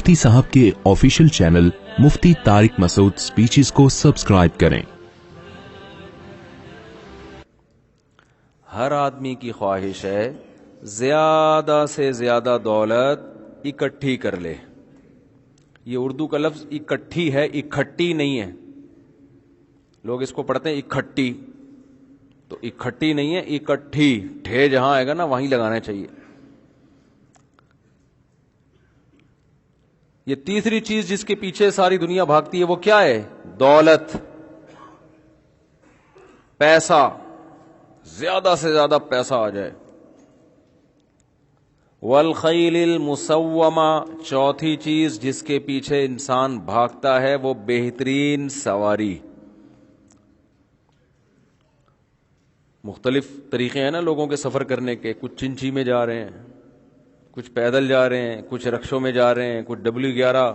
مفتی صاحب کے official channel مفتی طارق مسعود speeches کو سبسکرائب کریں۔ ہر آدمی کی خواہش ہے زیادہ سے زیادہ دولت اکٹھی کر لے۔ یہ اردو کا لفظ اکٹھی ہے، اکٹھی نہیں ہے۔ لوگ اس کو پڑھتے ہیں اکٹھی، تو اکٹھی نہیں ہے، اکٹھی، ٹھے جہاں آئے گا نا وہیں لگانا چاہیے۔ یہ تیسری چیز جس کے پیچھے ساری دنیا بھاگتی ہے وہ کیا ہے؟ دولت، پیسہ، زیادہ سے زیادہ پیسہ آ جائے۔ والخیل المسومہ، چوتھی چیز جس کے پیچھے انسان بھاگتا ہے وہ بہترین سواری۔ مختلف طریقے ہیں نا لوگوں کے سفر کرنے کے، کچھ چنچی میں جا رہے ہیں، کچھ پیدل جا رہے ہیں، کچھ رکشوں میں جا رہے ہیں، کچھ W11،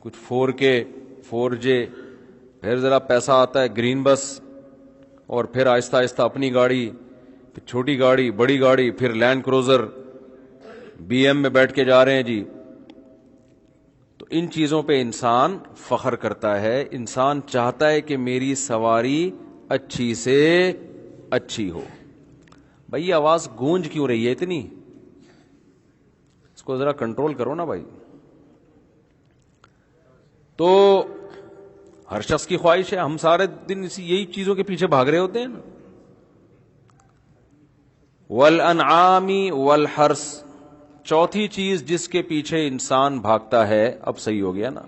کچھ 4K 4J، پھر ذرا پیسہ آتا ہے گرین بس، اور پھر آہستہ آہستہ اپنی گاڑی، پھر چھوٹی گاڑی، بڑی گاڑی، پھر لینڈ کروزر، BM میں بیٹھ کے جا رہے ہیں جی۔ تو ان چیزوں پہ انسان فخر کرتا ہے، انسان چاہتا ہے کہ میری سواری اچھی سے اچھی ہو۔ بھائی یہ آواز گونج کیوں رہی ہے اتنی؟ اس کو ذرا کنٹرول کرو نا بھائی۔ تو ہر شخص کی خواہش ہے، ہم سارے دن یہی چیزوں کے پیچھے بھاگ رہے ہوتے ہیں نا۔ والانعام والحرث، چوتھی چیز جس کے پیچھے انسان بھاگتا ہے، اب صحیح ہو گیا نا،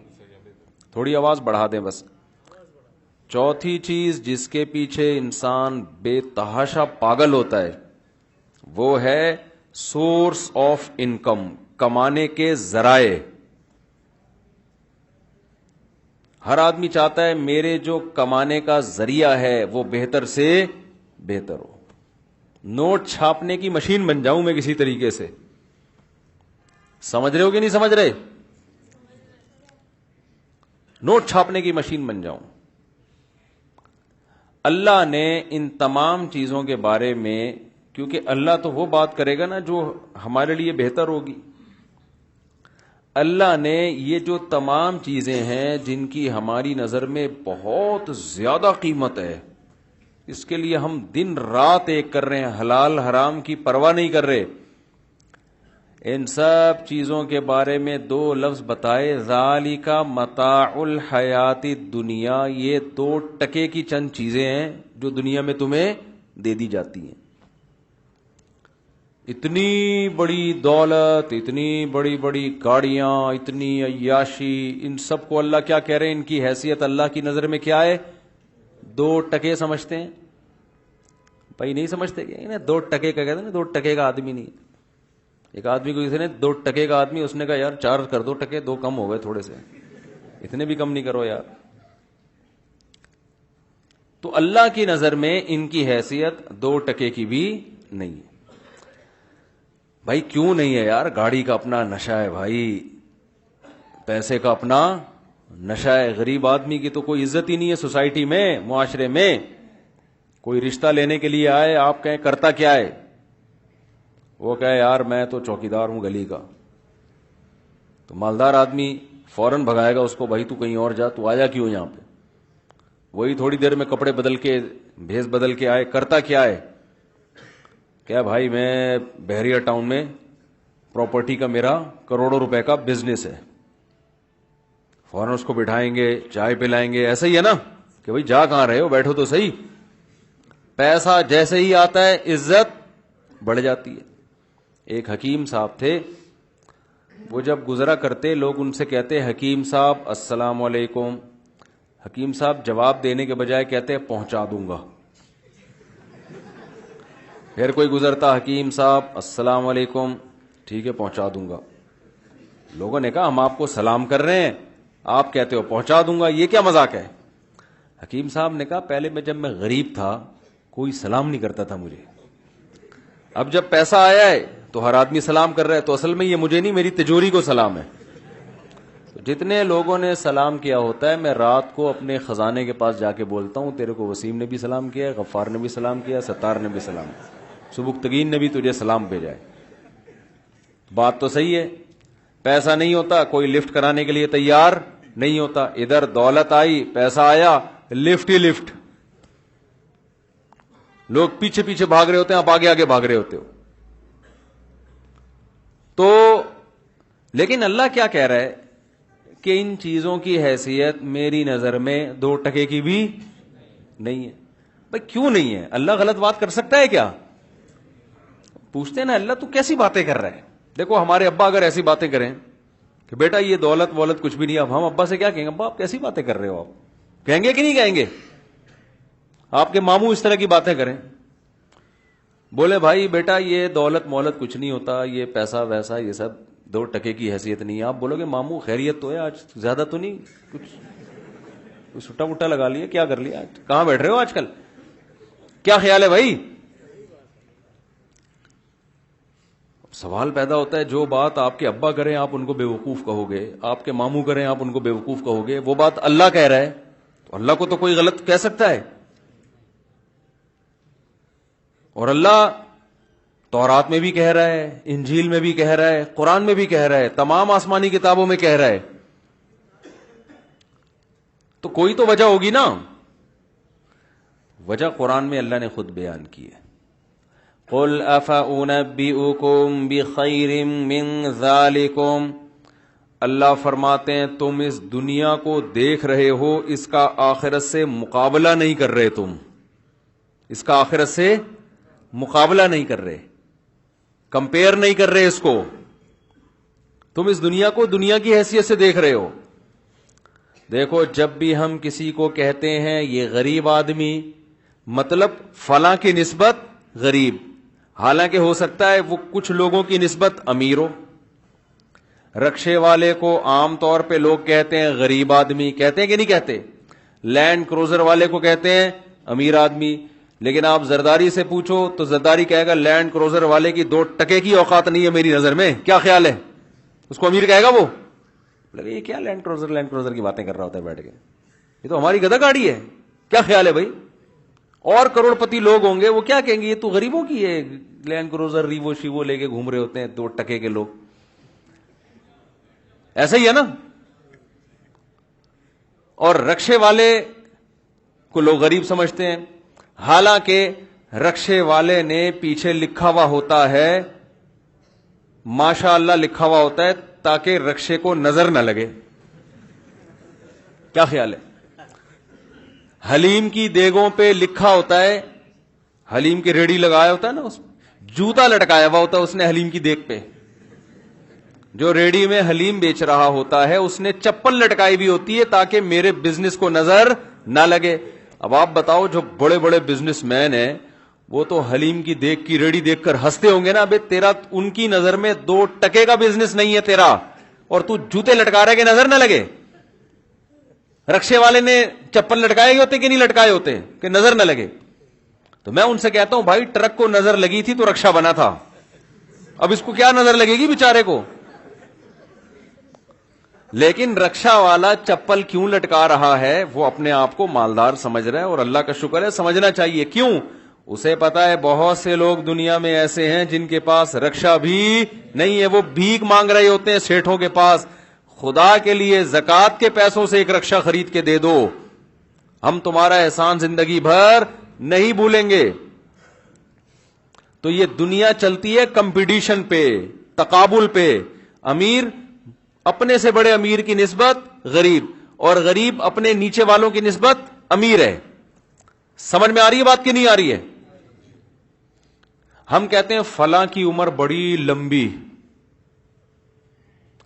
تھوڑی آواز بڑھا دیں بس۔ چوتھی چیز جس کے پیچھے انسان بے تحاشا پاگل ہوتا ہے وہ ہے سورس آف انکم، کمانے کے ذرائع۔ ہر آدمی چاہتا ہے میرے جو کمانے کا ذریعہ ہے وہ بہتر سے بہتر ہو۔ نوٹ چھاپنے کی مشین بن جاؤں میں کسی طریقے سے۔ سمجھ رہے ہو کہ نہیں سمجھ رہے؟ نوٹ چھاپنے کی مشین بن جاؤں۔ اللہ نے ان تمام چیزوں کے بارے میں، کیونکہ اللہ تو وہ بات کرے گا نا جو ہمارے لیے بہتر ہوگی، اللہ نے یہ جو تمام چیزیں ہیں جن کی ہماری نظر میں بہت زیادہ قیمت ہے، اس کے لیے ہم دن رات ایک کر رہے ہیں، حلال حرام کی پرواہ نہیں کر رہے، ان سب چیزوں کے بارے میں دو لفظ بتائے، ذالک متاع الحیات الدنیا، یہ 2 ٹکے کی چند چیزیں ہیں جو دنیا میں تمہیں دے دی جاتی ہیں۔ اتنی بڑی دولت، اتنی بڑی بڑی گاڑیاں، اتنی عیاشی، ان سب کو اللہ کیا کہہ رہے ہیں؟ ان کی حیثیت اللہ کی نظر میں کیا ہے؟ 2 ٹکے سمجھتے ہیں بھائی؟ نہیں سمجھتے کہ 2 ٹکے کا کہتے ہیں نا، 2 ٹکے کا آدمی نہیں۔ ایک آدمی کو کسی نے 2 ٹکے کا آدمی، اس نے کہا یار 4 کر دو ٹکے، 2 کم ہو گئے تھوڑے سے، اتنے بھی کم نہیں کرو یار۔ تو اللہ کی نظر میں ان کی حیثیت 2 ٹکے کی بھی نہیں ہے۔ بھائی کیوں نہیں ہے یار؟ گاڑی کا اپنا نشہ ہے بھائی، پیسے کا اپنا نشہ ہے۔ غریب آدمی کی تو کوئی عزت ہی نہیں ہے سوسائٹی میں، معاشرے میں۔ کوئی رشتہ لینے کے لیے آئے، آپ کہیں کرتا کیا ہے، وہ کہے یار میں تو چوکیدار ہوں گلی کا، تو مالدار آدمی فوراً بھگائے گا اس کو، بھائی تو کہیں اور جا، تو آیا کیوں یہاں پہ؟ وہی تھوڑی دیر میں کپڑے بدل کے، بھیس بدل کے آئے، کرتا کیا ہے؟ کیا بھائی میں بحریہ ٹاؤن میں پراپرٹی کا میرا کروڑوں روپے کا بزنس ہے، فوراً اس کو بٹھائیں گے، چائے پلائیں گے، ایسا ہی ہے نا کہ بھائی جا کہاں رہے ہو، بیٹھو تو صحیح۔ پیسہ جیسے ہی آتا ہے عزت بڑھ جاتی ہے۔ ایک حکیم صاحب تھے، وہ جب گزرا کرتے لوگ ان سے کہتے حکیم صاحب السلام علیکم، حکیم صاحب جواب دینے کے بجائے کہتے پہنچا دوں گا۔ پھر کوئی گزرتا، حکیم صاحب السلام علیکم، ٹھیک ہے پہنچا دوں گا۔ لوگوں نے کہا ہم آپ کو سلام کر رہے ہیں، آپ کہتے ہو پہنچا دوں گا، یہ کیا مذاق ہے؟ حکیم صاحب نے کہا پہلے میں جب میں غریب تھا کوئی سلام نہیں کرتا تھا مجھے، اب جب پیسہ آیا ہے تو ہر آدمی سلام کر رہا ہے، تو اصل میں یہ مجھے نہیں، میری تجوری کو سلام ہے۔ تو جتنے لوگوں نے سلام کیا ہوتا ہے، میں رات کو اپنے خزانے کے پاس جا کے بولتا ہوں تیرے کو وسیم نے بھی سلام کیا، غفار نے بھی سلام کیا، ستار نے بھی سلام کیا، سبکتگین نے بھی تجھے سلام بھیجا ہے۔ بات تو صحیح ہے۔ پیسہ نہیں ہوتا کوئی لفٹ کرانے کے لیے تیار نہیں ہوتا. ادھر دولت آئی, پیسہ آیا, لفٹ ہی لفٹ. لوگ پیچھے پیچھے بھاگ رہے ہوتے ہیں, آپ آگے آگے بھاگ رہے ہوتے ہو. تو لیکن اللہ کیا کہہ رہا ہے کہ ان چیزوں کی حیثیت میری نظر میں 2 ٹکے کی بھی نہیں ہے. بھائی کیوں نہیں ہے؟ اللہ غلط بات کر سکتا ہے کیا؟ پوچھتے ہیں نا, اللہ تو کیسی باتیں کر رہا ہے. دیکھو ہمارے ابا اگر ایسی باتیں کریں کہ بیٹا یہ دولت وولت کچھ بھی نہیں, اب ہم ابا سے کیا کہیں گے؟ ابا آپ کیسی باتیں کر رہے ہو؟ آپ کہیں گے کہ نہیں کہیں گے؟ آپ کے ماموں اس طرح کی باتیں کریں, بولے بھائی بیٹا یہ دولت مولت کچھ نہیں ہوتا, یہ پیسہ ویسا یہ سب 2 ٹکے کی حیثیت نہیں ہے. آپ بولو گے ماموں خیریت تو ہے آج, زیادہ تو نہیں, کچھ سٹا وٹا لگا لیا, کیا کر لیا, کہاں بیٹھ رہے ہو آج کل, کیا خیال ہے بھائی؟ سوال پیدا ہوتا ہے جو بات آپ کے ابا کریں آپ ان کو بیوقوف کہو گے, آپ کے ماموں کریں آپ ان کو بیوقوف کہو گے, وہ بات اللہ کہہ رہا ہے تو اللہ کو تو کوئی غلط کہہ سکتا ہے؟ اور اللہ تورات میں بھی کہہ رہا ہے, انجیل میں بھی کہہ رہا ہے, قرآن میں بھی کہہ رہا ہے, تمام آسمانی کتابوں میں کہہ رہا ہے, تو کوئی تو وجہ ہوگی نا. وجہ قرآن میں اللہ نے خود بیان کی ہے. قل افأنبئکم بخیر من ذالکم, اللہ فرماتے ہیں تم اس دنیا کو دیکھ رہے ہو, اس کا آخرت سے مقابلہ نہیں کر رہے, تم اس کا آخرت سے مقابلہ نہیں کر رہے, کمپیئر نہیں کر رہے اس کو, تم اس دنیا کو دنیا کی حیثیت سے دیکھ رہے ہو. دیکھو جب بھی ہم کسی کو کہتے ہیں یہ غریب آدمی, مطلب فلاں کی نسبت غریب, حالانکہ ہو سکتا ہے وہ کچھ لوگوں کی نسبت امیر ہو. رکشے والے کو عام طور پہ لوگ کہتے ہیں غریب آدمی, کہتے ہیں کہ نہیں کہتے؟ لینڈ کروزر والے کو کہتے ہیں امیر آدمی, لیکن آپ زرداری سے پوچھو تو زرداری کہے گا لینڈ کروزر والے کی 2 ٹکے کی اوقات نہیں ہے میری نظر میں, کیا خیال ہے؟ اس کو امیر کہے گا وہ؟ لگے یہ کیا لینڈ کروزر کی باتیں کر رہا ہوتا ہے بیٹھ کے, یہ تو ہماری گدھا گاڑی ہے, کیا خیال ہے بھائی؟ اور کروڑ پتی لوگ ہوں گے وہ کیا کہیں گے یہ تو غریبوں کی ہے, لینڈ کروزر ریوو شیوو لے کے گھوم رہے ہوتے ہیں 2 ٹکے کے لوگ. ایسا ہی ہے نا. اور رکشے والے کو لوگ غریب سمجھتے ہیں, حالانکہ رکشے والے نے پیچھے لکھا ہوا ہوتا ہے ماشاء اللہ لکھا ہوا ہوتا ہے تاکہ رکشے کو نظر نہ لگے. کیا خیال ہے؟ حلیم کی دیگوں پہ لکھا ہوتا ہے, حلیم کی ریڑھی لگایا ہوتا ہے نا, اس جوتا لٹکایا ہوا ہوتا ہے اس نے حلیم کی دیگ پہ. جو ریڑھی میں حلیم بیچ رہا ہوتا ہے اس نے چپل لٹکائی بھی ہوتی ہے تاکہ میرے بزنس کو نظر نہ لگے. اب آپ بتاؤ جو بڑے بڑے بزنس مین ہیں وہ تو حلیم کی دیگ کی ریڑھی دیکھ کر ہنستے ہوں گے نا, بے تیرا ان کی نظر میں 2 ٹکے کا بزنس نہیں ہے تیرا, اور تو جوتے لٹکا رہا ہے کہ نظر نہ لگے. رکشے والے نے چپل لٹکائے ہوتے کہ نہیں لٹکائے ہوتے کہ نظر نہ لگے؟ تو میں ان سے کہتا ہوں بھائی ٹرک کو نظر لگی تھی تو رکشا بنا تھا, اب اس کو کیا نظر لگے گی بیچارے کو؟ لیکن رکشا والا چپل کیوں لٹکا رہا ہے؟ وہ اپنے آپ کو مالدار سمجھ رہا ہے, اور اللہ کا شکر ہے سمجھنا چاہیے. کیوں؟ اسے پتا ہے بہت سے لوگ دنیا میں ایسے ہیں جن کے پاس رکشا بھی نہیں ہے, وہ بھیک مانگ رہے ہوتے ہیں سیٹھوں کے پاس. خدا کے لیے زکات کے پیسوں سے ایک رکشا خرید کے دے دو, ہم تمہارا احسان زندگی بھر نہیں بھولیں گے. تو یہ دنیا چلتی ہے کمپٹیشن پہ, تقابل پہ. امیر اپنے سے بڑے امیر کی نسبت غریب, اور غریب اپنے نیچے والوں کی نسبت امیر ہے. سمجھ میں آ رہی ہے بات کہ نہیں آ رہی ہے؟ ہم کہتے ہیں فلاں کی عمر بڑی لمبی,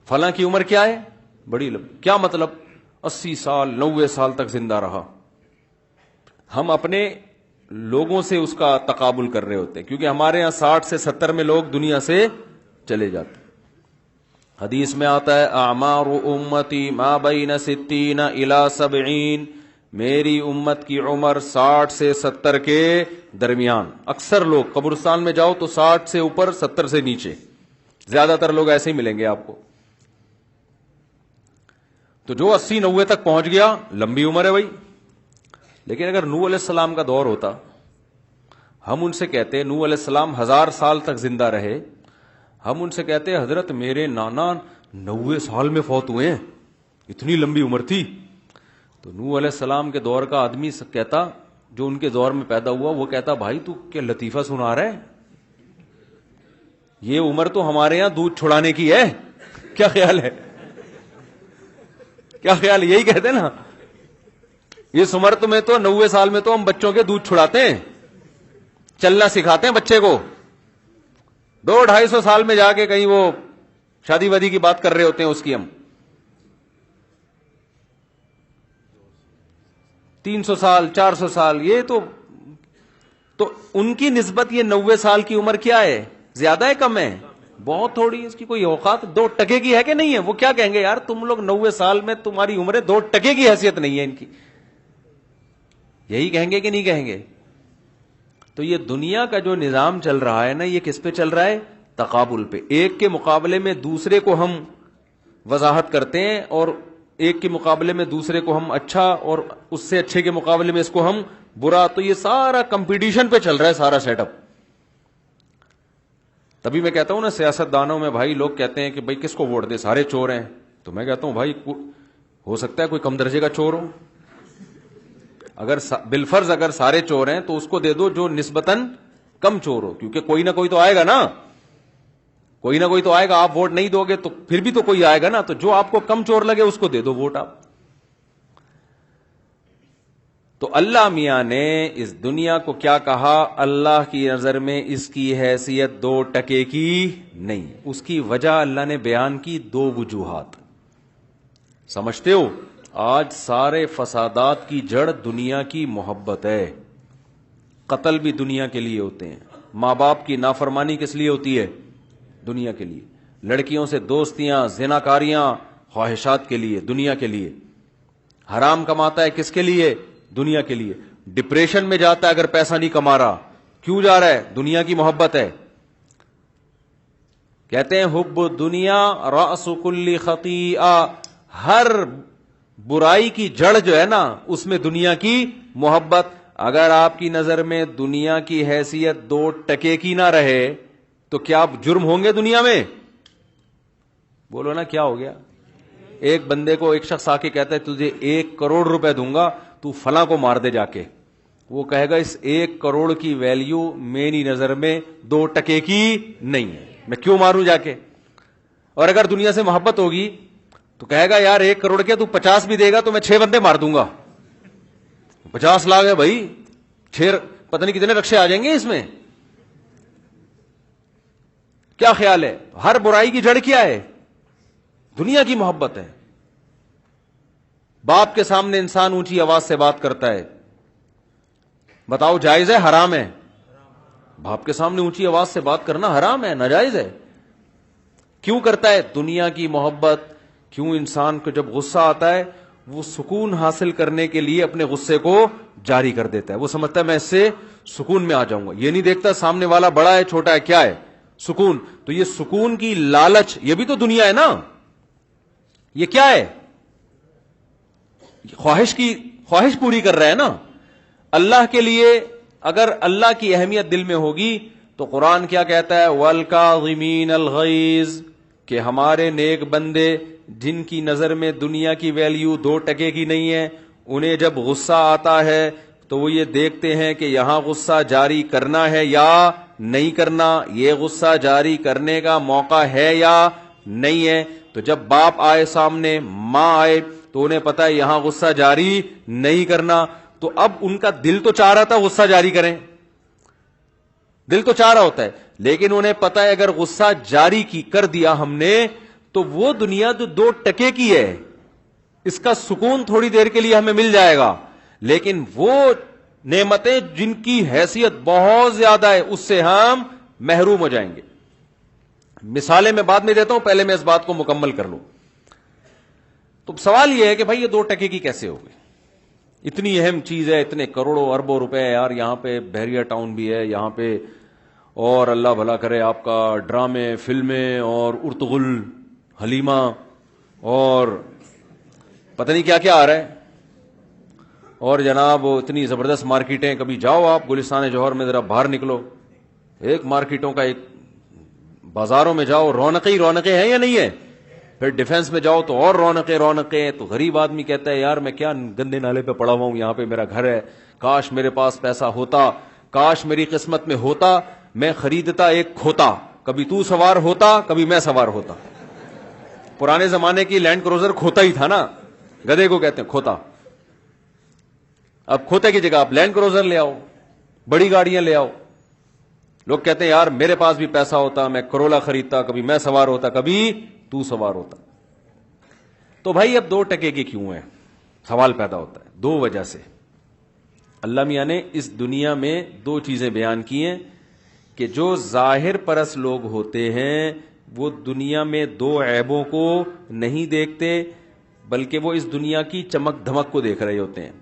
فلاں کی عمر کیا ہے؟ بڑی لمبی. کیا مطلب؟ 80 سال 90 سال تک زندہ رہا. ہم اپنے لوگوں سے اس کا تقابل کر رہے ہوتے ہیں, کیونکہ ہمارے ہاں 60 سے 70 میں لوگ دنیا سے چلے جاتے. حدیث میں آتا ہے اعمار امتی ما بین 60 الی 70, میری امت کی عمر 60 سے 70 کے درمیان. اکثر لوگ قبرستان میں جاؤ تو 60 سے اوپر 70 سے نیچے, زیادہ تر لوگ ایسے ہی ملیں گے آپ کو. تو جو 80-90 تک پہنچ گیا لمبی عمر ہے بھائی. لیکن اگر نوح علیہ السلام کا دور ہوتا, ہم ان سے کہتے نوح علیہ السلام 1000 سال تک زندہ رہے, ہم ان سے کہتے حضرت میرے نانا 90 سال میں فوت ہوئے ہیں, اتنی لمبی عمر تھی. تو نوح علیہ السلام کے دور کا آدمی کہتا, جو ان کے دور میں پیدا ہوا, وہ کہتا بھائی تو کیا لطیفہ سنا رہا ہے, یہ عمر تو ہمارے یہاں دودھ چھڑانے کی ہے. کیا خیال ہے, کیا خیال, یہی کہتے نا, اس عمر تو میں تو 90 سال میں تو ہم بچوں کے دودھ چھڑاتے ہیں, چلنا سکھاتے ہیں بچے کو. 200-250 سال میں جا کے کہیں وہ شادی وادی کی بات کر رہے ہوتے ہیں اس کی. ہم 300 سال 400 سال, یہ تو ان کی نسبت یہ 90 سال کی عمر کیا ہے, زیادہ ہے کم ہے, بہت تھوڑی. اس کی کوئی اوقات 2% کی ہے کہ نہیں ہے. وہ کیا کہیں گے, یار تم لوگ 90 سال میں تمہاری عمریں 2% کی حیثیت نہیں ہے ان کی, یہی کہیں گے کہ نہیں کہیں گے. تو یہ دنیا کا جو نظام چل رہا ہے نا, یہ کس پہ چل رہا ہے, تقابل پہ. ایک کے مقابلے میں دوسرے کو ہم وضاحت کرتے ہیں, اور ایک کے مقابلے میں دوسرے کو ہم اچھا, اور اس سے اچھے کے مقابلے میں اس کو ہم برا. تو یہ سارا کمپٹیشن پہ چل رہا ہے سارا سیٹ اپ. تبھی میں کہتا ہوں نا, سیاست دانوں میں بھائی لوگ کہتے ہیں کہ بھائی کس کو ووٹ دے, سارے چور ہیں. تو میں کہتا ہوں بھائی ہو سکتا ہے کوئی کم درجے کا چور ہو. اگر بالفرض اگر سارے چور ہیں تو اس کو دے دو جو نسبتاً کم چور ہو, کیونکہ کوئی نہ کوئی تو آئے گا نا, کوئی نہ کوئی تو آئے گا. آپ ووٹ نہیں دو گے تو پھر بھی تو کوئی آئے گا نا, تو جو آپ کو کم چور لگے اس کو دے دو ووٹ آپ. تو اللہ میاں نے اس دنیا کو کیا کہا, اللہ کی نظر میں اس کی حیثیت 2% کی نہیں. اس کی وجہ اللہ نے بیان کی 2 وجوہات. سمجھتے ہو, آج سارے فسادات کی جڑ دنیا کی محبت ہے. قتل بھی دنیا کے لیے ہوتے ہیں, ماں باپ کی نافرمانی کس لیے ہوتی ہے, دنیا کے لیے. لڑکیوں سے دوستیاں, زناکاریاں, خواہشات کے لیے, دنیا کے لیے. حرام کماتا ہے کس کے لیے, دنیا کے لیے. ڈپریشن میں جاتا ہے اگر پیسہ نہیں کما رہا, کیوں جا رہا ہے, دنیا کی محبت ہے. کہتے ہیں حب دنیا رأس کل خطیئہ, ہر برائی کی جڑ جو ہے نا اس میں دنیا کی محبت. اگر آپ کی نظر میں دنیا کی حیثیت 2% کی نہ رہے تو کیا آپ جرم ہوں گے دنیا میں, بولو نا کیا ہو گیا. ایک بندے کو ایک شخص آ کے کہتا ہے تجھے 1 کروڑ روپے دوں گا, تو فلاں کو مار دے جا کے. وہ کہے گا اس 1 کروڑ کی ویلیو میری نظر میں 2% کی نہیں ہے, میں کیوں ماروں جا کے. اور اگر دنیا سے محبت ہوگی تو کہے گا یار 1 کروڑ کے تو 50 بھی دے گا تو میں 6 بندے مار دوں گا. 50 لاکھ ہے بھائی, 6 پتہ نہیں کتنے رکشے آ جائیں گے اس میں. کیا خیال ہے, ہر برائی کی جڑ کیا ہے, دنیا کی محبت ہے. باپ کے سامنے انسان اونچی آواز سے بات کرتا ہے, بتاؤ جائز ہے حرام ہے, باپ کے سامنے اونچی آواز سے بات کرنا حرام ہے, ناجائز ہے. کیوں کرتا ہے, دنیا کی محبت. کیوں انسان کو جب غصہ آتا ہے وہ سکون حاصل کرنے کے لیے اپنے غصے کو جاری کر دیتا ہے. وہ سمجھتا ہے میں اس سے سکون میں آ جاؤں گا, یہ نہیں دیکھتا سامنے والا بڑا ہے چھوٹا ہے, کیا ہے, سکون. تو یہ سکون کی لالچ, یہ بھی تو دنیا ہے نا, یہ کیا ہے, خواہش پوری کر رہا ہے نا. اللہ کے لیے اگر اللہ کی اہمیت دل میں ہوگی تو قرآن کیا کہتا ہے, وَالْكَاظِمِينَ الْغَيْظَ, کہ ہمارے نیک بندے جن کی نظر میں دنیا کی ویلیو 2% کی نہیں ہے, انہیں جب غصہ آتا ہے تو وہ یہ دیکھتے ہیں کہ یہاں غصہ جاری کرنا ہے یا نہیں کرنا, یہ غصہ جاری کرنے کا موقع ہے یا نہیں ہے. تو جب باپ آئے سامنے, ماں آئے, تو انہیں پتا ہے یہاں غصہ جاری نہیں کرنا. تو اب ان کا دل تو چاہ رہا تھا غصہ جاری کریں, دل تو چاہ رہا ہوتا ہے, لیکن انہیں پتا ہے اگر غصہ جاری کر دیا ہم نے تو وہ دنیا جو 2% کی ہے اس کا سکون تھوڑی دیر کے لیے ہمیں مل جائے گا, لیکن وہ نعمتیں جن کی حیثیت بہت زیادہ ہے اس سے ہم محروم ہو جائیں گے. مثالیں میں بعد میں دیتا ہوں, پہلے میں اس بات کو مکمل کر لوں. تو سوال یہ ہے کہ بھائی یہ 2% کی کیسے ہو گئی, اتنی اہم چیز ہے, اتنے کروڑوں اربوں روپے یار, یہاں پہ بحریہ ٹاؤن بھی ہے یہاں پہ, اور اللہ بھلا کرے آپ کا ڈرامے, فلمیں, اور ارطغرل, حلیمہ, اور پتہ نہیں کیا کیا آ رہا ہے, اور جناب اتنی زبردست مارکیٹیں. کبھی جاؤ آپ گلستان جوہر میں, ذرا باہر نکلو, ایک مارکیٹوں کا ایک بازاروں میں جاؤ, رونقیں ہیں یا نہیں ہے, پھر ڈیفنس میں جاؤ تو اور رونقیں. تو غریب آدمی کہتا ہے یار میں کیا گندے نالے پہ پڑا ہوا ہوں, یہاں پہ میرا گھر ہے, کاش میرے پاس پیسہ ہوتا, کاش میری قسمت میں ہوتا, میں خریدتا ایک کھوتا, کبھی تو سوار ہوتا کبھی میں سوار ہوتا. پرانے زمانے کی لینڈ کروزر کھوتا ہی تھا نا, گدھے کو کہتے ہیں کھوتا. اب کھوتے کی جگہ آپ لینڈ کروزر لے آؤ, بڑی گاڑیاں لے آؤ. لوگ کہتے ہیں یار میرے پاس بھی پیسہ ہوتا, میں کرولا خریدتا, کبھی میں سوار ہوتا کبھی تو سوار ہوتا. تو بھائی اب 2 ٹکے کی کیوں ہے, سوال پیدا ہوتا ہے. 2 وجہ سے. اللہ میاں نے اس دنیا میں 2 چیزیں بیان کی ہیں کہ جو ظاہر پرست لوگ ہوتے ہیں وہ دنیا میں 2 عیبوں کو نہیں دیکھتے, بلکہ وہ اس دنیا کی چمک دھمک کو دیکھ رہے ہوتے ہیں.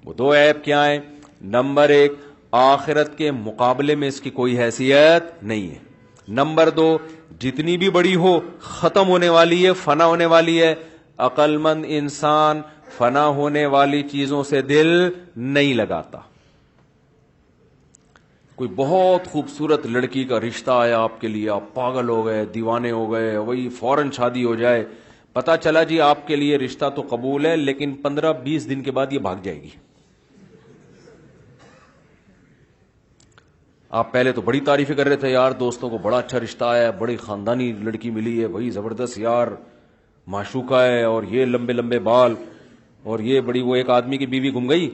وہ 2 عیب کیا ہیں؟ نمبر 1, آخرت کے مقابلے میں اس کی کوئی حیثیت نہیں ہے. نمبر 2, جتنی بھی بڑی ہو ختم ہونے والی ہے, فنا ہونے والی ہے. عقل مند انسان فنا ہونے والی چیزوں سے دل نہیں لگاتا. کوئی بہت خوبصورت لڑکی کا رشتہ آیا آپ کے لیے, آپ پاگل ہو گئے, دیوانے ہو گئے, وہی فوراً شادی ہو جائے. پتا چلا جی آپ کے لیے رشتہ تو قبول ہے لیکن 15-20 دن کے بعد یہ بھاگ جائے گی. آپ پہلے تو بڑی تعریفیں کر رہے تھے, یار دوستوں کو بڑا اچھا رشتہ آیا ہے, بڑی خاندانی لڑکی ملی ہے, بھائی زبردست یار معشوقہ ہے, اور یہ لمبے لمبے بال, اور یہ بڑی. وہ ایک آدمی کی بیوی گم گئی,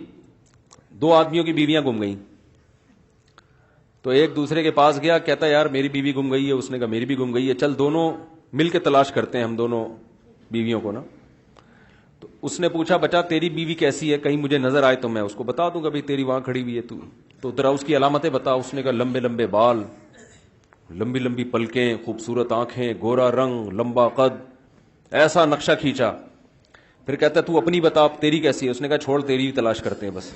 2 آدمیوں کی بیویاں گم گئیں. تو ایک دوسرے کے پاس گیا, کہتا یار میری بیوی گم گئی ہے. اس نے کہا میری بھی گم گئی ہے, چل دونوں مل کے تلاش کرتے ہیں ہم دونوں بیویوں کو نا. تو اس نے پوچھا بچہ تیری بیوی کیسی ہے, کہیں مجھے نظر آئے تو میں اس کو بتا دوں گا بھائی تیری وہاں کھڑی ہوئی ہے تو ذرا اس کی علامتیں بتا. اس نے کہا لمبے لمبے بال, لمبی لمبی پلکیں, خوبصورت آنکھیں, گورا رنگ, لمبا قد. ایسا نقشہ کھینچا. پھر کہتا تو اپنی بتا تیری کیسی ہے. اس نے کہا چھوڑ تیری بھی تلاش کرتے ہیں بس.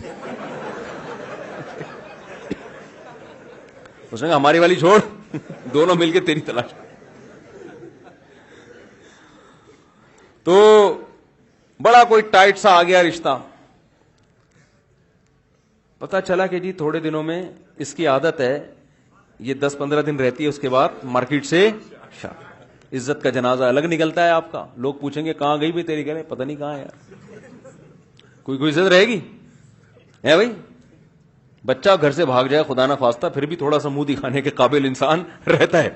اس نے کہا ہماری والی چھوڑ, دونوں مل کے تیری تلاش. تو بڑا کوئی ٹائٹ سا آ گیا رشتہ. پتا چلا کہ جی تھوڑے دنوں میں اس کی عادت ہے, یہ 10-15 دن رہتی ہے, اس کے بعد مارکیٹ سے عزت کا جنازہ الگ نکلتا ہے آپ کا. لوگ پوچھیں گے کہاں گئی بھی تیری, کہہ رہے پتہ نہیں کہاں ہے یار. کوئی عزت رہے گی ہے بھائی. بچہ گھر سے بھاگ جائے خدا نہ خواستہ, پھر بھی تھوڑا سا منہ دکھانے کے قابل انسان رہتا ہے.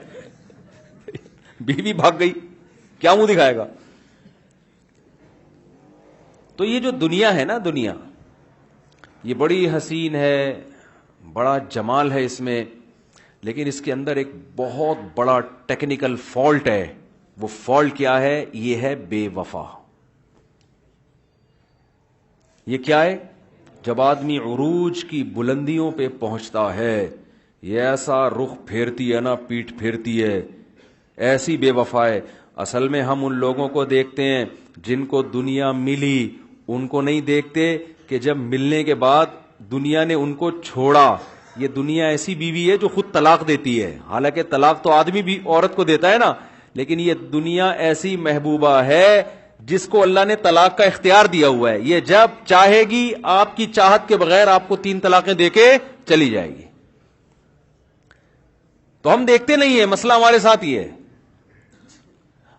بیوی بھاگ گئی, کیا منہ دکھائے گا. تو یہ جو دنیا ہے نا, دنیا یہ بڑی حسین ہے, بڑا جمال ہے اس میں, لیکن اس کے اندر ایک بہت بڑا ٹیکنیکل فالٹ ہے. وہ فالٹ کیا ہے؟ یہ ہے بے وفا. یہ کیا ہے؟ جب آدمی عروج کی بلندیوں پہ پہنچتا ہے, یہ ایسا رخ پھیرتی ہے نا, پیٹھ پھیرتی ہے, ایسی بے وفا ہے. اصل میں ہم ان لوگوں کو دیکھتے ہیں جن کو دنیا ملی, ان کو نہیں دیکھتے کہ جب ملنے کے بعد دنیا نے ان کو چھوڑا. یہ دنیا ایسی بیوی ہے جو خود طلاق دیتی ہے, حالانکہ طلاق تو آدمی بھی عورت کو دیتا ہے نا, لیکن یہ دنیا ایسی محبوبہ ہے جس کو اللہ نے طلاق کا اختیار دیا ہوا ہے. یہ جب چاہے گی آپ کی چاہت کے بغیر آپ کو 3 طلاقیں دے کے چلی جائے گی. تو ہم دیکھتے نہیں ہیں, مسئلہ ہمارے ساتھ یہ ہے.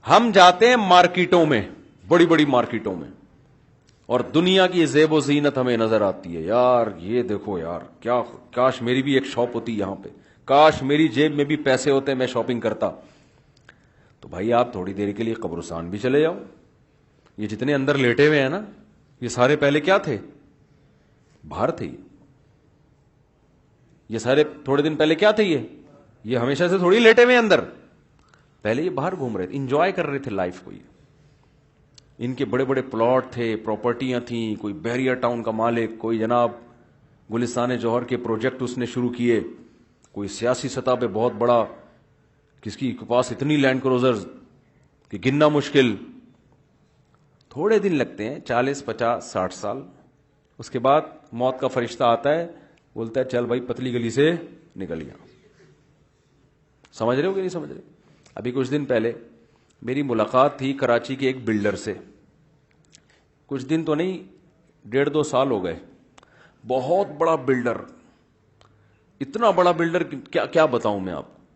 ہم جاتے ہیں مارکیٹوں میں, بڑی بڑی مارکیٹوں میں, اور دنیا کی زیب و زینت ہمیں نظر آتی ہے. یار یہ دیکھو یار, کیا کاش میری بھی ایک شاپ ہوتی یہاں پہ, کاش میری جیب میں بھی پیسے ہوتے میں شاپنگ کرتا. تو بھائی آپ تھوڑی دیر کے لیے قبرستان بھی چلے جاؤ. یہ جتنے اندر لیٹے ہوئے ہیں نا, یہ سارے پہلے کیا تھے؟ باہر تھے. یہ سارے تھوڑے دن پہلے کیا تھے؟ یہ ہمیشہ سے تھوڑی لیٹے ہوئے اندر. پہلے یہ باہر گھوم رہے تھے, انجوائے کر رہے تھے لائف کو. ان کے بڑے بڑے پلاٹ تھے, پراپرٹیاں تھیں. کوئی بیریا ٹاؤن کا مالک, کوئی جناب گلستان جوہر کے پروجیکٹ اس نے شروع کیے, کوئی سیاسی سطح پہ بہت بڑا, کس کی پاس اتنی لینڈ کروزرز کہ گننا مشکل. تھوڑے دن لگتے ہیں, 40, 50, 60 سال. اس کے بعد موت کا فرشتہ آتا ہے, بولتا ہے چل بھائی پتلی گلی سے نکل گیا. سمجھ رہے ہو کہ نہیں سمجھ رہے؟ ابھی کچھ دن پہلے میری ملاقات تھی کراچی کے ایک بلڈر سے. کچھ دن تو نہیں, 1.5-2 سال ہو گئے. بہت بڑا بلڈر, اتنا بڑا بلڈر کیا بتاؤں میں آپ.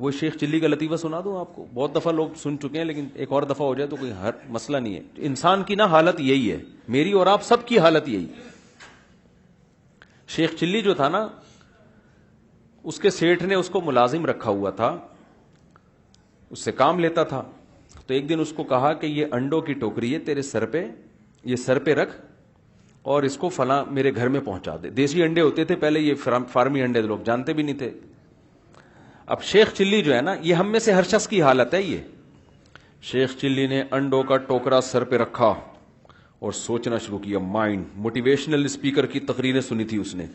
وہ شیخ چلی کا لطیفہ سنا دوں آپ کو؟ بہت دفعہ لوگ سن چکے ہیں، لیکن ایک اور دفعہ ہو جائے تو کوئی مسئلہ نہیں ہے. انسان کی نا حالت یہی ہے، میری اور آپ سب کی حالت یہی. شیخ چلی جو تھا نا، اس کے سیٹھ نے اس کو ملازم رکھا ہوا تھا، اس سے کام لیتا تھا. تو ایک دن اس کو کہا کہ یہ انڈوں کی ٹوکری ہے تیرے سر پہ، یہ سر پہ رکھ اور اس کو فلاں میرے گھر میں پہنچا دے. دیسی انڈے ہوتے تھے پہلے، یہ فارمی انڈے لوگ جانتے بھی نہیں تھے. اب شیخ چلی جو ہے نا، یہ ہم میں سے ہر شخص کی حالت ہے. یہ شیخ چلی نے انڈوں کا ٹوکرا سر پہ رکھا اور سوچنا شروع کیا. مائنڈ موٹیویشنل اسپیکر کی تقریریں سنی تھی اس نے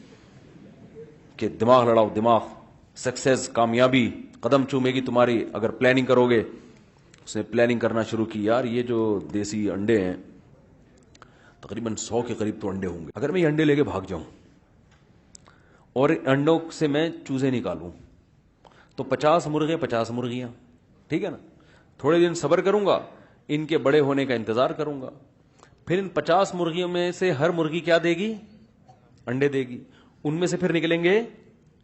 کہ دماغ لڑاؤ، دماغ، سکسیس، کامیابی قدم چومے گی تمہاری اگر پلاننگ کرو گے. اس نے پلاننگ کرنا شروع کی. یار یہ جو دیسی انڈے ہیں تقریباً 100 کے قریب تو انڈے ہوں گے. اگر میں یہ انڈے لے کے بھاگ جاؤں اور انڈوں سے میں چوزے نکالوں تو 50 مرغے 50 مرغیاں، ٹھیک ہے نا. تھوڑے دن صبر کروں گا، ان کے بڑے ہونے کا انتظار کروں گا. پھر ان 50 مرغیوں میں سے ہر مرغی کیا دے گی؟ انڈے دے گی. ان میں سے پھر نکلیں گے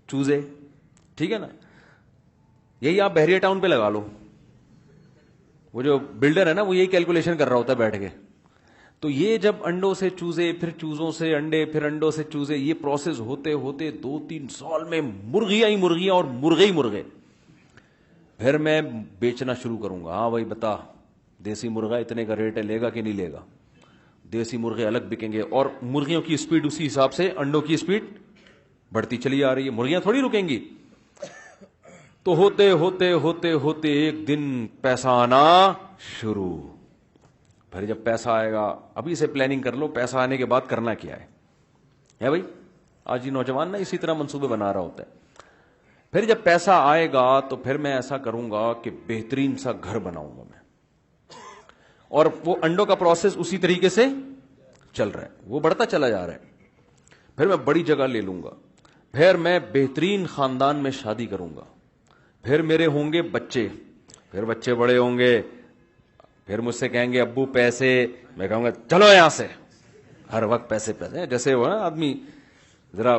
چوزے، ٹھیک ہے نا. یہی آپ بحریہ ٹاؤن پہ لگا لو. وہ جو بلڈر ہے نا، وہ یہی کیلکولیشن کر رہا ہوتا ہے بیٹھ کے. تو یہ جب انڈوں سے چوزے، پھر چوزوں سے انڈے، پھر انڈوں سے چوزے، یہ پروسیس ہوتے ہوتے 2-3 سال میں مرغیاں ہی مرغیاں اور مرغے ہی مرغے. پھر میں بیچنا شروع کروں گا. ہاں بھائی بتا، دیسی مرغا اتنے کا ریٹ ہے، لے گا کہ نہیں لے گا؟ دیسی مرغے الگ بکیں گے. اور مرغیوں کی اسپیڈ اسی حساب سے انڈوں کی اسپیڈ بڑھتی چلی آ رہی ہے. مرغیاں تھوڑی رکیں گی. تو ہوتے ہوتے ہوتے ہوتے ایک دن پیسہ آنا شروع. پھر جب پیسہ آئے گا، ابھی سے پلاننگ کر لو پیسہ آنے کے بعد کرنا کیا ہے بھائی. آج یہ نوجوان نا اسی طرح منصوبے بنا رہا ہوتا ہے. پھر جب پیسہ آئے گا تو پھر میں ایسا کروں گا کہ بہترین سا گھر بناؤں گا میں. اور وہ انڈوں کا پروسیس اسی طریقے سے چل رہا ہے، وہ بڑھتا چلا جا رہا ہے. پھر میں بڑی جگہ لے لوں گا. پھر میں بہترین خاندان میں شادی کروں گا. پھر میرے ہوں گے بچے، پھر بچے بڑے ہوں گے، پھر مجھ سے کہیں گے ابو پیسے. میں کہوں گا چلو یہاں سے. ہر وقت پیسے پیسے. جیسے وہ نا آدمی ذرا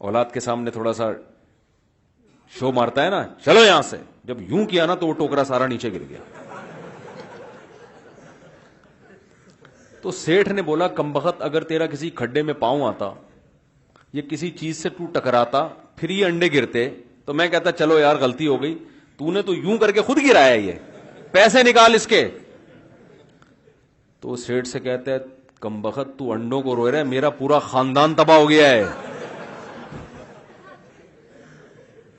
اولاد کے سامنے تھوڑا سا شو مارتا ہے نا، چلو یہاں سے. جب یوں کیا نا تو وہ ٹوکرا سارا نیچے گر گیا. تو سیٹھ نے بولا کمبخت، اگر تیرا کسی کھڈے میں پاؤں آتا یا کسی چیز سے تو ٹکراتا پھر یہ انڈے گرتے تو میں کہتا چلو یار غلطی ہو گئی. تو نے تو یوں کر کے خود گرایا، یہ پیسے نکال اس کے. تو سیٹھ سے کہتا ہے کمبخت تو انڈوں کو روئے رہا ہے، میرا پورا خاندان تباہ ہو گیا ہے،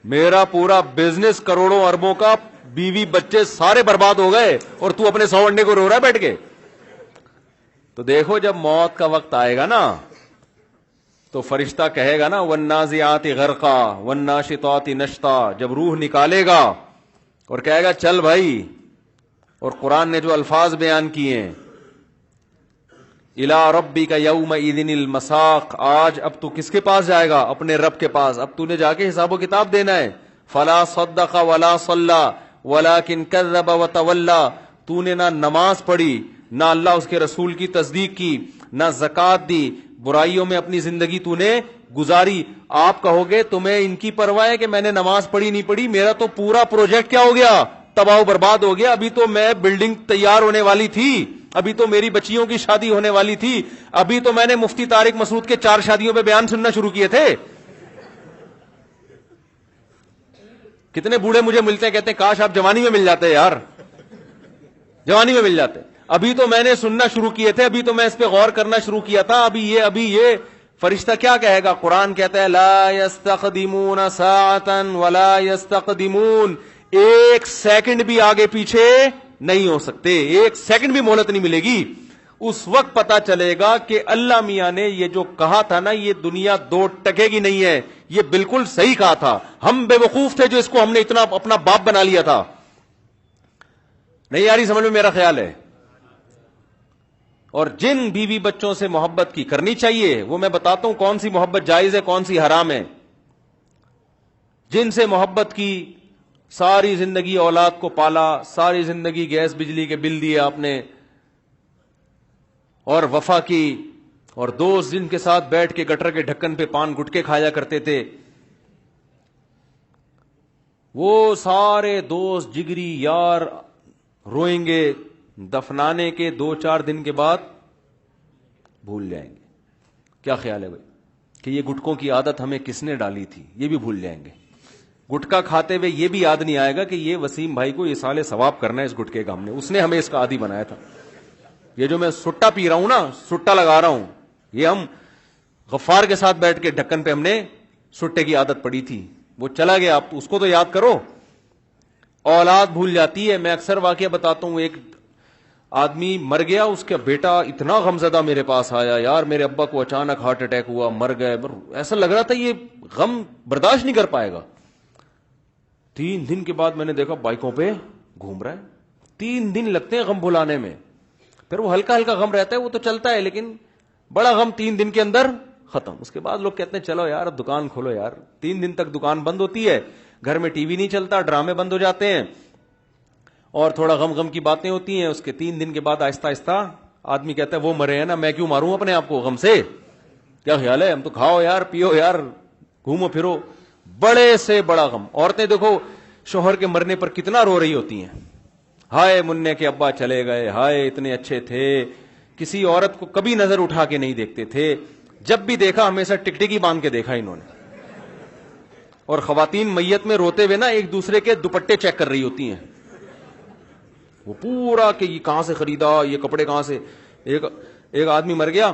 میرا پورا بزنس کروڑوں اربوں کا، بیوی بچے سارے برباد ہو گئے، اور تو اپنے 100 انڈے کو رو رہا ہے بیٹھ کے. تو دیکھو جب موت کا وقت آئے گا نا تو فرشتہ کہے گا نا والنازعات غرقا والناشطات نشطا. جب روح نکالے گا اور کہے گا چل بھائی، اور قرآن نے جو الفاظ بیان کیے ہیں الی ربک یومئذ المساق، آج اب تو کس کے پاس جائے گا؟ اپنے رب کے پاس. اب تو نے جا کے حساب و کتاب دینا ہے. فلا صدق ولا صلی ولکن کذب وتولی. تو نے نہ نماز پڑھی، نہ اللہ اس کے رسول کی تصدیق کی، نہ زکوٰۃ دی، برائیوں میں اپنی زندگی تو نے گزاری. آپ کہو گے تمہیں ان کی پرواہ ہے کہ میں نے نماز پڑھی نہیں پڑھی؟ میرا تو پورا پروجیکٹ کیا ہو گیا؟ تباہ و برباد ہو گیا. ابھی تو میں بلڈنگ تیار ہونے والی تھی، ابھی تو میری بچیوں کی شادی ہونے والی تھی، ابھی تو میں نے مفتی طارق مسعود کے 4 شادیوں پہ بیان سننا شروع کیے تھے. کتنے بوڑھے مجھے ملتے ہیں، کہتے ہیں کاش آپ جوانی میں مل جاتے یار، جوانی میں مل جاتے. ابھی تو میں نے سننا شروع کیے تھے، ابھی تو میں اس پہ غور کرنا شروع کیا تھا. ابھی یہ فرشتہ کیا کہے گا؟ قرآن کہتا ہے لا یستقدمون ساعتا ولا یستقدمون. 1 سیکنڈ بھی آگے پیچھے نہیں ہو سکتے، 1 سیکنڈ بھی مہلت نہیں ملے گی. اس وقت پتا چلے گا کہ اللہ میاں نے یہ جو کہا تھا نا یہ دنیا 2 ٹکے کی نہیں ہے، یہ بالکل صحیح کہا تھا. ہم بے وقوف تھے جو اس کو ہم نے اتنا اپنا باپ بنا لیا تھا. نہیں یاری سمجھ میں میرا خیال ہے. اور جن بیوی بچوں سے محبت کی کرنی چاہیے وہ میں بتاتا ہوں کون سی محبت جائز ہے کون سی حرام ہے. جن سے محبت کی، ساری زندگی اولاد کو پالا، ساری زندگی گیس بجلی کے بل دیے آپ نے، اور وفا کی، اور دوست جن کے ساتھ بیٹھ کے گٹر کے ڈھکن پہ پان گٹکے کھایا کرتے تھے، وہ سارے دوست جگری یار روئیں گے، دفنانے کے 2-4 دن کے بعد بھول جائیں گے. کیا خیال ہے بھائی کہ یہ گٹکوں کی عادت ہمیں کس نے ڈالی تھی؟ یہ بھی بھول جائیں گے. گٹکا کھاتے ہوئے یہ بھی یاد نہیں آئے گا کہ یہ وسیم بھائی کو یہ سال ثواب کرنا ہے اس گٹکے کا، اس نے ہمیں اس کا عادی بنایا تھا. یہ جو میں سٹا پی رہا ہوں نا، سٹا لگا رہا ہوں، یہ ہم غفار کے ساتھ بیٹھ کے ڈھکن پہ ہم نے سٹے کی عادت پڑی تھی، وہ چلا گیا، آپ اس کو تو یاد کرو. اولاد بھول جاتی ہے. میں اکثر واقعہ بتاتا ہوں، ایک آدمی مر گیا، اس کا بیٹا اتنا غمزدہ میرے پاس آیا، یار میرے ابا کو اچانک ہارٹ اٹیک ہوا، مر گئے. ایسا لگ رہا تھا یہ غم برداشت نہیں کر پائے گا. 3 دن کے بعد میں نے دیکھا بائکوں پہ گھوم رہا ہے. 3 دن لگتے ہیں غم بھلانے میں. پھر وہ ہلکا ہلکا غم رہتا ہے، وہ تو چلتا ہے، لیکن بڑا غم 3 دن کے اندر ختم. اس کے بعد لوگ کہتے ہیں چلو یار دکان کھولو یار. 3 دن تک دکان بند ہوتی ہے، گھر میں ٹی وی نہیں چلتا، ڈرامے بند ہو جاتے ہیں اور تھوڑا غم کی باتیں ہوتی ہیں. اس کے 3 دن کے بعد آہستہ آہستہ آدمی کہتا ہے وہ مرے ہیں نا، میں کیوں ماروں اپنے آپ کو غم سے؟ کیا خیال ہے؟ ہم تو کھاؤ یار، پیو یار، گھومو پھرو. بڑے سے بڑا غم. عورتیں دیکھو شوہر کے مرنے پر کتنا رو رہی ہوتی ہیں، ہائے مننے کے ابا چلے گئے، ہائے اتنے اچھے تھے. کسی عورت کو کبھی نظر اٹھا کے نہیں دیکھتے تھے، جب بھی دیکھا ہمیشہ ٹکٹکی باندھ کے دیکھا انہوں نے. اور خواتین میت میں روتے ہوئے نا ایک دوسرے کے دوپٹے چیک کر رہی ہوتی ہیں، وہ پورا کہ یہ کہاں سے خریدا، یہ کپڑے کہاں سے. ایک آدمی مر گیا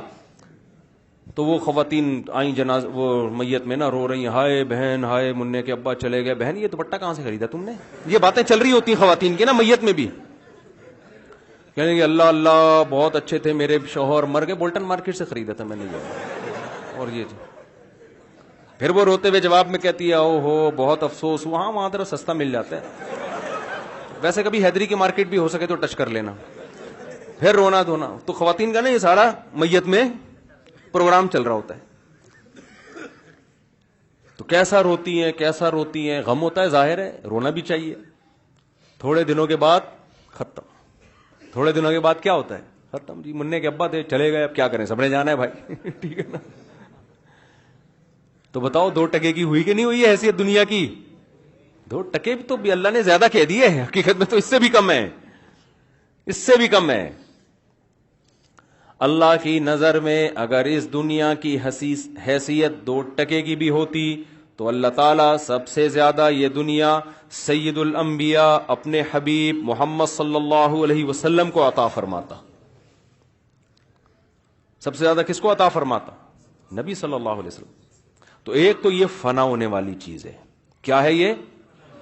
تو وہ خواتین آئیں جناز وہ میت میں نا رو رہی ہیں، ہائے بہن، ہائے مننے کے ابا چلے گئے، بہن یہ دوپٹہ کہاں سے خریدا تم نے؟ یہ باتیں چل رہی ہوتی ہیں خواتین کی نا میت میں بھی. کہنے کہ اللہ اللہ بہت اچھے تھے میرے شوہر، مر گئے، بولٹن مارکیٹ سے خریدا تھا میں نے یہ. اور یہ پھر وہ روتے ہوئے جواب میں کہتی ہے او ہو بہت افسوس ہوا. ہاں وہاں ذرا سستا مل جاتا ہے، ویسے کبھی حیدری کی مارکیٹ بھی ہو سکے تو ٹچ کر لینا. پھر رونا دھونا. تو خواتین کا نا یہ سارا میت میں پروگرام چل رہا ہوتا ہے. تو کیسا روتی ہیں، غم ہوتا ہے، ظاہر ہے رونا بھی چاہیے. تھوڑے دنوں کے بعد ختم. تھوڑے دنوں کے بعد کیا ہوتا ہے؟ ختم. جی مننے کے ابا تھے چلے گئے، اب کیا کریں، سب نے جانا ہے بھائی. ٹھیک ہے نا. تو بتاؤ 2 ٹکے کی ہوئی کہ نہیں ہوئی ہے حیثیت دنیا کی؟ 2 ٹکے بھی تو بھی اللہ نے زیادہ کہہ دیے، حقیقت میں تو اس سے بھی کم ہے، اس سے بھی کم ہے. اللہ کی نظر میں اگر اس دنیا کی حیثیت 2 ٹکے کی بھی ہوتی تو اللہ تعالیٰ سب سے زیادہ یہ دنیا سید الانبیاء اپنے حبیب محمد صلی اللہ علیہ وسلم کو عطا فرماتا. سب سے زیادہ کس کو عطا فرماتا؟ نبی صلی اللہ علیہ وسلم. تو ایک تو یہ فنا ہونے والی چیز ہے، کیا ہے یہ؟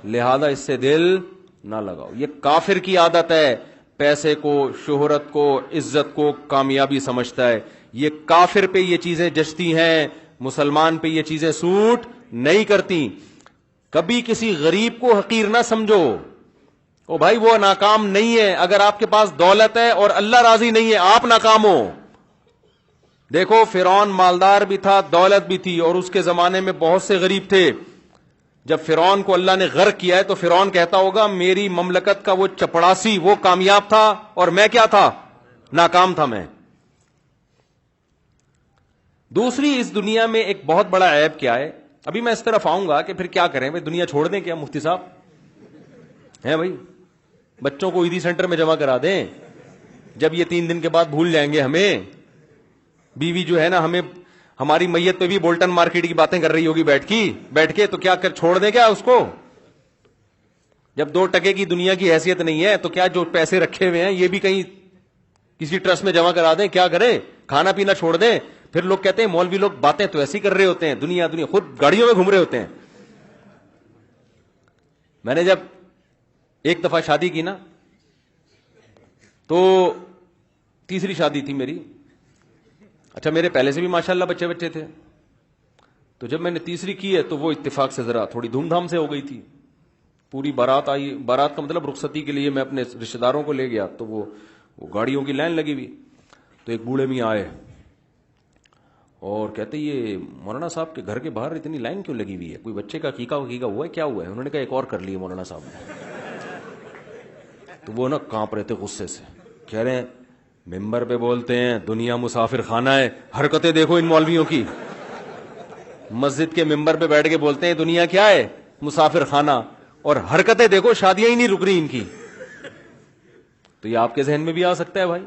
لہذا اس سے دل نہ لگاؤ. یہ کافر کی عادت ہے، پیسے کو، شہرت کو، عزت کو کامیابی سمجھتا ہے. یہ کافر پہ یہ چیزیں جچتی ہیں، مسلمان پہ یہ چیزیں سوٹ نہیں کرتی. کبھی کسی غریب کو حقیر نہ سمجھو. او بھائی وہ ناکام نہیں ہے، اگر آپ کے پاس دولت ہے اور اللہ راضی نہیں ہے آپ ناکام ہو. دیکھو فرعون مالدار بھی تھا، دولت بھی تھی، اور اس کے زمانے میں بہت سے غریب تھے. جب فرعون کو اللہ نے غرق کیا ہے تو فرعون کہتا ہوگا میری مملکت کا وہ چپڑاسی وہ کامیاب تھا اور میں کیا تھا؟ ناکام تھا میں. دوسری اس دنیا میں ایک بہت بڑا عیب کیا ہے، ابھی میں اس طرف آؤں گا کہ پھر کیا کریں بھائی، دنیا چھوڑ دیں کیا مفتی صاحب ہیں بھائی؟ بچوں کو عیدی سینٹر میں جمع کرا دیں، جب یہ 3 دن کے بعد بھول جائیں گے ہمیں. بیوی جو ہے نا ہمیں ہماری میت پہ بھی بولٹن مارکیٹ کی باتیں کر رہی ہوگی بیٹھ کے تو کیا کر چھوڑ دیں کیا اس کو؟ جب 2 ٹکے کی دنیا کی حیثیت نہیں ہے تو کیا جو پیسے رکھے ہوئے ہیں یہ بھی کہیں کسی ٹرسٹ میں جمع کرا دیں؟ کیا کریں؟ کھانا پینا چھوڑ دیں؟ پھر لوگ کہتے ہیں مولوی لوگ باتیں تو ایسی کر رہے ہوتے ہیں، دنیا خود گاڑیوں میں گھوم رہے ہوتے ہیں. میں نے جب ایک دفعہ شادی کی نا تو تیسری شادی تھی میری. اچھا میرے پہلے سے بھی ماشاءاللہ بچے تھے، تو جب میں نے تیسری کی ہے تو وہ اتفاق سے ذرا تھوڑی دھوم دھام سے ہو گئی تھی. پوری بارات آئی، بارات کا مطلب رخصتی کے لیے میں اپنے رشتہ داروں کو لے گیا تو وہ گاڑیوں کی لائن لگی ہوئی. تو ایک بوڑھے میاں آئے اور کہتے یہ مولانا صاحب کے گھر کے باہر اتنی لائن کیوں لگی ہوئی ہے، کوئی بچے کا عقیقہ ہوا ہے، کیا ہوا ہے؟ انہوں نے کہا ایک اور کر لیے مولانا صاحب نے. تو وہ نا کانپ رہے تھے غصے سے، کہہ رہے ہیں ممبر پہ بولتے ہیں دنیا مسافر خانہ ہے، حرکتیں دیکھو ان مولویوں کی. مسجد کے ممبر پہ بیٹھ کے بولتے ہیں دنیا کیا ہے؟ مسافر خانہ. اور حرکتیں دیکھو, شادیاں ہی نہیں رک رہی ان کی. تو یہ آپ کے ذہن میں بھی آ سکتا ہے بھائی,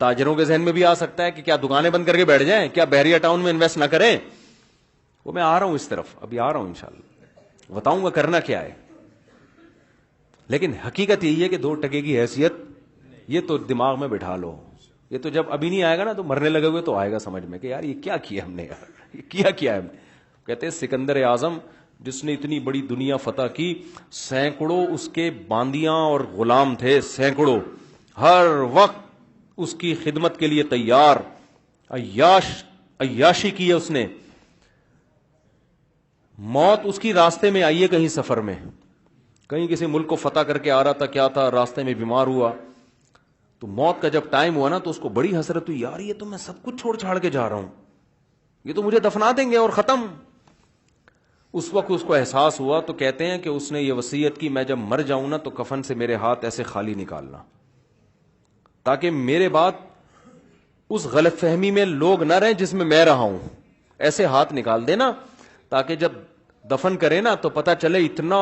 تاجروں کے ذہن میں بھی آ سکتا ہے کہ کیا دکانیں بند کر کے بیٹھ جائیں, کیا بحریہ ٹاؤن میں انویسٹ نہ کریں. وہ میں آ رہا ہوں اس طرف, ابھی آ رہا ہوں انشاءاللہ, بتاؤں گا کرنا کیا ہے. لیکن حقیقت یہی ہے کہ 2 ٹکے کی حیثیت یہ تو دماغ میں بٹھا لو. یہ تو جب ابھی نہیں آئے گا نا تو مرنے لگے ہوئے تو آئے گا سمجھ میں کہ یار یہ کیا کیا ہم نے, یار یہ کیا ہے ہم نے. کہتے ہیں سکندر اعظم جس نے اتنی بڑی دنیا فتح کی, سینکڑوں اس کے باندیاں اور غلام تھے, سینکڑوں, ہر وقت اس کی خدمت کے لیے تیار, عیاشی کی ہے اس نے. موت اس کی راستے میں آئی ہے, کہیں سفر میں, کہیں کسی ملک کو فتح کر کے آ رہا تھا, کیا تھا, راستے میں بیمار ہوا, تو موت کا جب ٹائم ہوا نا تو اس کو بڑی حسرت ہوئی, یار یہ تو میں سب کچھ چھوڑ چھاڑ کے جا رہا ہوں, یہ تو مجھے دفنا دیں گے اور ختم. اس وقت اس کو احساس ہوا, تو کہتے ہیں کہ اس نے یہ وصیت کی, میں جب مر جاؤں نا تو کفن سے میرے ہاتھ ایسے خالی نکالنا, تاکہ میرے بعد اس غلط فہمی میں لوگ نہ رہیں جس میں میں رہا ہوں. ایسے ہاتھ نکال دینا تاکہ جب دفن کرے نا تو پتا چلے اتنا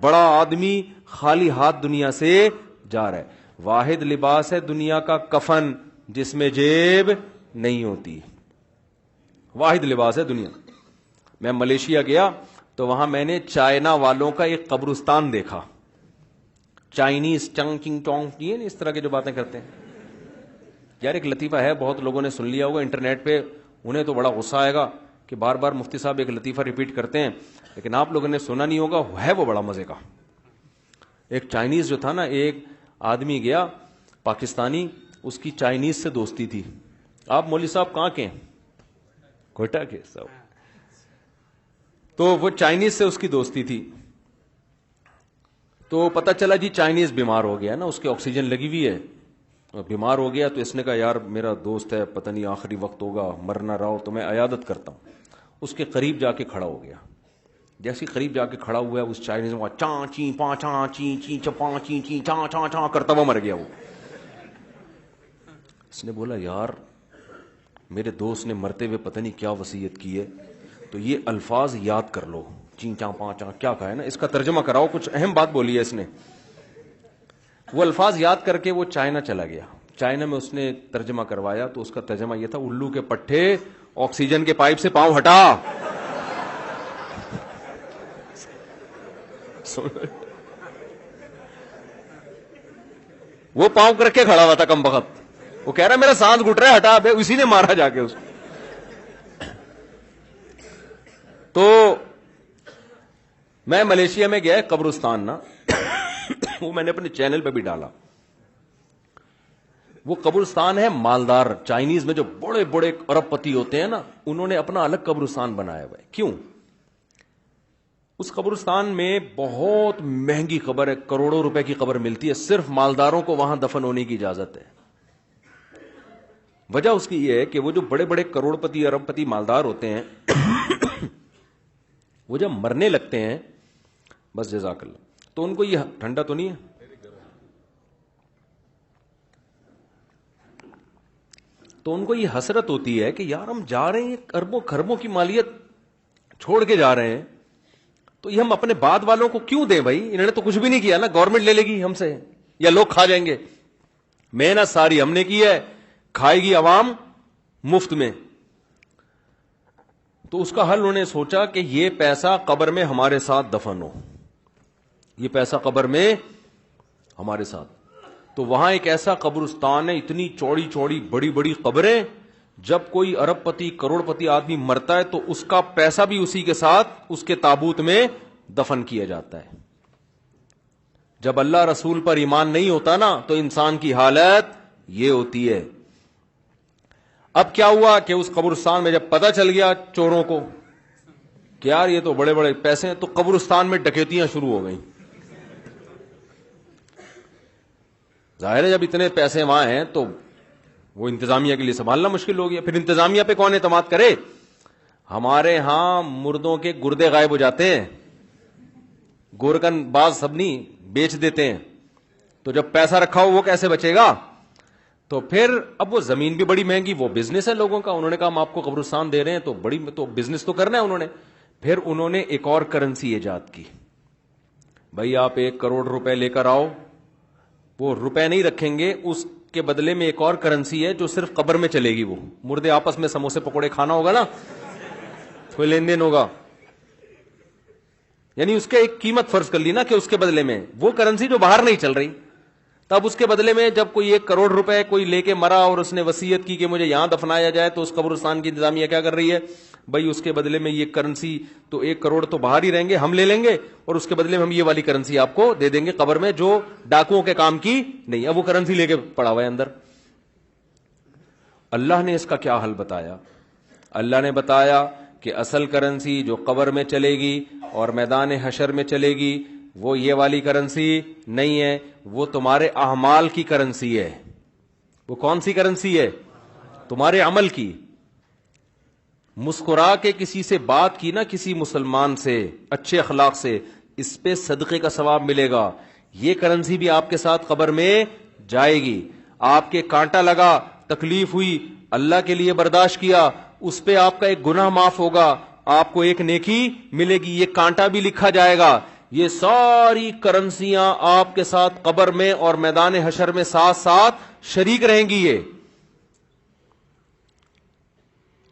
بڑا آدمی خالی ہاتھ دنیا سے جا رہا ہے. واحد لباس ہے دنیا کا کفن جس میں جیب نہیں ہوتی, واحد لباس ہے دنیا. میں ملیشیا گیا تو وہاں میں نے چائنا والوں کا ایک قبرستان دیکھا. چائنیز چنگ چنگ ٹونگ, یہ اس طرح کی جو باتیں کرتے ہیں. یار ایک لطیفہ ہے, بہت لوگوں نے سن لیا ہوگا انٹرنیٹ پہ, انہیں تو بڑا غصہ آئے گا کہ بار بار مفتی صاحب ایک لطیفہ ریپیٹ کرتے ہیں, لیکن آپ لوگوں نے سنا نہیں ہوگا, ہے وہ بڑا مزے کا. ایک چائنیز جو تھا نا, ایک آدمی گیا پاکستانی, اس کی چائنیز سے دوستی تھی. آپ مولوی صاحب کہاں کے ہیں؟ کوئٹہ کے صاحب. تو وہ چائنیز سے اس کی دوستی تھی. تو پتہ چلا جی چائنیز بیمار ہو گیا نا, اس کے آکسیجن لگی ہوئی ہے, بیمار ہو گیا. تو اس نے کہا یار میرا دوست ہے, پتہ نہیں آخری وقت ہوگا, مر نہ رہا ہو تو میں عیادت کرتا ہوں. اس کے قریب جا کے کھڑا ہو گیا. جیسے قریب جا کے کھڑا ہوا ہے, اس چائنیز میں چاں چی پاں چاں چی چی چپاں چی چی چاں چاں چاں کرتا ہوا مر گیا وہ. اس نے بولا یار میرے دوست نے مرتے ہوئے پتہ نہیں کیا وصیت کی ہے, تو یہ الفاظ یاد کر لو, چین چاں پاں چاں کیا کہا ہے نا, اس کا ترجمہ کراؤ, کچھ اہم بات بولی ہے اس نے. وہ الفاظ یاد کر کے وہ چائنا چلا گیا. چائنا میں اس نے ترجمہ کروایا تو اس کا ترجمہ یہ تھا, الو کے پٹھے آکسیجن کے پائپ سے پاؤں ہٹا. وہ پاؤں کر کے کھڑا ہوا تھا کم بخت, وہ کہہ رہا میرا سانس گھٹ رہا ہے, ہٹا. اسی نے مارا جا کے اس کو. تو میں ملیشیا میں گیا قبرستان نا, وہ میں نے اپنے چینل پہ بھی ڈالا. وہ قبرستان ہے مالدار. چائنیز میں جو بڑے بڑے ارب پتی ہوتے ہیں نا, انہوں نے اپنا الگ قبرستان بنایا ہوا ہے. کیوں؟ اس قبرستان میں بہت مہنگی قبر ہے, کروڑوں روپے کی قبر ملتی ہے, صرف مالداروں کو وہاں دفن ہونے کی اجازت ہے. وجہ اس کی یہ ہے کہ وہ جو بڑے بڑے کروڑ پتی ارب پتی مالدار ہوتے ہیں, وہ جب مرنے لگتے ہیں, بس جزاک اللہ, تو ان کو یہ ٹھنڈا تو نہیں ہے, تو ان کو یہ حسرت ہوتی ہے کہ یار ہم جا رہے ہیں اربوں خربوں کی مالیت چھوڑ کے جا رہے ہیں, تو یہ ہم اپنے بعد والوں کو کیوں دیں بھائی, انہوں نے تو کچھ بھی نہیں کیا نا, گورنمنٹ لے لے گی ہم سے یا لوگ کھا جائیں گے. محنت ساری ہم نے کی ہے, کھائے گی عوام مفت میں. تو اس کا حل انہوں نے سوچا کہ یہ پیسہ قبر میں ہمارے ساتھ دفن ہو, یہ پیسہ قبر میں ہمارے ساتھ. تو وہاں ایک ایسا قبرستان ہے, اتنی چوڑی چوڑی بڑی بڑی قبریں, جب کوئی ارب پتی کروڑ پتی آدمی مرتا ہے تو اس کا پیسہ بھی اسی کے ساتھ اس کے تابوت میں دفن کیا جاتا ہے. جب اللہ رسول پر ایمان نہیں ہوتا نا تو انسان کی حالت یہ ہوتی ہے. اب کیا ہوا کہ اس قبرستان میں جب پتہ چل گیا چوروں کو کہ یار یہ تو بڑے بڑے پیسے ہیں, تو قبرستان میں ڈکیتیاں شروع ہو گئیں. ظاہر ہے جب اتنے پیسے وہاں ہیں تو وہ انتظامیہ کے لیے سنبھالنا مشکل ہو گیا. پھر انتظامیہ پہ کون اعتماد کرے؟ ہمارے ہاں مردوں کے گردے غائب ہو جاتے ہیں, گورکن باز سب نہیں بیچ دیتے ہیں, تو جب پیسہ رکھا ہو وہ کیسے بچے گا؟ تو پھر اب وہ زمین بھی بڑی مہنگی, وہ بزنس ہے لوگوں کا, انہوں نے کہا ہم آپ کو قبرستان دے رہے ہیں تو بڑی تو بزنس تو کرنا ہے انہوں نے. پھر انہوں نے ایک اور کرنسی ایجاد کی, بھائی آپ 1 کروڑ روپے لے کر آؤ, وہ روپے نہیں رکھیں گے, اس کے بدلے میں ایک اور کرنسی ہے جو صرف قبر میں چلے گی. وہ مردے آپس میں سموسے پکوڑے کھانا ہوگا نا, کوئی لین دین ہوگا, یعنی اس کے ایک قیمت فرض کر لی نا کہ اس کے بدلے میں وہ کرنسی جو باہر نہیں چل رہی, تب اس کے بدلے میں جب کوئی 1 کروڑ روپے کوئی لے کے مرا اور اس نے وصیت کی کہ مجھے یہاں دفنایا جائے, تو اس قبرستان کی انتظامیہ کیا کر رہی ہے, بھائی اس کے بدلے میں یہ کرنسی تو 1 کروڑ تو باہر ہی رہیں گے, ہم لے لیں گے, اور اس کے بدلے میں ہم یہ والی کرنسی آپ کو دے دیں گے قبر میں جو ڈاکوؤں کے کام کی نہیں. اب وہ کرنسی لے کے پڑا ہوا ہے اندر. اللہ نے اس کا کیا حل بتایا؟ اللہ نے بتایا کہ اصل کرنسی جو قبر میں چلے گی اور میدان حشر میں چلے گی وہ یہ والی کرنسی نہیں ہے, وہ تمہارے اعمال کی کرنسی ہے. وہ کون سی کرنسی ہے؟ تمہارے عمل کی. مسکرا کے کسی سے بات کی نا, کسی مسلمان سے اچھے اخلاق سے, اس پہ صدقے کا ثواب ملے گا. یہ کرنسی بھی آپ کے ساتھ قبر میں جائے گی. آپ کے کانٹا لگا, تکلیف ہوئی, اللہ کے لیے برداشت کیا, اس پہ آپ کا ایک گناہ معاف ہوگا, آپ کو ایک نیکی ملے گی, یہ کانٹا بھی لکھا جائے گا. یہ ساری کرنسیاں آپ کے ساتھ قبر میں اور میدان حشر میں ساتھ ساتھ شریک رہیں گی. یہ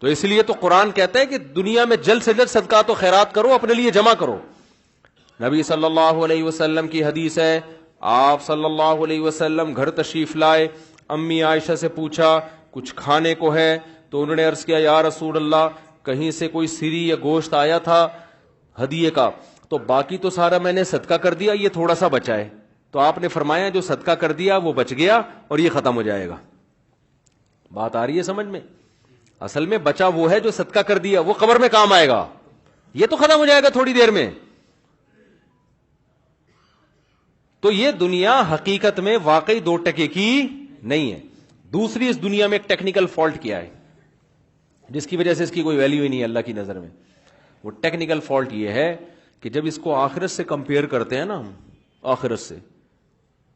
تو اس لیے تو قرآن کہتا ہے کہ دنیا میں جلد سے جلد صدقات و خیرات کرو, اپنے لیے جمع کرو. نبی صلی اللہ علیہ وسلم کی حدیث ہے, آپ صلی اللہ علیہ وسلم گھر تشریف لائے, امی عائشہ سے پوچھا کچھ کھانے کو ہے, تو انہوں نے عرض کیا یا رسول اللہ کہیں سے کوئی سری یا گوشت آیا تھا ہدیے کا, تو باقی تو سارا میں نے صدقہ کر دیا, یہ تھوڑا سا بچا ہے. تو آپ نے فرمایا جو صدقہ کر دیا وہ بچ گیا اور یہ ختم ہو جائے گا. بات آ رہی ہے سمجھ میں؟ اصل میں بچا وہ ہے جو صدقہ کر دیا, وہ قبر میں کام آئے گا, یہ تو ختم ہو جائے گا تھوڑی دیر میں. تو یہ دنیا حقیقت میں واقعی 2 ٹکے کی نہیں ہے. دوسری, اس دنیا میں ایک ٹیکنیکل فالٹ کیا ہے جس کی وجہ سے اس کی کوئی ویلیو ہی نہیں ہے اللہ کی نظر میں. وہ ٹیکنیکل فالٹ یہ ہے کہ جب اس کو آخرت سے کمپیئر کرتے ہیں نا ہم, آخرت سے,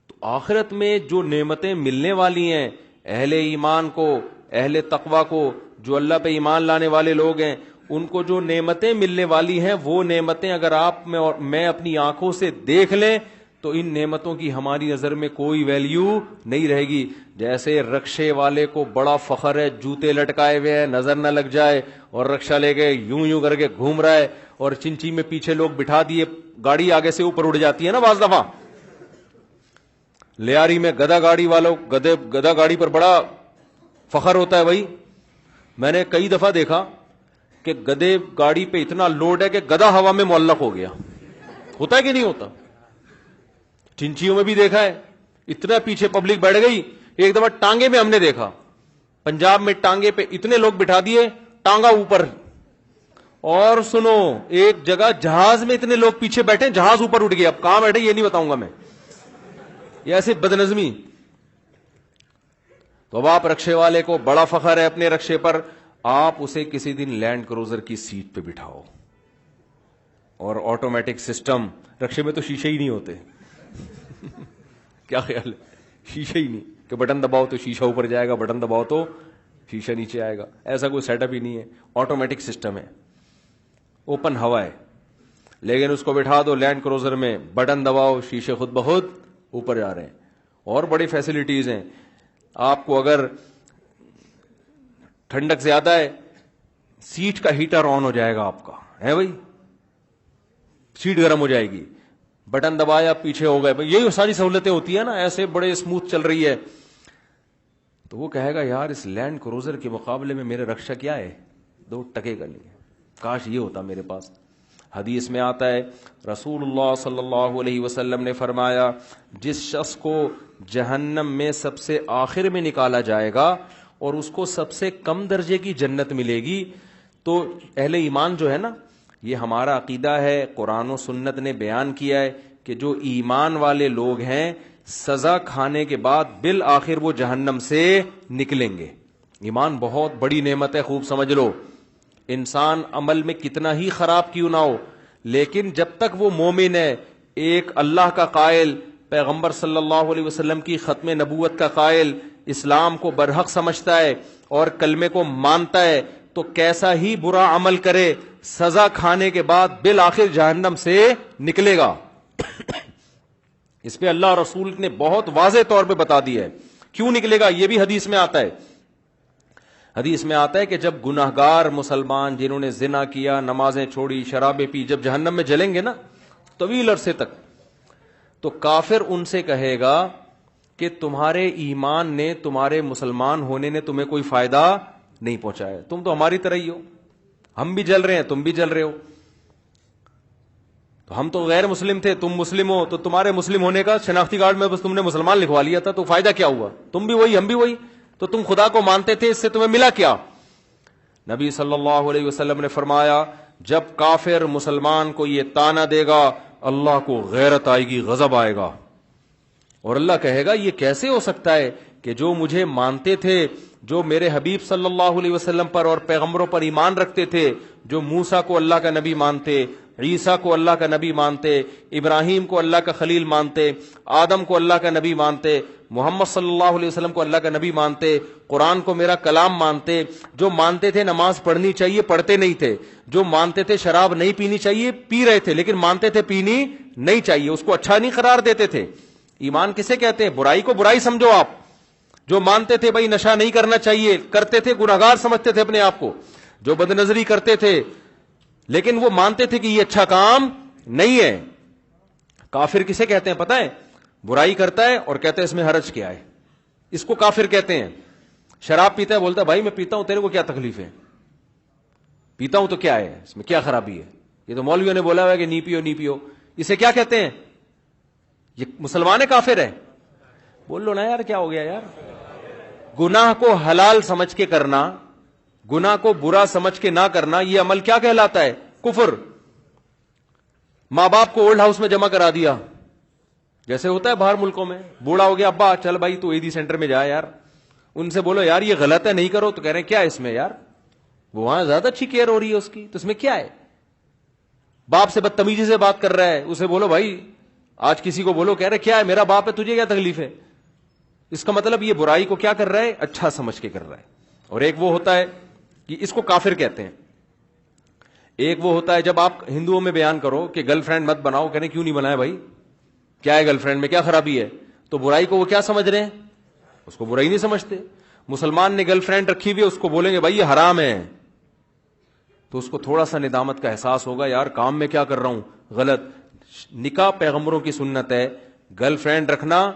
تو آخرت میں جو نعمتیں ملنے والی ہیں اہل ایمان کو, اہل تقوی کو, جو اللہ پہ ایمان لانے والے لوگ ہیں, ان کو جو نعمتیں ملنے والی ہیں وہ نعمتیں اگر آپ میں اور میں اپنی آنکھوں سے دیکھ لیں تو ان نعمتوں کی ہماری نظر میں کوئی ویلیو نہیں رہے گی. جیسے رکشے والے کو بڑا فخر ہے, جوتے لٹکائے ہوئے ہیں نظر نہ لگ جائے, اور رکشہ لے کے یوں کر کے گھوم رہا ہے, اور چنچی میں پیچھے لوگ بٹھا دیے, گاڑی آگے سے اوپر اڑ جاتی ہے نا بعض دفعہ. لیاری میں گدا گاڑی والوں گدا گاڑی پر بڑا فخر ہوتا ہے. بھائی میں نے کئی دفعہ دیکھا کہ گدے گاڑی پہ اتنا لوڈ ہے کہ گدا ہوا میں معلق ہو گیا. ہوتا ہے کہ نہیں ہوتا؟ چنچیوں میں بھی دیکھا ہے, اتنا پیچھے پبلک بیٹھ گئی. ایک دفعہ ٹانگے میں ہم نے دیکھا, پنجاب میں ٹانگے پہ اتنے لوگ بٹھا دیے, ٹانگا اوپر. اور سنو, ایک جگہ جہاز میں اتنے لوگ پیچھے بیٹھے, جہاز اوپر اٹھ گیا. اب کہاں بیٹھے یہ نہیں بتاؤں گا میں, یہ ایسے بدنظمی. تو اب آپ رکشے والے کو بڑا فخر ہے اپنے رکشے پر, آپ اسے کسی دن لینڈ کروزر کی سیٹ پہ بٹھاؤ, اور آٹومیٹک سسٹم, رکشے میں تو شیشے ہی نہیں ہوتے. کیا خیال ہے؟ شیشے ہی نہیں کہ بٹن دباؤ تو شیشہ اوپر جائے گا, بٹن دباؤ تو شیشہ نیچے آئے گا. ایسا کوئی سیٹ اپ ہی نہیں ہے, آٹومیٹک سسٹم ہے, اوپن ہوا ہے. لیکن اس کو بٹھا دو لینڈ کروزر میں, بٹن دباؤ شیشے خود بخود اوپر جا رہے ہیں. اور بڑی فیسلٹیز ہیں. آپ کو اگر ٹھنڈک زیادہ ہے, سیٹ کا ہیٹر آن ہو جائے گا آپ کا, ہے بھائی, سیٹ گرم ہو جائے گی, بٹن دبایا پیچھے ہو گئے. یہی ساری سہولتیں ہوتی ہیں نا, ایسے بڑے اسموتھ چل رہی ہے. تو وہ کہے گا یار اس لینڈ کروزر کے مقابلے میں میرے رکشہ کیا ہے, 2 ٹکے کا نہیں ہے, کاش یہ ہوتا میرے پاس. حدیث میں آتا ہے رسول اللہ صلی اللہ علیہ وسلم نے فرمایا, جس شخص کو جہنم میں سب سے آخر میں نکالا جائے گا اور اس کو سب سے کم درجے کی جنت ملے گی. تو اہل ایمان جو ہے نا, یہ ہمارا عقیدہ ہے, قرآن و سنت نے بیان کیا ہے کہ جو ایمان والے لوگ ہیں سزا کھانے کے بعد بالآخر وہ جہنم سے نکلیں گے. ایمان بہت بڑی نعمت ہے, خوب سمجھ لو. انسان عمل میں کتنا ہی خراب کیوں نہ ہو, لیکن جب تک وہ مومن ہے, ایک اللہ کا قائل, پیغمبر صلی اللہ علیہ وسلم کی ختم نبوت کا قائل, اسلام کو برحق سمجھتا ہے اور کلمے کو مانتا ہے, تو کیسا ہی برا عمل کرے سزا کھانے کے بعد بالآخر جہنم سے نکلے گا. اس پہ اللہ رسول نے بہت واضح طور پہ بتا دیا ہے کیوں نکلے گا. یہ بھی حدیث میں آتا ہے. حدیث میں آتا ہے کہ جب گناہگار مسلمان جنہوں نے زنا کیا, نمازیں چھوڑی, شرابیں پی, جب جہنم میں جلیں گے نا طویل عرصے تک, تو کافر ان سے کہے گا کہ تمہارے ایمان نے, تمہارے مسلمان ہونے نے تمہیں کوئی فائدہ نہیں پہنچایا, تم تو ہماری طرح ہی ہو, ہم بھی جل رہے ہیں تم بھی جل رہے ہو, تو ہم تو غیر مسلم تھے تم مسلم ہو, تو تمہارے مسلم ہونے کا شناختی کارڈ میں بس تم نے مسلمان لکھوا لیا تھا, تو فائدہ کیا ہوا, تم بھی وہی ہم بھی وہی, تو تم خدا کو مانتے تھے, اس سے تمہیں ملا کیا. نبی صلی اللہ علیہ وسلم نے فرمایا جب کافر مسلمان کو یہ طعنہ دے گا اللہ کو غیرت آئے گی, غضب آئے گا, اور اللہ کہے گا یہ کیسے ہو سکتا ہے کہ جو مجھے مانتے تھے, جو میرے حبیب صلی اللہ علیہ وسلم پر اور پیغمبروں پر ایمان رکھتے تھے, جو موسیٰ کو اللہ کا نبی مانتے, عیسیٰ کو اللہ کا نبی مانتے, ابراہیم کو اللہ کا خلیل مانتے, آدم کو اللہ کا نبی مانتے, محمد صلی اللہ علیہ وسلم کو اللہ کا نبی مانتے, قرآن کو میرا کلام مانتے, جو مانتے تھے نماز پڑھنی چاہیے پڑھتے نہیں تھے, جو مانتے تھے شراب نہیں پینی چاہیے پی رہے تھے, لیکن مانتے تھے پینی نہیں چاہیے, اس کو اچھا نہیں قرار دیتے تھے. ایمان کسے کہتے ہیں؟ برائی کو برائی سمجھو آپ. جو مانتے تھے بھائی نشہ نہیں کرنا چاہیے, کرتے تھے, گناہگار سمجھتے تھے اپنے آپ کو, جو بد نظری کرتے تھے لیکن وہ مانتے تھے کہ یہ اچھا کام نہیں ہے. کافر کسے کہتے ہیں پتہ ہے؟ برائی کرتا ہے اور کہتے ہیں اس میں حرج کیا ہے, اس کو کافر کہتے ہیں. شراب پیتا ہے, بولتا ہے بھائی میں پیتا ہوں, تیرے کو کیا تکلیف ہے, پیتا ہوں تو کیا ہے, اس میں کیا خرابی ہے, یہ تو مولویوں نے بولا ہوا ہے کہ نہیں پیو نہیں پیو, اسے کیا کہتے ہیں؟ یہ مسلمان ہے کافر ہے؟ بول لو نا یار, کیا ہو گیا یار. گناہ کو حلال سمجھ کے کرنا, گناہ کو برا سمجھ کے نہ کرنا, یہ عمل کیا کہلاتا ہے؟ کفر. ماں باپ کو اولڈ ہاؤس میں جمع کرا دیا, جیسے ہوتا ہے باہر ملکوں میں, بوڑھا ہو گیا, ابا چل بھائی تو عیدی سینٹر میں جا یار, ان سے بولو یار یہ غلط ہے نہیں کرو, تو کہہ رہے ہیں کیا ہے اس میں یار, وہ وہاں زیادہ اچھی کیئر ہو رہی ہے اس کی, تو اس میں کیا ہے. باپ سے بدتمیزی سے بات کر رہا ہے, اسے بولو بھائی, آج کسی کو بولو, کہہ رہے کیا ہے میرا باپ ہے تجھے کیا تکلیف ہے, اس کا مطلب یہ برائی کو کیا کر رہا ہے؟ اچھا سمجھ کے کر رہا ہے. اور ایک وہ ہوتا ہے کہ اس کو کافر کہتے ہیں. ایک وہ ہوتا ہے جب آپ ہندوؤں میں بیان کرو کہ گرل فرینڈ مت بناؤ, کہنے کیوں نہیں بنایا بھائی, کیا ہے گرل فرینڈ میں, کیا خرابی ہے, تو برائی کو وہ کیا سمجھ رہے ہیں؟ اس کو برائی نہیں سمجھتے. مسلمان نے گرل فرینڈ رکھی ہوئی ہے, اس کو بولیں گے بھائی یہ حرام ہے, تو اس کو تھوڑا سا ندامت کا احساس ہوگا, یار کام میں کیا کر رہا ہوں, غلط. نکاح پیغمبروں کی سنت ہے, گرل فرینڈ رکھنا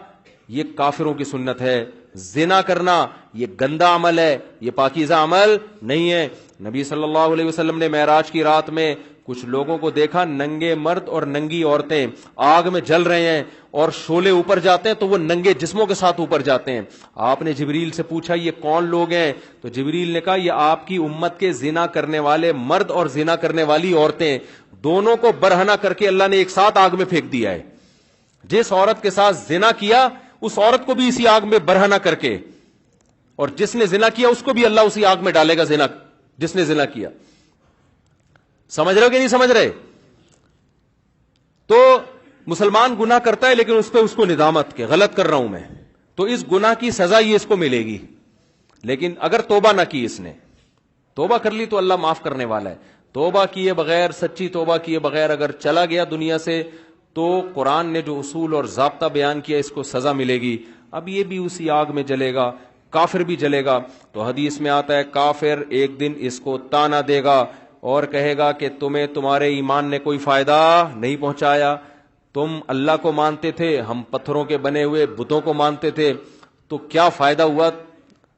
یہ کافروں کی سنت ہے, زنا کرنا یہ گندا عمل ہے, یہ پاکیزہ عمل نہیں ہے. نبی صلی اللہ علیہ وسلم نے معراج کی رات میں کچھ لوگوں کو دیکھا, ننگے مرد اور ننگی عورتیں آگ میں جل رہے ہیں, اور شعلے اوپر جاتے ہیں تو وہ ننگے جسموں کے ساتھ اوپر جاتے ہیں. آپ نے جبریل سے پوچھا یہ کون لوگ ہیں, تو جبریل نے کہا یہ آپ کی امت کے زنا کرنے والے مرد اور زنا کرنے والی عورتیں, دونوں کو برہنہ کر کے اللہ نے ایک ساتھ آگ میں پھینک دیا ہے. جس عورت کے ساتھ زنا کیا اس عورت کو بھی اسی آگ میں برہنہ کر کے, اور جس نے زنا کیا اس کو بھی اللہ اسی آگ میں ڈالے گا, زنا جس نے زنا کیا. سمجھ رہے ہو کہ نہیں سمجھ رہے؟ تو مسلمان گناہ کرتا ہے لیکن اس پہ اس کو ندامت کہ غلط کر رہا ہوں میں, تو اس گناہ کی سزا یہ اس کو ملے گی. لیکن اگر توبہ نہ کی, اس نے توبہ کر لی تو اللہ معاف کرنے والا ہے. توبہ کیے بغیر, سچی توبہ کیے بغیر اگر چلا گیا دنیا سے, تو قرآن نے جو اصول اور ضابطہ بیان کیا اس کو سزا ملے گی. اب یہ بھی اسی آگ میں جلے گا, کافر بھی جلے گا. تو حدیث میں آتا ہے کافر ایک دن اس کو طعنہ دے گا اور کہے گا کہ تمہیں تمہارے ایمان نے کوئی فائدہ نہیں پہنچایا, تم اللہ کو مانتے تھے, ہم پتھروں کے بنے ہوئے بتوں کو مانتے تھے, تو کیا فائدہ ہوا,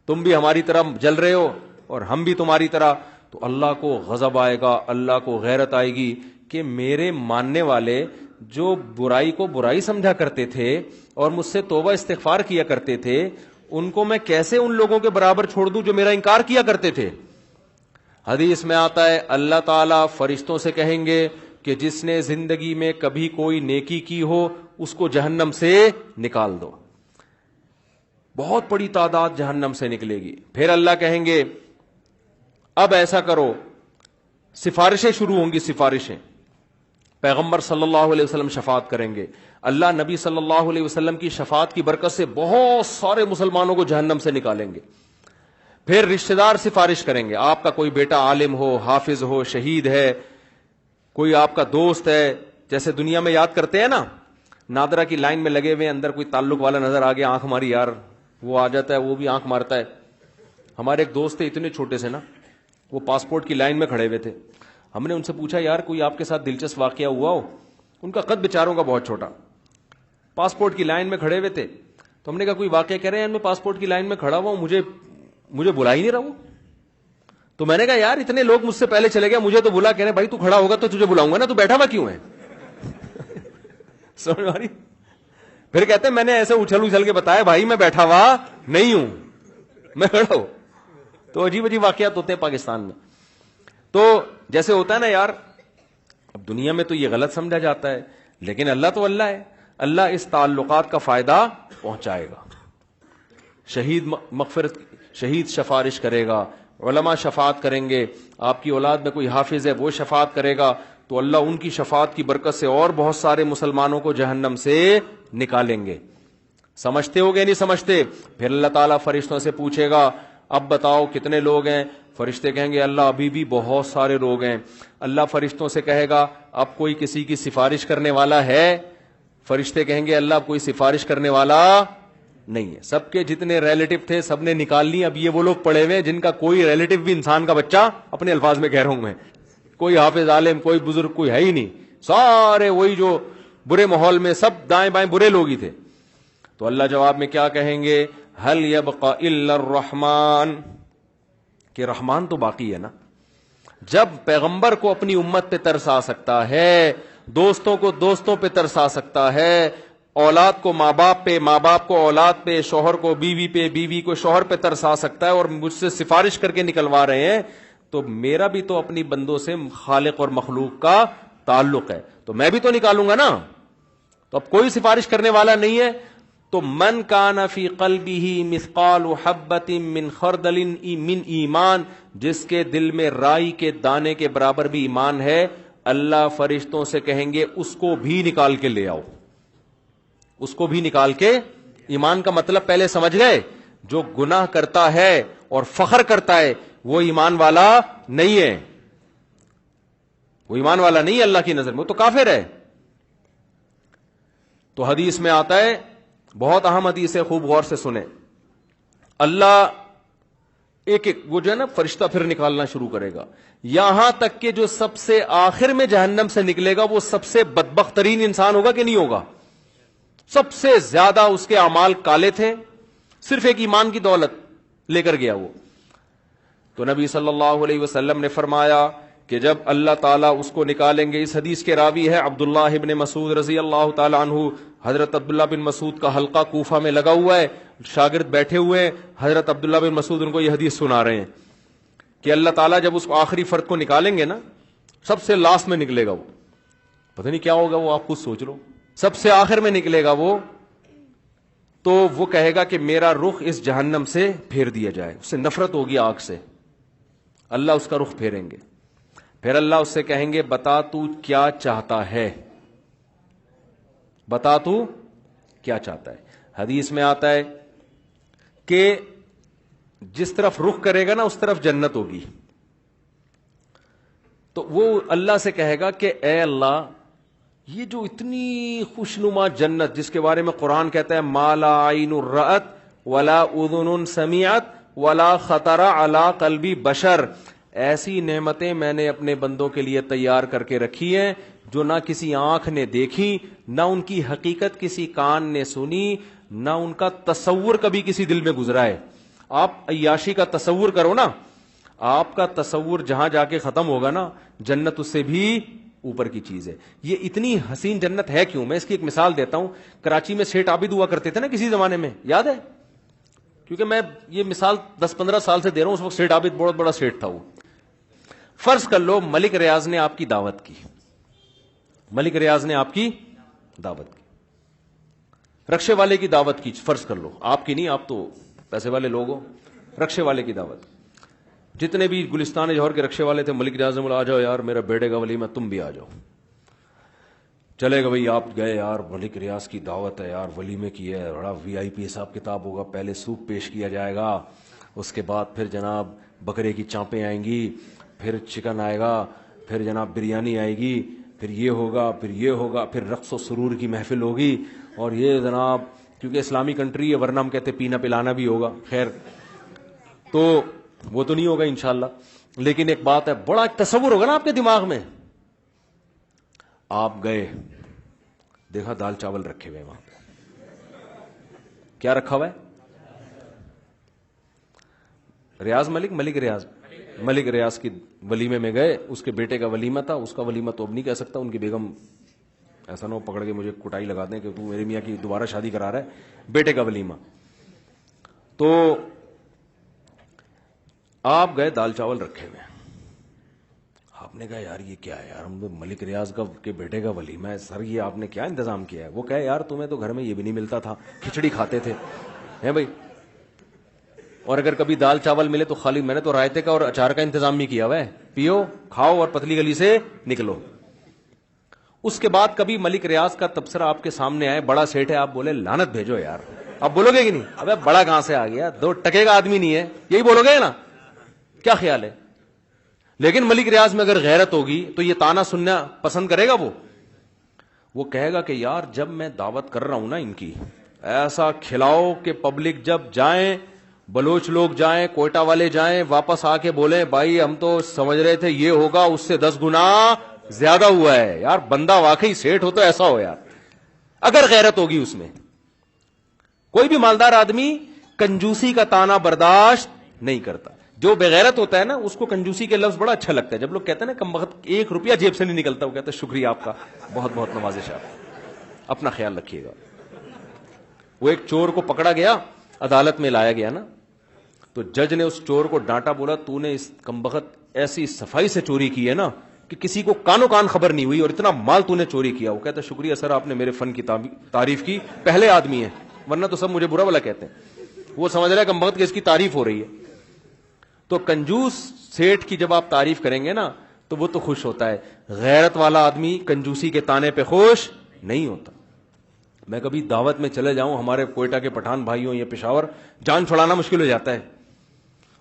تم بھی ہماری طرح جل رہے ہو اور ہم بھی تمہاری طرح. تو اللہ کو غضب آئے گا, اللہ کو غیرت آئے گی کہ میرے ماننے والے جو برائی کو برائی سمجھا کرتے تھے اور مجھ سے توبہ استغفار کیا کرتے تھے, ان کو میں کیسے ان لوگوں کے برابر چھوڑ دوں جو میرا انکار کیا کرتے تھے. حدیث میں آتا ہے اللہ تعالیٰ فرشتوں سے کہیں گے کہ جس نے زندگی میں کبھی کوئی نیکی کی ہو اس کو جہنم سے نکال دو. بہت بڑی تعداد جہنم سے نکلے گی. پھر اللہ کہیں گے اب ایسا کرو, سفارشیں شروع ہوں گی, سفارشیں. پیغمبر صلی اللہ علیہ وسلم شفاعت کریں گے, اللہ نبی صلی اللہ علیہ وسلم کی شفاعت کی برکت سے بہت سارے مسلمانوں کو جہنم سے نکالیں گے. پھر رشتہ دار سفارش کریں گے, آپ کا کوئی بیٹا عالم ہو, حافظ ہو, شہید ہے, کوئی آپ کا دوست ہے, جیسے دنیا میں یاد کرتے ہیں نا, نادرا کی لائن میں لگے ہوئے ہیں, اندر کوئی تعلق والا نظر آ گیا, آنکھ ماری یار, وہ آ جاتا ہے, وہ بھی آنکھ مارتا ہے. ہمارے ایک دوست تھے اتنے چھوٹے سے نا, وہ پاسپورٹ کی لائن میں کھڑے ہوئے تھے. ہم نے ان سے پوچھا یار کوئی آپ کے ساتھ دلچسپ واقعہ ہوا ہو؟ ان کا قد بیچاروں کا بہت چھوٹا, پاسپورٹ کی لائن میں کھڑے ہوئے تھے. تو ہم نے کہا کوئی واقعہ, کہہ رہے ہیں میں پاسپورٹ کی لائن میں کھڑا ہوا ہوں, مجھے بلا ہی نہیں رہا وہ. تو میں نے کہا یار اتنے لوگ مجھ سے پہلے چلے گئے, مجھے تو بلا, کہہ رہے بھائی تو کھڑا ہوگا تو تجھے بلاؤں گا نا, تو بیٹھا ہوا کیوں ہے؟ سمجھ آ رہی؟ پھر کہتے ہیں میں نے ایسے اچھل کے بتایا بھائی میں بیٹھا ہوا نہیں ہوں, میں کھڑا ہوں. تو عجیب عجیب واقعات ہوتے ہیں پاکستان میں. تو جیسے ہوتا ہے نا یار, اب دنیا میں تو یہ غلط سمجھا جاتا ہے, لیکن اللہ تو اللہ ہے, اللہ اس تعلقات کا فائدہ پہنچائے گا. شہید سفارش کرے گا, علماء شفاعت کریں گے, آپ کی اولاد میں کوئی حافظ ہے وہ شفاعت کرے گا, تو اللہ ان کی شفاعت کی برکت سے اور بہت سارے مسلمانوں کو جہنم سے نکالیں گے. سمجھتے ہو گے نہیں سمجھتے؟ پھر اللہ تعالیٰ فرشتوں سے پوچھے گا اب بتاؤ کتنے لوگ ہیں؟ فرشتے کہیں گے اللہ ابھی بھی بہت سارے لوگ ہیں. اللہ فرشتوں سے کہے گا اب کوئی کسی کی سفارش کرنے والا ہے؟ فرشتے کہیں گے اللہ اب کوئی سفارش کرنے والا نہیں ہے. سب کے جتنے ریلیٹو تھے سب نے نکال لی. اب یہ وہ لوگ پڑے ہوئے جن کا کوئی ریلیٹو بھی انسان کا بچہ, اپنے الفاظ میں کہہ رہا ہوں میں, کوئی حافظ عالم کوئی بزرگ کوئی ہے ہی نہیں, سارے وہی جو برے ماحول میں سب دائیں بائیں برے لوگ ہی تھے. تو اللہ جواب میں کیا کہیں گے؟ هل يبقى الا الرحمن, کہ رحمان تو باقی ہے نا. جب پیغمبر کو اپنی امت پہ ترس آ سکتا ہے, دوستوں کو دوستوں پہ ترس آ سکتا ہے, اولاد کو ماں باپ پہ, ماں باپ کو اولاد پہ, شوہر کو بیوی پہ, بیوی کو شوہر پہ ترس آ سکتا ہے, اور مجھ سے سفارش کر کے نکلوا رہے ہیں, تو میرا بھی تو اپنی بندوں سے خالق اور مخلوق کا تعلق ہے, تو میں بھی تو نکالوں گا نا. تو اب کوئی سفارش کرنے والا نہیں ہے. تو من کان فی قلبہ مثقال حبۃ من خردل من ایمان, جس کے دل میں رائی کے دانے کے برابر بھی ایمان ہے, اللہ فرشتوں سے کہیں گے اس کو بھی نکال کے لے آؤ, اس کو بھی نکال کے. ایمان کا مطلب پہلے سمجھ گئے؟ جو گناہ کرتا ہے اور فخر کرتا ہے وہ ایمان والا نہیں ہے, وہ ایمان والا نہیں ہے اللہ کی نظر میں, وہ تو کافر ہے. تو حدیث میں آتا ہے, بہت اہم حدیث ہے, خوب غور سے سنیں. اللہ ایک ایک وہ جو ہے نا فرشتہ پھر نکالنا شروع کرے گا, یہاں تک کہ جو سب سے آخر میں جہنم سے نکلے گا وہ سب سے بدبخت ترین انسان ہوگا کہ نہیں ہوگا؟ سب سے زیادہ اس کے اعمال کالے تھے, صرف ایک ایمان کی دولت لے کر گیا وہ. تو نبی صلی اللہ علیہ وسلم نے فرمایا کہ جب اللہ تعالیٰ اس کو نکالیں گے, اس حدیث کے راوی ہے عبداللہ ابن مسعود رضی اللہ تعالیٰ عنہ. حضرت عبداللہ بن مسعود کا حلقہ کوفہ میں لگا ہوا ہے, شاگرد بیٹھے ہوئے ہیں, حضرت عبداللہ بن مسعود ان کو یہ حدیث سنا رہے ہیں کہ اللہ تعالیٰ جب اس کو آخری فرد کو نکالیں گے نا, سب سے لاسٹ میں نکلے گا وہ, پتہ نہیں کیا ہوگا وہ, آپ خود سوچ لو, سب سے آخر میں نکلے گا وہ, تو وہ کہے گا کہ میرا رخ اس جہنم سے پھیر دیا جائے. اس سے نفرت ہوگی آگ سے, اللہ اس کا رخ پھیریں گے. پھر اللہ اس سے کہیں گے بتا تو کیا چاہتا ہے, بتا تو کیا چاہتا ہے. حدیث میں آتا ہے کہ جس طرف رخ کرے گا نا اس طرف جنت ہوگی. تو وہ اللہ سے کہے گا کہ اے اللہ, یہ جو اتنی خوشنما جنت جس کے بارے میں قرآن کہتا ہے ما لا عین رأت ولا اذن سمعت ولا خطر علی قلب بشر, ایسی نعمتیں میں نے اپنے بندوں کے لیے تیار کر کے رکھی ہیں جو نہ کسی آنکھ نے دیکھی, نہ ان کی حقیقت کسی کان نے سنی, نہ ان کا تصور کبھی کسی دل میں گزرا ہے. آپ عیاشی کا تصور کرو نا, آپ کا تصور جہاں جا کے ختم ہوگا نا, جنت اس سے بھی اوپر کی چیز ہے. یہ اتنی حسین جنت ہے کیوں؟ میں اس کی ایک مثال دیتا ہوں. کراچی میں سیٹھ عابد ہوا کرتے تھے نا کسی زمانے میں, یاد ہے؟ کیونکہ میں یہ مثال 10-15 سال سے دے رہا ہوں, اس وقت سیٹھ عابد بہت بڑا سیٹھ تھا وہ. فرض کر لو ملک ریاض نے آپ کی دعوت کی, ملک ریاض نے آپ کی دعوت کی, رکشے والے کی دعوت کی, فرض کر لو, آپ کی نہیں, آپ تو پیسے والے لوگ ہو, رکشے والے کی دعوت. جتنے بھی گلستان جوہر کے رکشے والے تھے, ملک ریاض نے بولا آ جاؤ یار میرا بیٹے کا ولیمہ, تم بھی آ جاؤ. چلے گا بھائی, آپ گئے یار, ملک ریاض کی دعوت ہے یار, ولیمے کی ہے, بڑا VIP حساب کتاب ہوگا, پہلے سوپ پیش کیا جائے گا, اس کے بعد پھر جناب بکرے کی چانپیں آئیں گی, پھر چکن آئے گا, پھر جناب بریانی آئے گی, پھر یہ ہوگا، پھر یہ ہوگا، پھر رقص و سرور کی محفل ہوگی، اور یہ جناب کیونکہ اسلامی کنٹری ہے ورنہ ہم کہتے پینا پلانا بھی ہوگا، خیر تو وہ تو نہیں ہوگا انشاءاللہ. لیکن ایک بات ہے، بڑا ایک تصور ہوگا نا آپ کے دماغ میں. آپ گئے، دیکھا دال چاول رکھے ہوئے وہاں پہ. کیا رکھا ہوا ہے؟ ملک ریاض کی ولیمے میں گئے. اس کے بیٹے کا ولیمہ تھا. اس کا ولیمہ تو اب نہیں کہہ سکتا، ان کی بیگم ایسا نہ ہو پکڑ کے مجھے کٹائی لگا دیں کہ تو میرے میاں کی دوبارہ شادی کرا رہا ہے. بیٹے کا ولیمہ. تو آپ گئے، دال چاول رکھے ہوئے. آپ نے کہا یار یہ کیا ہے یار، ہم ملک ریاض کا کے بیٹے کا ولیمہ ہے سر، یہ آپ نے کیا انتظام کیا ہے؟ وہ کہے یار تمہیں تو گھر میں یہ بھی نہیں ملتا تھا، کھچڑی کھاتے تھے ہیں بھائی، اور اگر کبھی دال چاول ملے تو خالی میں نے تو رائتے کا اور اچار کا انتظام بھی کیا ہوا ہے، پیو کھاؤ اور پتلی گلی سے نکلو. اس کے بعد کبھی ملک ریاض کا تبصرہ آپ کے سامنے آئے، بڑا سیٹ ہے، آپ بولے لعنت بھیجو یار. آپ بولو گے کہ نہیں؟ ابے بڑا کہاں سے آ گیا، 2 ٹکے کا آدمی نہیں ہے، یہی بولو گے نا؟ کیا خیال ہے؟ لیکن ملک ریاض میں اگر غیرت ہوگی تو یہ تانا سننا پسند کرے گا. وہ کہے گا کہ یار جب میں دعوت کر رہا ہوں نا ان کی، ایسا کھلاؤ کہ پبلک جب جائیں، بلوچ لوگ جائیں، کوئٹہ والے جائیں، واپس آ کے بولیں بھائی ہم تو سمجھ رہے تھے یہ ہوگا، اس سے 10 گنا زیادہ ہوا ہے. یار بندہ واقعی سیٹ ہو تو ایسا ہو یار، اگر غیرت ہوگی اس میں. کوئی بھی مالدار آدمی کنجوسی کا تانا برداشت نہیں کرتا. جو بغیرت ہوتا ہے نا اس کو کنجوسی کے لفظ بڑا اچھا لگتا ہے. جب لوگ کہتے ہیں نا کم وقت 1 روپیہ جیب سے نہیں نکلتا، وہ کہتے ہیں شکریہ آپ کا، بہت بہت نوازش ہے آپ، اپنا خیال رکھیے گا. وہ ایک چور کو پکڑا گیا، عدالت میں لایا گیا نا، تو جج نے اس چور کو ڈانٹا، بولا تو نے اس کم وقت ایسی صفائی سے چوری کی ہے نا کہ کسی کو کانوں کان خبر نہیں ہوئی، اور اتنا مال تو نے چوری کیا. وہ کہتا ہے شکریہ سر آپ نے میرے فن کی تعریف کی، پہلے آدمی ہے ورنہ تو سب مجھے برا بلا کہتے ہیں. وہ سمجھ رہا ہے کم وقت کہ اس کی تعریف ہو رہی ہے. تو کنجوس سیٹ کی جب آپ تعریف کریں گے نا تو وہ تو خوش ہوتا ہے. غیرت والا آدمی کنجوسی کے تانے پہ خوش نہیں ہوتا. میں کبھی دعوت میں چلے جاؤں، ہمارے کوئٹہ کے پٹھان بھائیوں یا پشاور، جان چھڑانا مشکل ہو جاتا ہے.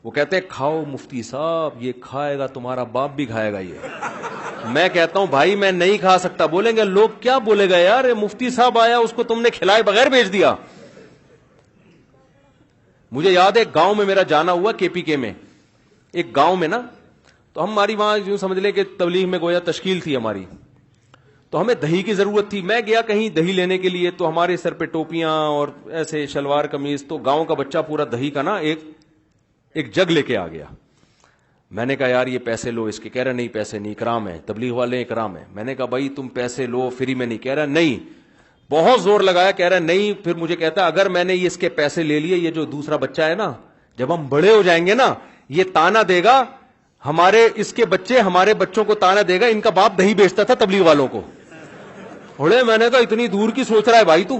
وہ کہتے ہیں کھاؤ مفتی صاحب، یہ کھائے گا تمہارا باپ بھی کھائے گا یہ. میں کہتا ہوں بھائی میں نہیں کھا سکتا. بولیں گے لوگ کیا بولے گا یار، مفتی صاحب آیا اس کو تم نے کھلائے بغیر بھیج دیا. مجھے یاد ہے ایک گاؤں میں میرا جانا ہوا، کے پی کے میں ایک گاؤں میں نا، تو ہماری وہاں یوں سمجھ لیں کہ تبلیغ میں گویا تشکیل تھی ہماری، تو ہمیں دہی کی ضرورت تھی. میں گیا کہیں دہی لینے کے لیے، تو ہمارے سر پہ ٹوپیاں اور ایسے شلوار قمیض، تو گاؤں کا بچہ پورا دہی کا نا ایک جگ لے کے آ گیا. میں نے کہا یار یہ پیسے لو اس کے. کہہ رہا نہیں پیسے نہیں، اکرام ہے، تبلیغ والے اکرام ہے. میں نے کہا بھائی تم پیسے لو، فری میں نہیں. کہہ رہا نہیں، بہت زور لگایا، کہہ رہا نہیں. پھر مجھے کہتا اگر میں نے اس کے پیسے لے لیے، یہ جو دوسرا بچہ ہے نا، جب ہم بڑے ہو جائیں گے نا یہ تانا دے گا، ہمارے اس کے بچے ہمارے بچوں کو تانا دے گا ان کا باپ دہی بیچتا تھا تبلیغ والوں کو. اڑے میں نے کہا اتنی دور کی سوچ رہا ہے بھائی تو.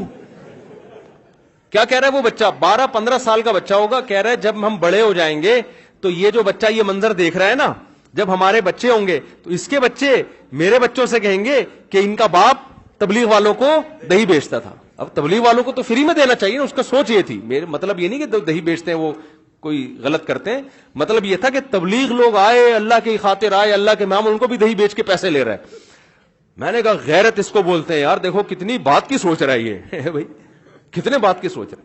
کیا کہہ رہا ہے وہ بچہ؟ 12-15 سال کا بچہ ہوگا. کہہ رہا ہے جب ہم بڑے ہو جائیں گے تو یہ جو بچہ یہ منظر دیکھ رہا ہے نا، جب ہمارے بچے ہوں گے تو اس کے بچے میرے بچوں سے کہیں گے کہ ان کا باپ تبلیغ والوں کو دہی بیچتا تھا. اب تبلیغ والوں کو تو فری میں دینا چاہیے نا، اس کا سوچ یہ تھی. میرے مطلب یہ نہیں کہ دہی بیچتے ہیں وہ کوئی غلط کرتے ہیں، مطلب یہ تھا کہ تبلیغ لوگ آئے، اللہ کی خاطر آئے، اللہ کے نام، ان کو بھی دہی بیچ کے پیسے لے رہا ہے. میں نے کہا غیرت اس کو بولتے ہیں یار، دیکھو کتنی بات کی سوچ رہا ہے یہ بھائی، کتنے بات کی سوچ رہے.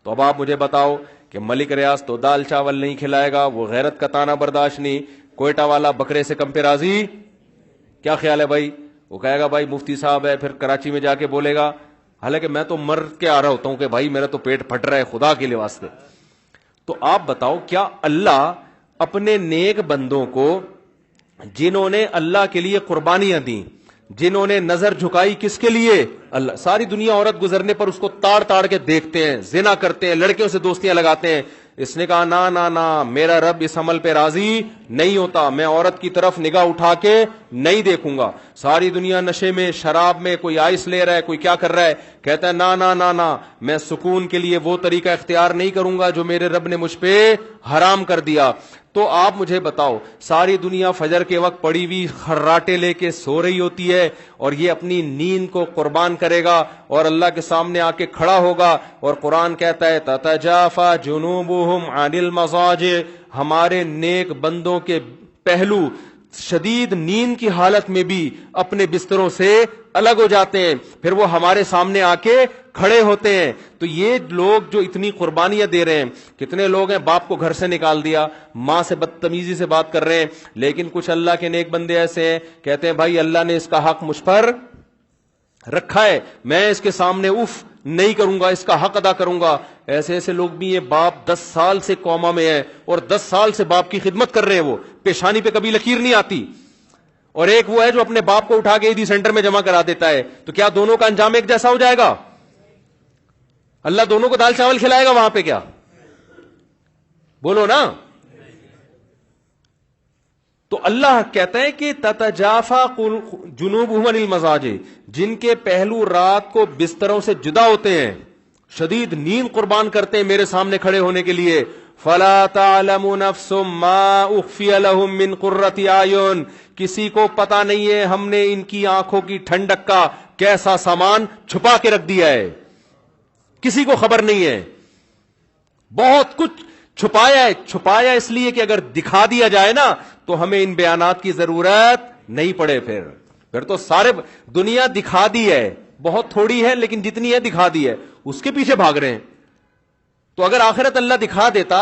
تو اب آپ مجھے بتاؤ کہ ملک ریاض تو دال چاول نہیں کھلائے گا، وہ غیرت کا تانا برداشت نہیں. کوئٹہ والا بکرے سے کم پہ راضی. کیا خیال ہے بھائی؟ وہ کہے گا بھائی مفتی صاحب ہے، پھر کراچی میں جا کے بولے گا، حالانکہ میں تو مر کے آ رہا ہوتا ہوں کہ بھائی میرا تو پیٹ پھٹ رہا ہے خدا کے لیے واسطے. تو آپ بتاؤ کیا اللہ اپنے نیک بندوں کو، جنہوں نے اللہ کے لیے قربانیاں دیں، جنہوں نے نظر جھکائی کس کے لیے؟ اللہ. ساری دنیا عورت گزرنے پر اس کو تاڑ تاڑ کے دیکھتے ہیں، زنا کرتے ہیں، لڑکیوں سے دوستیاں لگاتے ہیں. اس نے کہا نا نا نا، میرا رب اس عمل پہ راضی نہیں ہوتا، میں عورت کی طرف نگاہ اٹھا کے نہیں دیکھوں گا. ساری دنیا نشے میں، شراب میں، کوئی آئس لے رہا ہے، کوئی کیا کر رہا ہے، کہتا ہے نا نا نا نا، میں سکون کے لیے وہ طریقہ اختیار نہیں کروں گا جو میرے رب نے مجھ پہ حرام کر دیا. تو آپ مجھے بتاؤ، ساری دنیا فجر کے وقت پڑی ہوئی خراٹے لے کے سو رہی ہوتی ہے، اور یہ اپنی نیند کو قربان کرے گا اور اللہ کے سامنے آ کے کھڑا ہوگا. اور قرآن کہتا ہے تتجافا جنوبہم عن المضاجع، ہمارے نیک بندوں کے پہلو شدید نیند کی حالت میں بھی اپنے بستروں سے الگ ہو جاتے ہیں، پھر وہ ہمارے سامنے آ کے کھڑے ہوتے ہیں. تو یہ لوگ جو اتنی قربانیاں دے رہے ہیں، کتنے لوگ ہیں باپ کو گھر سے نکال دیا، ماں سے بدتمیزی سے بات کر رہے ہیں، لیکن کچھ اللہ کے نیک بندے ایسے ہیں کہتے ہیں بھائی اللہ نے اس کا حق مجھ پر رکھا ہے، میں اس کے سامنے اف نہیں کروں گا، اس کا حق ادا کروں گا. ایسے ایسے لوگ بھی ہیں، باپ 10 سال سے کوما میں ہے اور 10 سال سے باپ کی خدمت کر رہے ہیں، وہ پیشانی پہ کبھی لکیر نہیں آتی. اور ایک وہ ہے جو اپنے باپ کو اٹھا کے عیدی سینٹر میں جمع کرا دیتا ہے. تو کیا دونوں کا انجام ایک جیسا ہو جائے گا؟ اللہ دونوں کو دال چاول کھلائے گا وہاں پہ؟ کیا بولو نا. تو اللہ کہتا ہے کہ تتجافا جنوبہم عن المضاجع، جن کے پہلو رات کو بستروں سے جدا ہوتے ہیں، شدید نیند قربان کرتے ہیں میرے سامنے کھڑے ہونے کے لیے. فلا تعلم نفس ما اخفی لهم من قرۃ اعین، کسی کو پتا نہیں ہے ہم نے ان کی آنکھوں کی ٹھنڈک کا کیسا سامان چھپا کے رکھ دیا ہے. کسی کو خبر نہیں ہے، بہت کچھ چھپایا ہے. چھپایا اس لیے کہ اگر دکھا دیا جائے نا تو ہمیں ان بیانات کی ضرورت نہیں پڑے. پھر تو سارے دنیا دکھا دی ہے، بہت تھوڑی ہے لیکن جتنی ہے دکھا دی ہے، اس کے پیچھے بھاگ رہے ہیں. تو اگر آخرت اللہ دکھا دیتا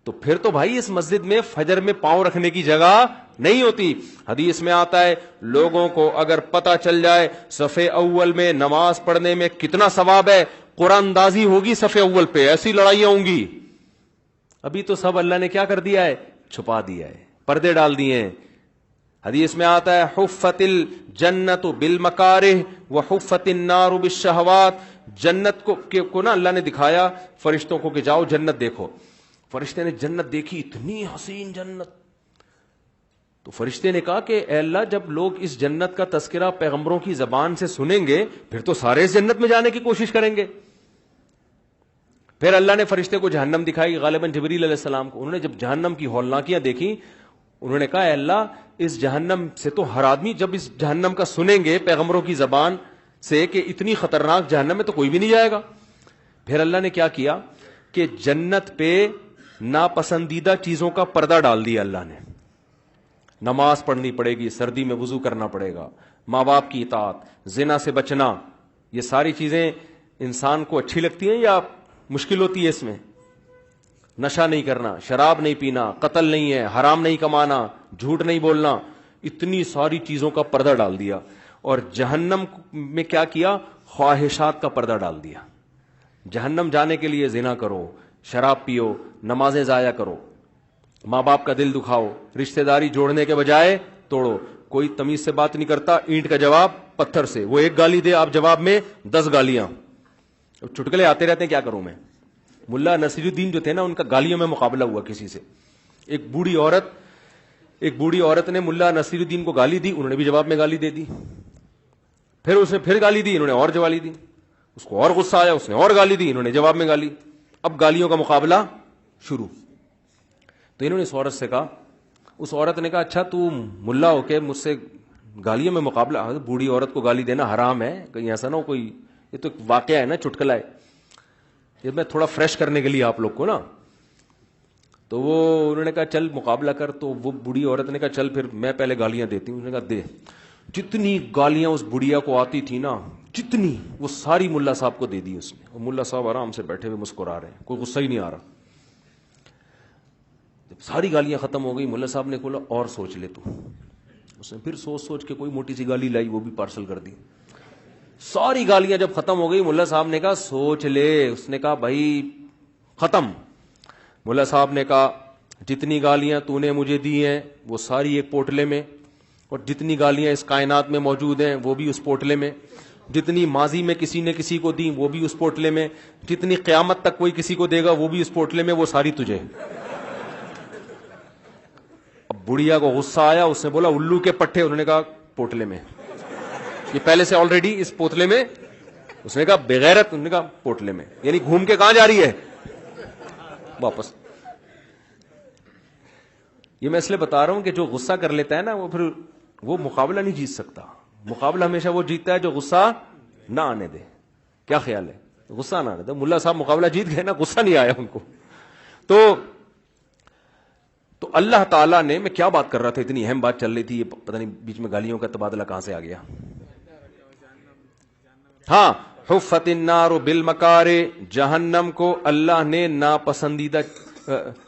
تو پھر تو بھائی اس مسجد میں فجر میں پاؤں رکھنے کی جگہ نہیں ہوتی. حدیث میں آتا ہے لوگوں کو اگر پتا چل جائے صف اول میں نماز پڑھنے میں کتنا ثواب ہے، قرآن اندازی ہوگی صف اول پہ، ایسی لڑائیاں ہوں گی. ابھی تو سب اللہ نے کیا کر دیا ہے؟ چھپا دیا ہے، پردے ڈال دیے ہیں. حدیث میں آتا ہے حفت الجنت بالمکارہ وحفت النار بالشہوات. جنت کو نا اللہ نے دکھایا فرشتوں کو کہ جاؤ جنت دیکھو. فرشتے نے جنت دیکھی، اتنی حسین جنت. تو فرشتے نے کہا کہ اے اللہ جب لوگ اس جنت کا تذکرہ پیغمبروں کی زبان سے سنیں گے پھر تو سارے اس جنت میں جانے کی کوشش کریں گے. پھر اللہ نے فرشتے کو جہنم دکھائی، غالباً جبریل علیہ السلام کو. انہوں نے جب جہنم کی ہولناکیاں دیکھی انہوں نے کہا اے اللہ اس جہنم سے تو ہر آدمی جب اس جہنم کا سنیں گے پیغمبروں کی زبان سے کہ اتنی خطرناک جہنم میں تو کوئی بھی نہیں جائے گا. پھر اللہ نے کیا کیا کہ جنت پہ ناپسندیدہ چیزوں کا پردہ ڈال دیا اللہ نے. نماز پڑھنی پڑے گی، سردی میں وضو کرنا پڑے گا، ماں باپ کی اطاعت، زنا سے بچنا. یہ ساری چیزیں انسان کو اچھی لگتی ہیں یا مشکل ہوتی ہے؟ اس میں نشہ نہیں کرنا، شراب نہیں پینا، قتل نہیں ہے، حرام نہیں کمانا، جھوٹ نہیں بولنا، اتنی ساری چیزوں کا پردہ ڈال دیا. اور جہنم میں کیا کیا؟ خواہشات کا پردہ ڈال دیا. جہنم جانے کے لیے زنا کرو، شراب پیو، نمازیں ضائع کرو، ماں باپ کا دل دکھاؤ، رشتہ داری جوڑنے کے بجائے توڑو. کوئی تمیز سے بات نہیں کرتا، اینٹ کا جواب پتھر سے. وہ ایک گالی دے آپ جواب میں 10 گالیاں. چٹکلے آتے رہتے ہیں، کیا کروں میں. ملا نصیر الدین جو تھے نا ان کا گالیوں میں مقابلہ ہوا کسی سے. ایک بوڑھی عورت نے ملا نصیر الدین کو گالی دی، انہوں نے بھی جواب میں گالی دے دی. پھر اس نے پھر گالی دی، انہوں نے اور گالی دی. اس کو اور غصہ آیا، اس نے اور گالی دی، انہوں نے جواب میں گالی. اب گالیوں کا مقابلہ شروع. تو انہوں نے اس عورت سے کہا، اس عورت نے کہا اچھا تو ملا ہو کے مجھ سے گالیوں میں مقابلہ. بوڑھی عورت کو گالی دینا حرام ہے، کہیں ایسا نہ ہو کوئی، یہ تو واقعہ ہے نا، چٹکلا ہے. یہ میں تھوڑا فریش کرنے کے لیے آپ لوگ کو نا. تو وہ انہوں نے کہا چل مقابلہ کر. تو وہ بوڑھی عورت نے کہا چل پھر میں پہلے گالیاں دیتی ہوں. انہوں نے کہا دے. جتنی گالیاں اس بڑھیا کو آتی تھی نا، جتنی، وہ ساری ملا صاحب کو دے دی اس نے. اور ملا صاحب آرام سے بیٹھے ہوئے مسکرا رہے ہیں، کوئی غصہ ہی نہیں آ رہا. جب ساری گالیاں ختم ہو گئی ملا صاحب نے کہا اور سوچ لے تو. اس نے پھر سوچ کے کوئی موٹی سی گالی لائی، وہ بھی پارسل کر دی. ساری گالیاں جب ختم ہو گئی ملا صاحب نے کہا سوچ لے. اس نے کہا بھائی ختم. ملا صاحب نے کہا جتنی گالیاں تو نے مجھے دی ہیں وہ ساری ایک پوٹلے میں، اور جتنی گالیاں اس کائنات میں موجود ہیں وہ بھی اس پوٹلے میں، جتنی ماضی میں کسی نے کسی کو دی وہ بھی اس پوٹلے میں، جتنی قیامت تک کوئی کسی کو دے گا وہ بھی اس پوٹلے میں، وہ ساری تجھے. اب بڑھیا کو غصہ آیا، اس نے بولا الو کے پٹھے. انہوں نے کہا پوٹلے میں، یہ پہلے سے آلریڈی اس پوتلے میں. اس نے کہا بغیرت. انہوں نے کہا پوٹلے میں. یعنی گھوم کے کہاں جا رہی ہے؟ واپس. یہ میں اس لیے بتا رہا ہوں کہ جو غصہ کر لیتا ہے نا وہ پھر وہ مقابلہ نہیں جیت سکتا. مقابلہ ہمیشہ وہ جیتتا ہے جو غصہ نہ آنے دے. کیا خیال ہے؟ غصہ نہ آنے دے. ملا صاحب مقابلہ جیت گئے نا، غصہ نہیں آیا ان کو. تو اللہ تعالیٰ نے, میں کیا بات کر رہا تھا, اتنی اہم بات چل رہی تھی, یہ پتہ نہیں بیچ میں گالیوں کا تبادلہ کہاں سے آ گیا. ہاں, حفت النار بالمکارہ, جہنم کو اللہ نے ناپسندیدہ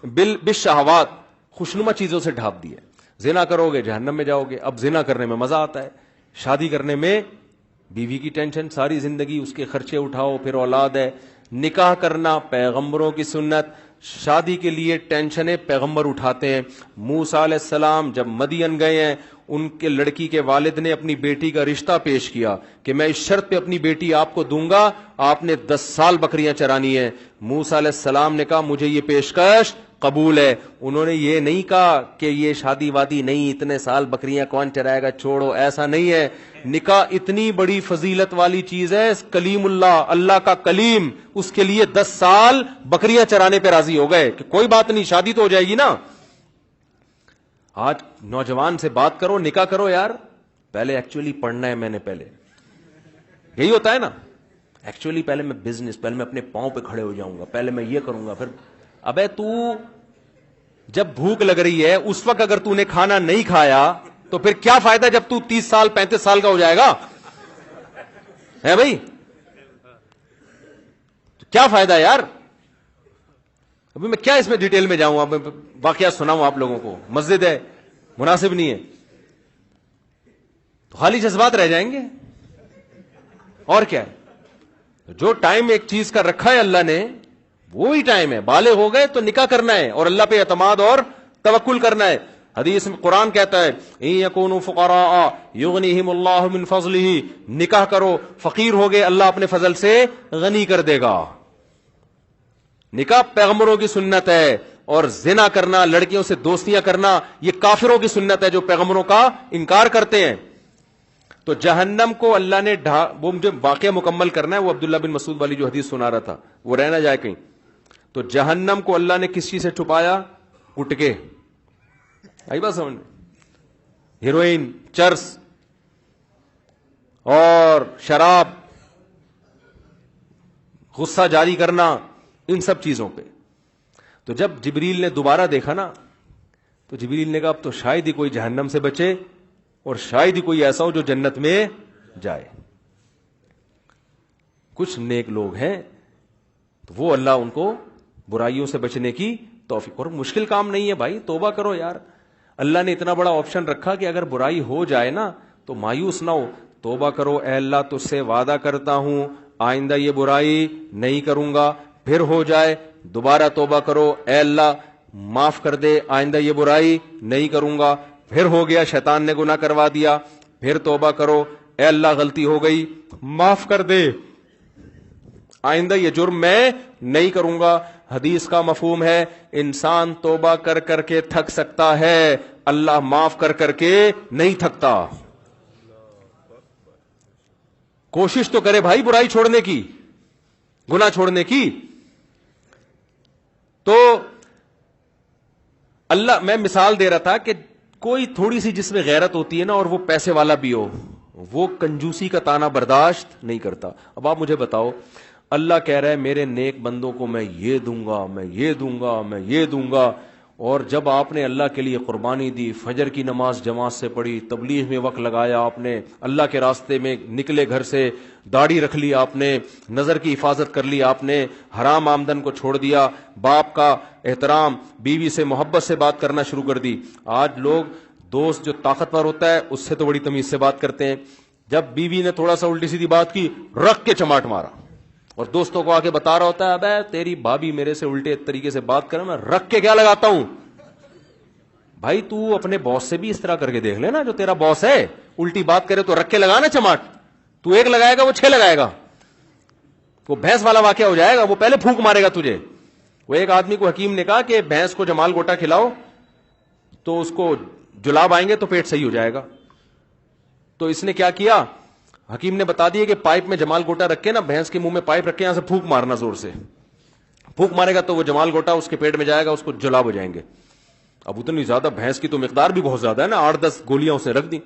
بالشہوات, خوشنما چیزوں سے ڈھانپ دی ہے. زنا کرو گے جہنم میں جاؤ گے. اب زنا کرنے میں مزہ آتا ہے, شادی کرنے میں بیوی کی ٹینشن ساری زندگی, اس کے خرچے اٹھاؤ, پھر اولاد ہے. نکاح کرنا پیغمبروں کی سنت, شادی کے لیے ٹینشنیں پیغمبر اٹھاتے ہیں. موسیٰ علیہ السلام جب مدین گئے ہیں, ان کے لڑکی کے والد نے اپنی بیٹی کا رشتہ پیش کیا کہ میں اس شرط پہ اپنی بیٹی آپ کو دوں گا, آپ نے 10 سال بکریاں چرانی ہیں. موسیٰ علیہ السلام نے کہا مجھے یہ پیشکش قبول ہے. انہوں نے یہ نہیں کہا کہ یہ شادی وادی نہیں, اتنے سال بکریاں کون چرائے گا, چھوڑو, ایسا نہیں ہے. نکاح اتنی بڑی فضیلت والی چیز ہے, کلیم اللہ, اللہ کا کلیم, اس کے لیے 10 سال بکریاں چرانے پہ راضی ہو گئے کہ کوئی بات نہیں, شادی تو ہو جائے گی نا. آج نوجوان سے بات کرو, نکاح کرو یار, پہلے ایکچولی پڑھنا ہے, میں نے پہلے, یہی ہوتا ہے نا, ایکچولی پہلے میں بزنس, پہلے میں اپنے پاؤں پہ کھڑے ہو جاؤں گا, پہلے میں یہ کروں گا, پھر ابے تو جب بھوک لگ رہی ہے اس وقت اگر تو نے کھانا نہیں کھایا تو پھر کیا فائدہ جب تو 30 سال 35 سال کا ہو جائے گا, ہے بھائی, کیا فائدہ یار. ابھی میں کیا اس میں ڈیٹیل میں جاؤں, اب واقعہ سناؤں آپ لوگوں کو, مسجد ہے, مناسب نہیں ہے, تو خالی جذبات رہ جائیں گے. اور کیا ہے, جو ٹائم ایک چیز کا رکھا ہے اللہ نے وہی ٹائم ہے. بالغ ہو گئے تو نکاح کرنا ہے اور اللہ پہ اعتماد اور توکل کرنا ہے. حدیث میں قرآن کہتا ہے ان یکونوا فقراء یغنیہم اللہ من فضلہ, نکاح کرو, فقیر ہو گئے اللہ اپنے فضل سے غنی کر دے گا. نکاح پیغمبروں کی سنت ہے, اور زنا کرنا, لڑکیوں سے دوستیاں کرنا, یہ کافروں کی سنت ہے جو پیغمبروں کا انکار کرتے ہیں. تو جہنم کو اللہ نے وہ مجھے واقعہ مکمل کرنا ہے, وہ عبداللہ بن مسعود والی جو حدیث سنا رہا تھا وہ رہ نہ جائے کہیں. تو جہنم کو اللہ نے کس چیز سے چھپایا, گٹکے, آئی بات سمجھ, ہیروئن, چرس اور شراب, غصہ جاری کرنا, ان سب چیزوں پہ. تو جب جبریل نے دوبارہ دیکھا نا تو جبریل نے کہا اب تو شاید ہی کوئی جہنم سے بچے اور شاید ہی کوئی ایسا ہو جو جنت میں جائے. کچھ نیک لوگ ہیں تو وہ اللہ ان کو برائیوں سے بچنے کی توفیق, اور مشکل کام نہیں ہے بھائی, توبہ کرو یار. اللہ نے اتنا بڑا آپشن رکھا کہ اگر برائی ہو جائے نا تو مایوس نہ ہو, توبہ کرو, اے اللہ تجھ سے وعدہ کرتا ہوں آئندہ یہ برائی نہیں کروں گا. پھر ہو جائے دوبارہ توبہ کرو, اے اللہ معاف کر دے, آئندہ یہ برائی نہیں کروں گا. پھر ہو گیا, شیطان نے گناہ کروا دیا, پھر توبہ کرو, اے اللہ غلطی ہو گئی, معاف کر دے, آئندہ یہ جرم میں نہیں کروں گا. حدیث کا مفہوم ہے انسان توبہ کر کر کے تھک سکتا ہے, اللہ معاف کر کر کے نہیں تھکتا. کوشش تو کرے بھائی برائی چھوڑنے کی, گناہ چھوڑنے کی. تو اللہ, میں مثال دے رہا تھا کہ کوئی تھوڑی سی جس میں غیرت ہوتی ہے نا اور وہ پیسے والا بھی ہو, وہ کنجوسی کا تانا برداشت نہیں کرتا. اب آپ مجھے بتاؤ, اللہ کہہ رہا ہے میرے نیک بندوں کو میں یہ دوں گا, میں یہ دوں گا, میں یہ دوں گا, اور جب آپ نے اللہ کے لیے قربانی دی, فجر کی نماز جماعت سے پڑھی, تبلیغ میں وقت لگایا, آپ نے اللہ کے راستے میں نکلے, گھر سے داڑھی رکھ لی, آپ نے نظر کی حفاظت کر لی, آپ نے حرام آمدن کو چھوڑ دیا, باپ کا احترام, بیوی سے محبت سے بات کرنا شروع کر دی. آج لوگ دوست جو طاقتور ہوتا ہے اس سے تو بڑی تمیز سے بات کرتے ہیں. جب بیوی نے تھوڑا سا الٹی سیدھی بات کی, رکھ کے چماٹ مارا, اور دوستوں کو آ کے بتا رہا ہوتا ہے ابے تیری بھابی میرے سے الٹے طریقے سے بات کرے, میں رکھ کے کیا لگاتا ہوں. بھائی تو اپنے باس سے بھی اس طرح کر کے دیکھ لینا, جو تیرا باس ہے الٹی بات کرے تو رکھ کے لگانا چماٹ. تو 1 لگائے گا وہ 6 لگائے گا, وہ بھینس والا واقعہ ہو جائے گا, وہ پہلے پھونک مارے گا تجھے. وہ ایک آدمی کو حکیم نے کہا کہ بھینس کو جمال گوٹا کھلاؤ تو اس کو جلاب آئیں گے تو پیٹ صحیح ہو جائے گا. تو اس نے کیا کیا, حکیم نے بتا دیا کہ پائپ میں جمال گوٹا رکھ کے نا, بھینس کے منہ میں پائپ رکھ کے یہاں سے پھونک مارنا, زور سے پھونک مارے گا تو وہ جمال گوٹا اس کے پیٹ میں جائے گا, اس کو جلاب ہو جائیں گے. اب اتنی زیادہ بھینس کی تو مقدار بھی بہت زیادہ ہے نا, 8-10 گولیاں اسے رکھ دی.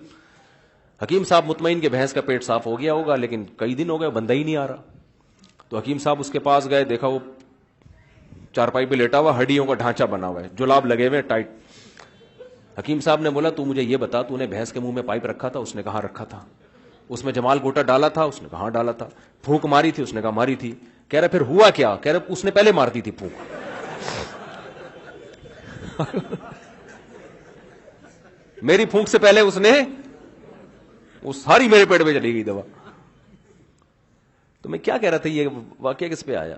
حکیم صاحب مطمئن کہ بھینس کا پیٹ صاف ہو گیا ہوگا, لیکن کئی دن ہو گئے بندہ ہی نہیں آ رہا. تو حکیم صاحب اس کے پاس گئے, دیکھا وہ چارپائی پہ لیٹا ہوا, ہڈیوں کا ڈھانچہ بنا ہوا ہے, جلاب لگے ہوئے ٹائٹ. حکیم صاحب نے بولا تو مجھے یہ بتا تو نے بھینس کے منہ میں پائپ رکھا تھا؟ اس نے کہا رکھا تھا. اس میں جمال گوٹا ڈالا تھا؟ اس نے کہا ڈالا تھا. پھونک ماری تھی؟ اس نے کہا ماری تھی. کہہ رہا پھر ہوا کیا؟ کہہ رہا اس نے پہلے مار دی تھی پھونک. میری پھونک سے پہلے اس نے وہ ساری میرے پیٹ میں چلی گئی دوا. تو میں کیا کہہ رہا تھا, یہ واقعہ کس پہ آیا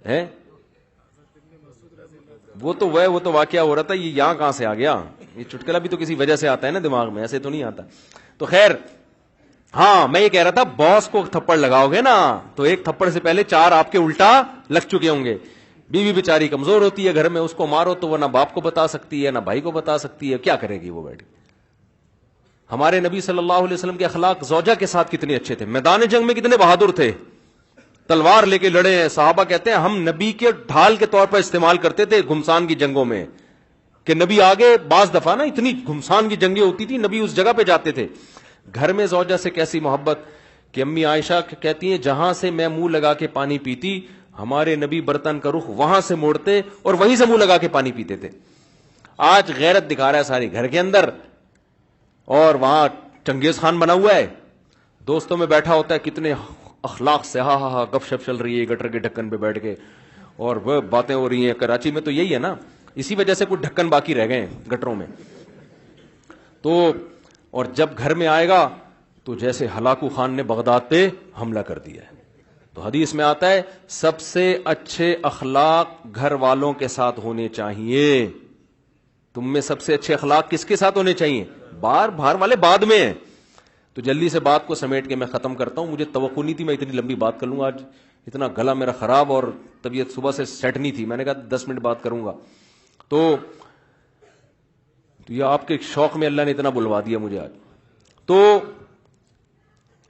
ہے؟ وہ تو واقعہ ہو رہا تھا, یہ یہاں کہاں سے آ گیا؟ یہ چٹکلا بھی تو کسی وجہ سے آتا ہے نا دماغ میں, ایسے تو نہیں آتا. تو خیر, ہاں میں یہ کہہ رہا تھا باس کو تھپڑ لگاؤ گے نا تو ایک تھپڑ سے پہلے 4 آپ کے الٹا لگ چکے ہوں گے. بیوی بیچاری کمزور ہوتی ہے گھر میں, اس کو مارو تو وہ نہ باپ کو بتا سکتی ہے نہ بھائی کو بتا سکتی ہے, کیا کرے گی وہ بیٹھ. ہمارے نبی صلی اللہ علیہ وسلم کے اخلاق زوجہ کے ساتھ کتنے اچھے تھے, میدان جنگ میں کتنے بہادر تھے, تلوار لے کے لڑے ہیں. صحابہ کہتے ہیں ہم نبی کے ڈھال کے طور پر استعمال کرتے تھے گھمسان کی جنگوں میں, کہ نبی آگے, بعض دفعہ نا اتنی گھمسان کی جنگیں ہوتی تھی نبی اس جگہ پہ جاتے تھے. گھر میں زوجہ سے کیسی محبت کہ امی عائشہ کہتی ہیں جہاں سے میں منہ لگا کے پانی پیتی ہمارے نبی برتن کا رخ وہاں سے موڑتے اور وہیں سے منہ لگا کے پانی پیتے تھے. آج غیرت دکھا رہا ہے ساری گھر کے اندر, اور وہاں چنگیز خان بنا ہوا ہے, دوستوں میں بیٹھا ہوتا ہے, کتنے اخلاق سے ہاں ہاں ہاں گپ شپ چل رہی ہے گٹر کے ڈھکن پہ بیٹھ کے, اور وہ باتیں ہو رہی ہیں. کراچی میں تو یہی ہے نا, اسی وجہ سے کچھ ڈھکن باقی رہ گئے ہیں گٹروں میں. تو اور جب گھر میں آئے گا تو جیسے ہلاکو خان نے بغداد پہ حملہ کر دیا ہے. تو حدیث میں آتا ہے سب سے اچھے اخلاق گھر والوں کے ساتھ ہونے چاہیے. تم میں سب سے اچھے اخلاق کس کے ساتھ ہونے چاہیے؟ باہر والے بعد میں ہیں. تو جلدی سے بات کو سمیٹ کے میں ختم کرتا ہوں. مجھے توقع نہیں تھی میں اتنی لمبی بات کر لوں گا, آج اتنا گلا میرا خراب اور طبیعت صبح سے سیٹ نہیں تھی. میں نے کہا 10 منٹ بات کروں گا. تو یہ آپ کے شوق میں اللہ نے اتنا بلوا دیا مجھے آج. تو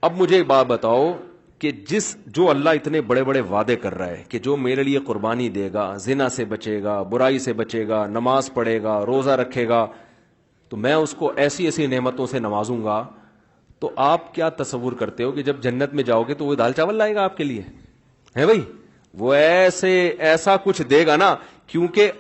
اب مجھے ایک بات بتاؤ کہ جو اللہ اتنے بڑے بڑے وعدے کر رہا ہے کہ جو میرے لیے قربانی دے گا, زنا سے بچے گا, برائی سے بچے گا, نماز پڑھے گا, روزہ رکھے گا, تو میں اس کو ایسی ایسی نعمتوں سے نوازوں گا. تو آپ کیا تصور کرتے ہو کہ جب جنت میں جاؤ گے تو وہ دال چاول لائے گا آپ کے لیے؟ ہے بھائی, وہ ایسا کچھ دے گا نا, کیونکہ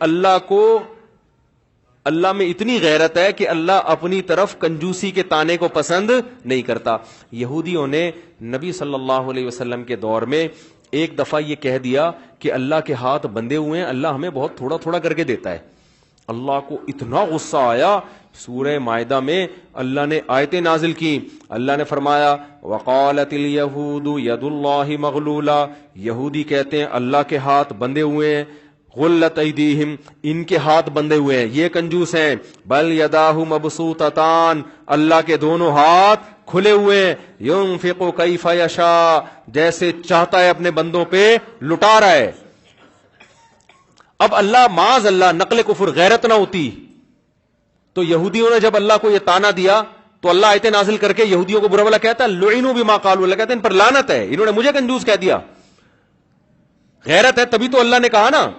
اللہ میں اتنی غیرت ہے کہ اللہ اپنی طرف کنجوسی کے تانے کو پسند نہیں کرتا. یہودیوں نے نبی صلی اللہ علیہ وسلم کے دور میں ایک دفعہ یہ کہہ دیا کہ اللہ کے ہاتھ بندے ہوئے ہیں, اللہ ہمیں بہت تھوڑا تھوڑا کر کے دیتا ہے. اللہ کو اتنا غصہ آیا, سورہ مائدہ میں اللہ نے آیتیں نازل کی. اللہ نے فرمایا وقالت الیہود ید اللہ مغلولہ, یہودی کہتے ہیں اللہ کے ہاتھ بندے ہوئے ہیں, غلت ایدیہم, ان کے ہاتھ بندے ہوئے ہیں, یہ کنجوس ہیں. بل یداہ مبسوطتان, اللہ کے دونوں ہاتھ کھلے ہوئے ہیں. ينفق کیف یشاء, جیسے چاہتا ہے اپنے بندوں پہ لٹا رہا ہے. اب اللہ معاذ اللہ نقل کفر غیرت نہ ہوتی تو یہودیوں نے جب اللہ کو یہ تانا دیا تو اللہ آیتیں نازل کر کے یہودیوں کو برا بھلا کہتا ہے لعنوا بما قالوا, اللہ کہتا ہے ان پر لعنت ہے, انہوں نے مجھے کنجوس کہہ دیا. غیرت ہے تبھی تو اللہ نے کہا نا.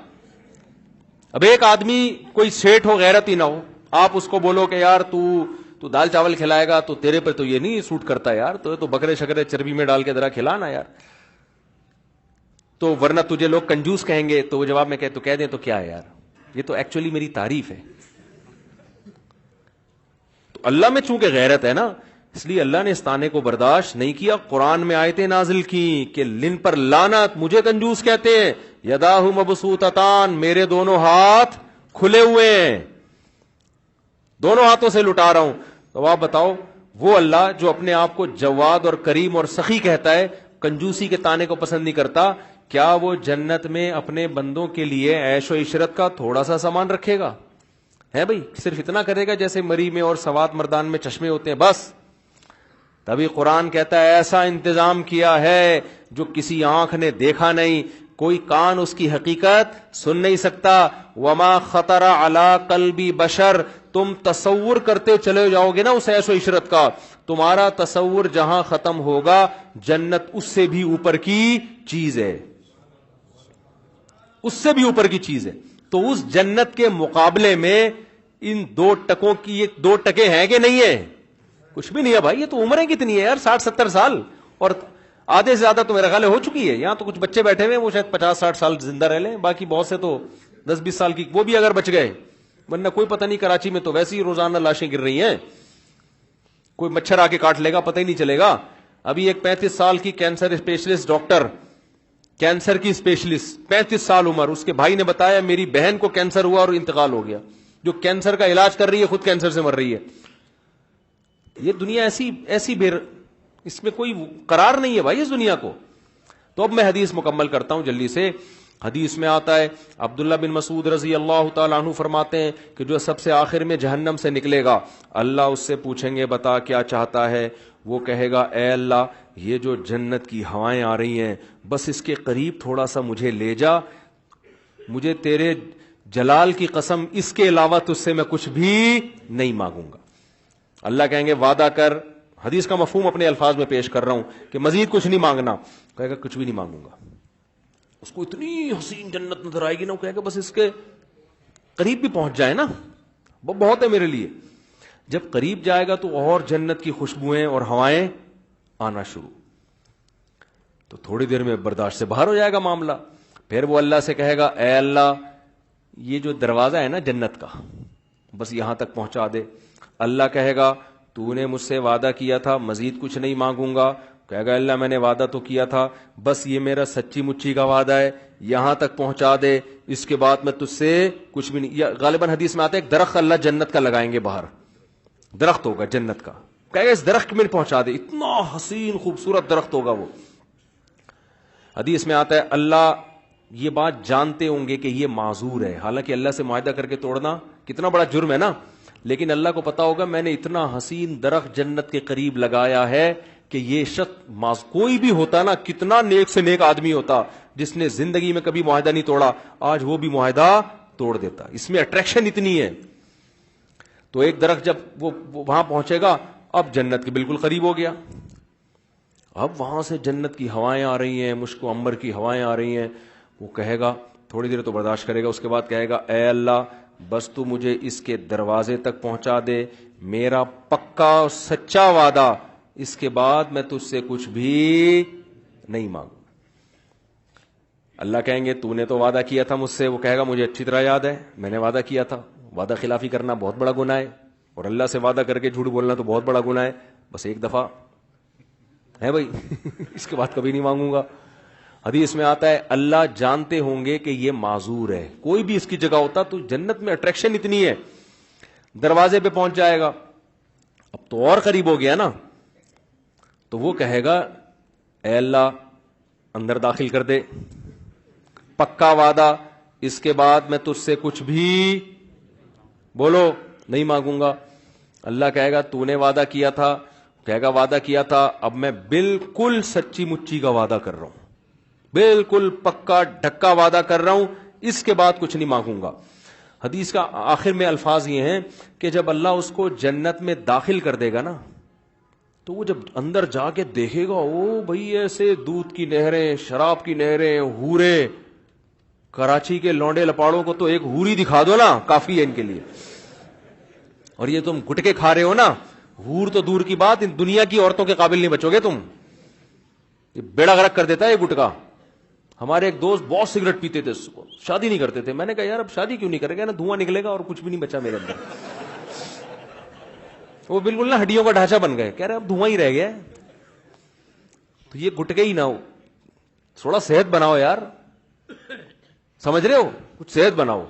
اب ایک آدمی کوئی سیٹ ہو غیرت ہی نہ ہو, آپ اس کو بولو کہ یار تو دال چاول کھلائے گا تو تیرے پہ تو یہ نہیں سوٹ کرتا یار, تو بکرے شکرے چربی میں ڈال کے ذرا کھلانا یار, تو ورنہ تجھے لوگ کنجوس کہیں گے. تو وہ جواب میں تو کہہ دیں تو کیا ہے یار, یہ تو ایکچولی میری تعریف ہے. تو اللہ میں چونکہ غیرت ہے نا, اس لیے اللہ نے اس تانے کو برداشت نہیں کیا. قرآن میں آیتیں نازل کی کہ لن پر لعنت, مجھے کنجوس کہتے ہیں. یداہ مبسوطتان, میرے دونوں ہاتھ کھلے ہوئے ہیں, دونوں ہاتھوں سے لٹا رہا ہوں. تو آپ بتاؤ وہ اللہ جو اپنے آپ کو جواد اور کریم اور سخی کہتا ہے, کنجوسی کے تانے کو پسند نہیں کرتا, کیا وہ جنت میں اپنے بندوں کے لیے عیش و عشرت کا تھوڑا سا سامان رکھے گا؟ ہے بھائی, صرف اتنا کرے گا جیسے مری میں اور سوات مردان میں چشمے ہوتے ہیں بس. تبھی قرآن کہتا ہے ایسا انتظام کیا ہے جو کسی آنکھ نے دیکھا نہیں, کوئی کان اس کی حقیقت سن نہیں سکتا. وما خطر علی قلب بشر, تم تصور کرتے چلے جاؤ گے نا اس عیش و عشرت کا, تمہارا تصور جہاں ختم ہوگا جنت اس سے بھی اوپر کی چیز ہے, اس سے بھی اوپر کی چیز ہے. تو اس جنت کے مقابلے میں ان 2 ٹکوں کی یہ 2 ٹکے ہیں کہ نہیں ہے؟ کچھ بھی نہیں ہے بھائی. یہ تو عمریں کتنی ہے یار, 60-70 سال, اور آدھے سے زیادہ تو میرا خیال ہو چکی ہے. یہاں تو کچھ بچے بیٹھے ہوئے ہیں وہ شاید 50-60 سال زندہ رہ لیں, باقی بہت سے تو 10-20 سال کی, وہ بھی اگر بچ گئے, ورنہ کوئی پتہ نہیں. کراچی میں تو ویسے ہی روزانہ لاشیں گر رہی ہیں, کوئی مچھر آ کے کاٹ لے گا پتہ ہی نہیں چلے گا. ابھی ایک 35 سال کی کینسر اسپیشلسٹ ڈاکٹر, کینسر کی اسپیشلسٹ, 35 سال عمر, اس کے بھائی نے بتایا میری بہن کو کینسر ہوا اور انتقال ہو گیا. جو کینسر کا علاج کر رہی ہے خود کینسر سے مر رہی ہے. یہ دنیا ایسی اس میں کوئی قرار نہیں ہے بھائی اس دنیا کو. تو اب میں حدیث مکمل کرتا ہوں جلدی سے. حدیث میں آتا ہے, عبداللہ بن مسعود رضی اللہ تعالیٰ عنہ فرماتے ہیں کہ جو سب سے آخر میں جہنم سے نکلے گا, اللہ اس سے پوچھیں گے بتا کیا چاہتا ہے. وہ کہے گا اے اللہ یہ جو جنت کی ہوائیں آ رہی ہیں بس اس کے قریب تھوڑا سا مجھے لے جا, مجھے تیرے جلال کی قسم اس کے علاوہ تجھ سے میں کچھ بھی نہیں مانگوں گا. اللہ کہیں گے وعدہ کر, حدیث کا مفہوم اپنے الفاظ میں پیش کر رہا ہوں کہ مزید کچھ نہیں مانگنا. کہے گا کچھ بھی نہیں مانگوں گا. اس کو اتنی حسین جنت نظر آئے گی نا, وہ کہے گا بس اس کے قریب بھی پہنچ جائے نا, وہ بہت ہے میرے لیے. جب قریب جائے گا تو اور جنت کی خوشبوئیں اور ہوائیں آنا شروع, تو تھوڑی دیر میں برداشت سے باہر ہو جائے گا معاملہ. پھر وہ اللہ سے کہے گا اے اللہ یہ جو دروازہ ہے نا جنت کا بس یہاں تک پہنچا دے. اللہ کہے گا تو نے مجھ سے وعدہ کیا تھا مزید کچھ نہیں مانگوں گا. کہے گا اللہ میں نے وعدہ تو کیا تھا, بس یہ میرا سچی مچی کا وعدہ ہے, یہاں تک پہنچا دے, اس کے بعد میں تجھ سے کچھ بھی نہیں. غالباً حدیث میں آتا ہے ایک درخت اللہ جنت کا لگائیں گے باہر, درخت ہوگا جنت کا, کہے گا اس درخت میں پہنچا دے, اتنا حسین خوبصورت درخت ہوگا وہ. حدیث میں آتا ہے اللہ یہ بات جانتے ہوں گے کہ یہ معذور ہے, حالانکہ اللہ سے معاہدہ کر کے توڑنا کتنا بڑا جرم ہے نا, لیکن اللہ کو پتا ہوگا میں نے اتنا حسین درخت جنت کے قریب لگایا ہے کہ یہ شخص کوئی بھی ہوتا نا, کتنا نیک سے نیک آدمی ہوتا جس نے زندگی میں کبھی معاہدہ نہیں توڑا, آج وہ بھی معاہدہ توڑ دیتا. اس میں اٹریکشن اتنی ہے. تو ایک درخت جب وہ وہاں پہنچے گا, اب جنت کے بالکل قریب ہو گیا, اب وہاں سے جنت کی ہوائیں آ رہی ہیں, مشک و عنبر کی ہوائیں آ رہی ہیں. وہ کہے گا تھوڑی دیر تو برداشت کرے گا, اس کے بعد کہے گا اے اللہ بس تو مجھے اس کے دروازے تک پہنچا دے, میرا پکا اور سچا وعدہ, اس کے بعد میں تجھ سے کچھ بھی نہیں مانگوں. اللہ کہیں گے تو نے تو وعدہ کیا تھا مجھ سے. وہ کہے گا مجھے اچھی طرح یاد ہے میں نے وعدہ کیا تھا, وعدہ خلافی کرنا بہت بڑا گناہ ہے, اور اللہ سے وعدہ کر کے جھوٹ بولنا تو بہت بڑا گناہ ہے, بس ایک دفعہ ہے بھائی اس کے بعد کبھی نہیں مانگوں گا. حدیث میں آتا ہے اللہ جانتے ہوں گے کہ یہ معذور ہے, کوئی بھی اس کی جگہ ہوتا تو جنت میں اٹریکشن اتنی ہے, دروازے پہ پہنچ جائے گا, اب تو اور قریب ہو گیا نا. تو وہ کہے گا اے اللہ اندر داخل کر دے, پکا وعدہ, اس کے بعد میں تجھ سے کچھ بھی بولو نہیں مانگوں گا. اللہ کہے گا تو نے وعدہ کیا تھا, کہے گا وعدہ کیا تھا, اب میں بالکل سچی مچی کا وعدہ کر رہا ہوں, بالکل پکا ڈھکا وعدہ کر رہا ہوں, اس کے بعد کچھ نہیں مانگوں گا. حدیث کا آخر میں الفاظ یہ ہیں کہ جب اللہ اس کو جنت میں داخل کر دے گا نا, تو وہ جب اندر جا کے دیکھے گا, او بھائی ایسے دودھ کی نہریں, شراب کی نہریں, ہورے, کراچی کے لونڈے لپاڑوں کو تو ایک ہوری دکھا دو نا کافی ہے ان کے لیے. اور یہ تم گٹکے کھا رہے ہو نا, ہور تو دور کی بات, ان دنیا کی عورتوں کے قابل نہیں بچو گے تم. یہ بیڑا غرق کر دیتا ہے یہ گٹکا. ہمارے ایک دوست بہت سگریٹ پیتے تھے, شادی نہیں کرتے تھے. میں نے کہا یار اب شادی کیوں نہیں کرے گا, نا دھواں نکلے گا اور کچھ بھی نہیں بچا میرے اندر. وہ بالکل نا ہڈیوں کا ڈھانچہ بن گئے, کہہ رہے اب دھواں ہی رہ گیا. تو یہ گٹکے ہی نہ ہو, تھوڑا صحت بناؤ یار, سمجھ رہے ہو, کچھ صحت بناؤ.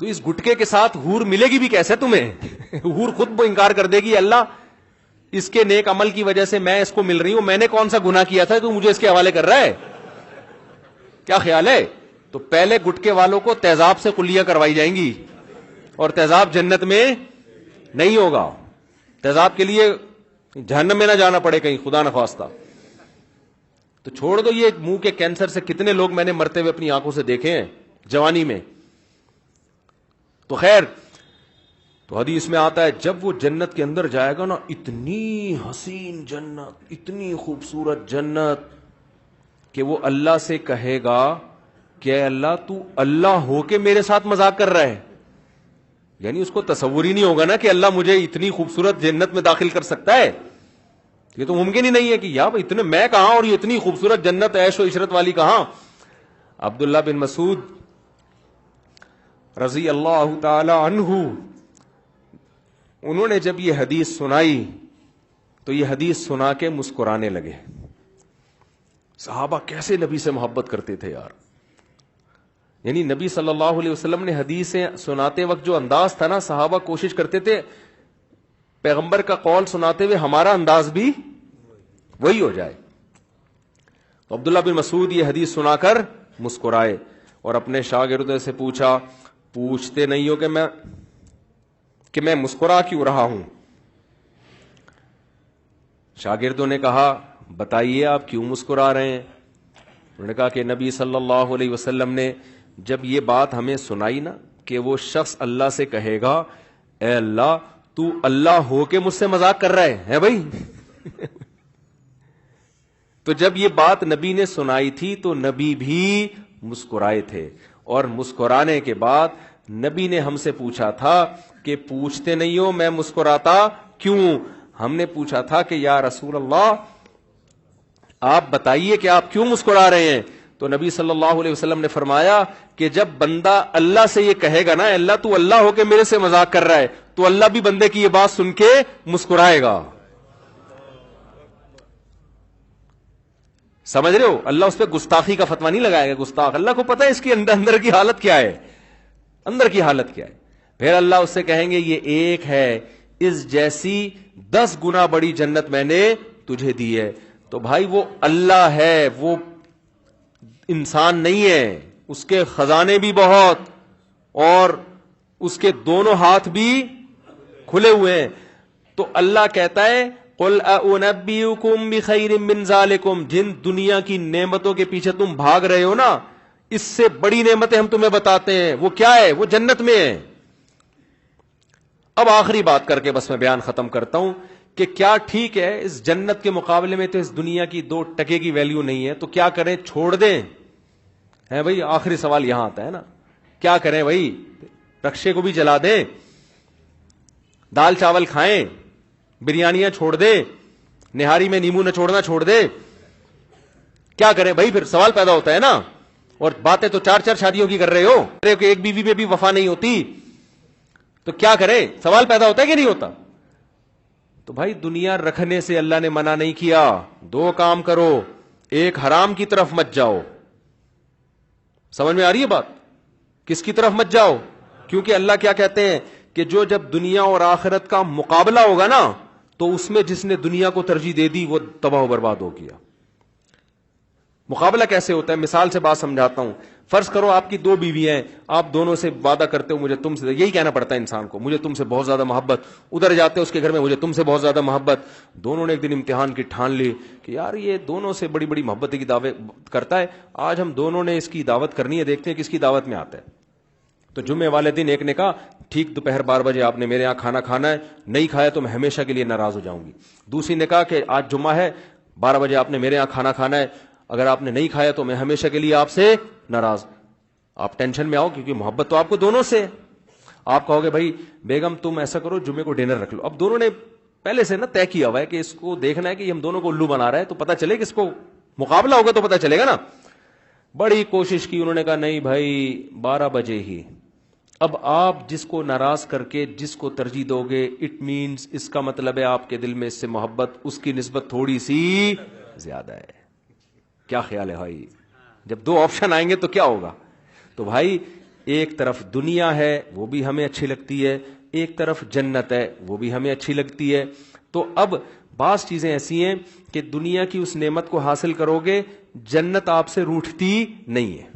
تو اس گٹکے کے ساتھ ہور ملے گی بھی کیسے تمہیں؟ ہور خود وہ انکار کر دے گی, اللہ اس کے نیک عمل کی وجہ سے میں اس کو مل رہی ہوں, میں نے کون سا گناہ کیا تھا تو مجھے اس کے حوالے کر رہا ہے, کیا خیال ہے؟ تو پہلے گٹکے والوں کو تیزاب سے کلیاں کروائی جائیں گی, اور تیزاب جنت میں نہیں ہوگا. تیزاب کے لیے جہنم میں نہ جانا پڑے کہیں, خدا نخواستہ. تو چھوڑ دو یہ منہ کے کینسر سے کتنے لوگ میں نے مرتے ہوئے اپنی آنکھوں سے دیکھے ہیں جوانی میں. تو خیر, تو حدیث میں آتا ہے جب وہ جنت کے اندر جائے گا نا, اتنی حسین جنت, اتنی خوبصورت جنت کہ وہ اللہ سے کہے گا کہ اے اللہ تو اللہ ہو کے میرے ساتھ مذاق کر رہا ہے. یعنی اس کو تصور ہی نہیں ہوگا نا کہ اللہ مجھے اتنی خوبصورت جنت میں داخل کر سکتا ہے. یہ تو ممکن ہی نہیں ہے کہ یا اتنے میں کہاں اور یہ اتنی خوبصورت جنت عیش و عشرت والی کہاں. عبداللہ بن مسعود رضی اللہ تعالی عنہ، انہوں نے جب یہ حدیث سنائی تو یہ حدیث سنا کے مسکرانے لگے. صحابہ کیسے نبی سے محبت کرتے تھے یار. یعنی نبی صلی اللہ علیہ وسلم نے حدیثیں سناتے وقت جو انداز تھا نا، صحابہ کوشش کرتے تھے پیغمبر کا قول سناتے ہوئے ہمارا انداز بھی وہی ہو جائے. تو عبداللہ بن مسعود یہ حدیث سنا کر مسکرائے اور اپنے شاگردوں سے پوچھا، پوچھتے نہیں ہو کہ میں مسکرا کیوں رہا ہوں؟ شاگردوں نے کہا بتائیے آپ کیوں مسکرا رہے ہیں؟ انہوں نے کہا کہ نبی صلی اللہ علیہ وسلم نے جب یہ بات ہمیں سنائی نا کہ وہ شخص اللہ سے کہے گا اے اللہ تو اللہ ہو کے مجھ سے مذاق کر رہا ہے بھائی تو جب یہ بات نبی نے سنائی تھی تو نبی بھی مسکرائے تھے، اور مسکرانے کے بعد نبی نے ہم سے پوچھا تھا کہ پوچھتے نہیں ہو میں مسکراتا کیوں؟ ہم نے پوچھا تھا کہ یا رسول اللہ آپ بتائیے کہ آپ کیوں مسکرا رہے ہیں؟ تو نبی صلی اللہ علیہ وسلم نے فرمایا کہ جب بندہ اللہ سے یہ کہے گا نا اللہ تو اللہ ہو کے میرے سے مذاق کر رہا ہے، تو اللہ بھی بندے کی یہ بات سن کے مسکرائے گا. سمجھ رہے ہو؟ اللہ اس پہ گستاخی کا فتویٰ نہیں لگائے گا. گستاخ اللہ کو پتا ہے اس کی اندر کی حالت کیا ہے، اندر کی حالت کیا ہے. پھر اللہ اس سے کہیں گے یہ ایک ہے، اس جیسی 10 گنا بڑی جنت میں نے تجھے دی ہے. تو بھائی وہ اللہ ہے، وہ انسان نہیں ہے. اس کے خزانے بھی بہت اور اس کے دونوں ہاتھ بھی کھلے ہوئے ہیں. تو اللہ کہتا ہے قل اُنَبِّئُكُم بِخَيْرٍ مِّن ذَلِكُم، جن دنیا کی نعمتوں کے پیچھے تم بھاگ رہے ہو نا، اس سے بڑی نعمتیں ہم تمہیں بتاتے ہیں. وہ کیا ہے؟ وہ جنت میں ہے. اب آخری بات کر کے بس میں بیان ختم کرتا ہوں کہ کیا ٹھیک ہے اس جنت کے مقابلے میں تو اس دنیا کی 2 ٹکے کی ویلیو نہیں ہے، تو کیا کریں؟ چھوڑ دیں؟ ہے بھائی آخری سوال یہاں آتا ہے نا. کیا کریں بھائی؟ رکشے کو بھی جلا دیں، دال چاول کھائیں، بریانیاں چھوڑ دیں، نہاری میں نیمبو نچوڑنا چھوڑ دیں؟ کیا کریں بھائی؟ پھر سوال پیدا ہوتا ہے نا. اور باتیں تو 4 شادیوں کی کر رہے ہو، ایک بیوی میں بھی وفا نہیں ہوتی، تو کیا کریں؟ سوال پیدا ہوتا ہے کہ نہیں ہوتا؟ تو بھائی دنیا رکھنے سے اللہ نے منع نہیں کیا. 2 کام کرو، ایک حرام کی طرف مت جاؤ. سمجھ میں آ رہی ہے بات؟ کس کی طرف مت جاؤ؟ کیونکہ اللہ کیا کہتے ہیں کہ جو جب دنیا اور آخرت کا مقابلہ ہوگا نا تو اس میں جس نے دنیا کو ترجیح دے دی وہ تباہ و برباد ہو گیا. مقابلہ کیسے ہوتا ہے؟ مثال سے بات سمجھاتا ہوں. فرض کرو آپ کی 2 بیویاں ہیں، آپ دونوں سے وعدہ کرتے ہو مجھے تم سے، یہی کہنا پڑتا ہے انسان کو، مجھے تم سے بہت زیادہ محبت. ادھر جاتے ہو اس کے گھر میں، مجھے تم سے بہت زیادہ محبت. دونوں نے ایک دن امتحان کی ٹھان لی کہ یار یہ دونوں سے بڑی بڑی محبت کی دعوت کرتا ہے، آج ہم دونوں نے اس کی دعوت کرنی ہے، دیکھتے ہیں کس کی دعوت میں آتا ہے. تو جمعے والے دن ایک نے کہا ٹھیک دوپہر 12 بجے آپ نے میرے یہاں کھانا کھانا ہے، نہیں کھایا تو میں ہمیشہ کے لیے ناراض ہو جاؤں گی. دوسری نے کہا کہ آج جمعہ ہے، 12 بجے آپ نے میرے یہاں کھانا کھانا ہے، اگر آپ نے نہیں کھایا تو میں ہمیشہ کے لیے آپ سے ناراض. آپ ٹینشن میں آؤ کیونکہ محبت تو آپ کو دونوں سے. آپ کہو گے بھائی بیگم تم ایسا کرو جمعے کو ڈنر رکھ لو. اب دونوں نے پہلے سے نا طے کیا ہوا ہے کہ اس کو دیکھنا ہے کہ ہم دونوں کو الو بنا رہا ہے، تو پتا چلے کہ اس کو مقابلہ ہوگا تو پتا چلے گا نا. بڑی کوشش کی، انہوں نے کہا نہیں بھائی 12 بجے ہی. اب آپ جس کو ناراض کر کے جس کو ترجیح دو گے، اٹ مینز اس کا مطلب ہے آپ کے دل میں اس سے محبت اس کی نسبت تھوڑی سی زیادہ ہے. کیا خیال ہے بھائی؟ جب 2 آپشن آئیں گے تو کیا ہوگا؟ تو بھائی ایک طرف دنیا ہے وہ بھی ہمیں اچھی لگتی ہے، ایک طرف جنت ہے وہ بھی ہمیں اچھی لگتی ہے. تو اب بعض چیزیں ایسی ہیں کہ دنیا کی اس نعمت کو حاصل کرو گے، جنت آپ سے روٹھتی نہیں ہے.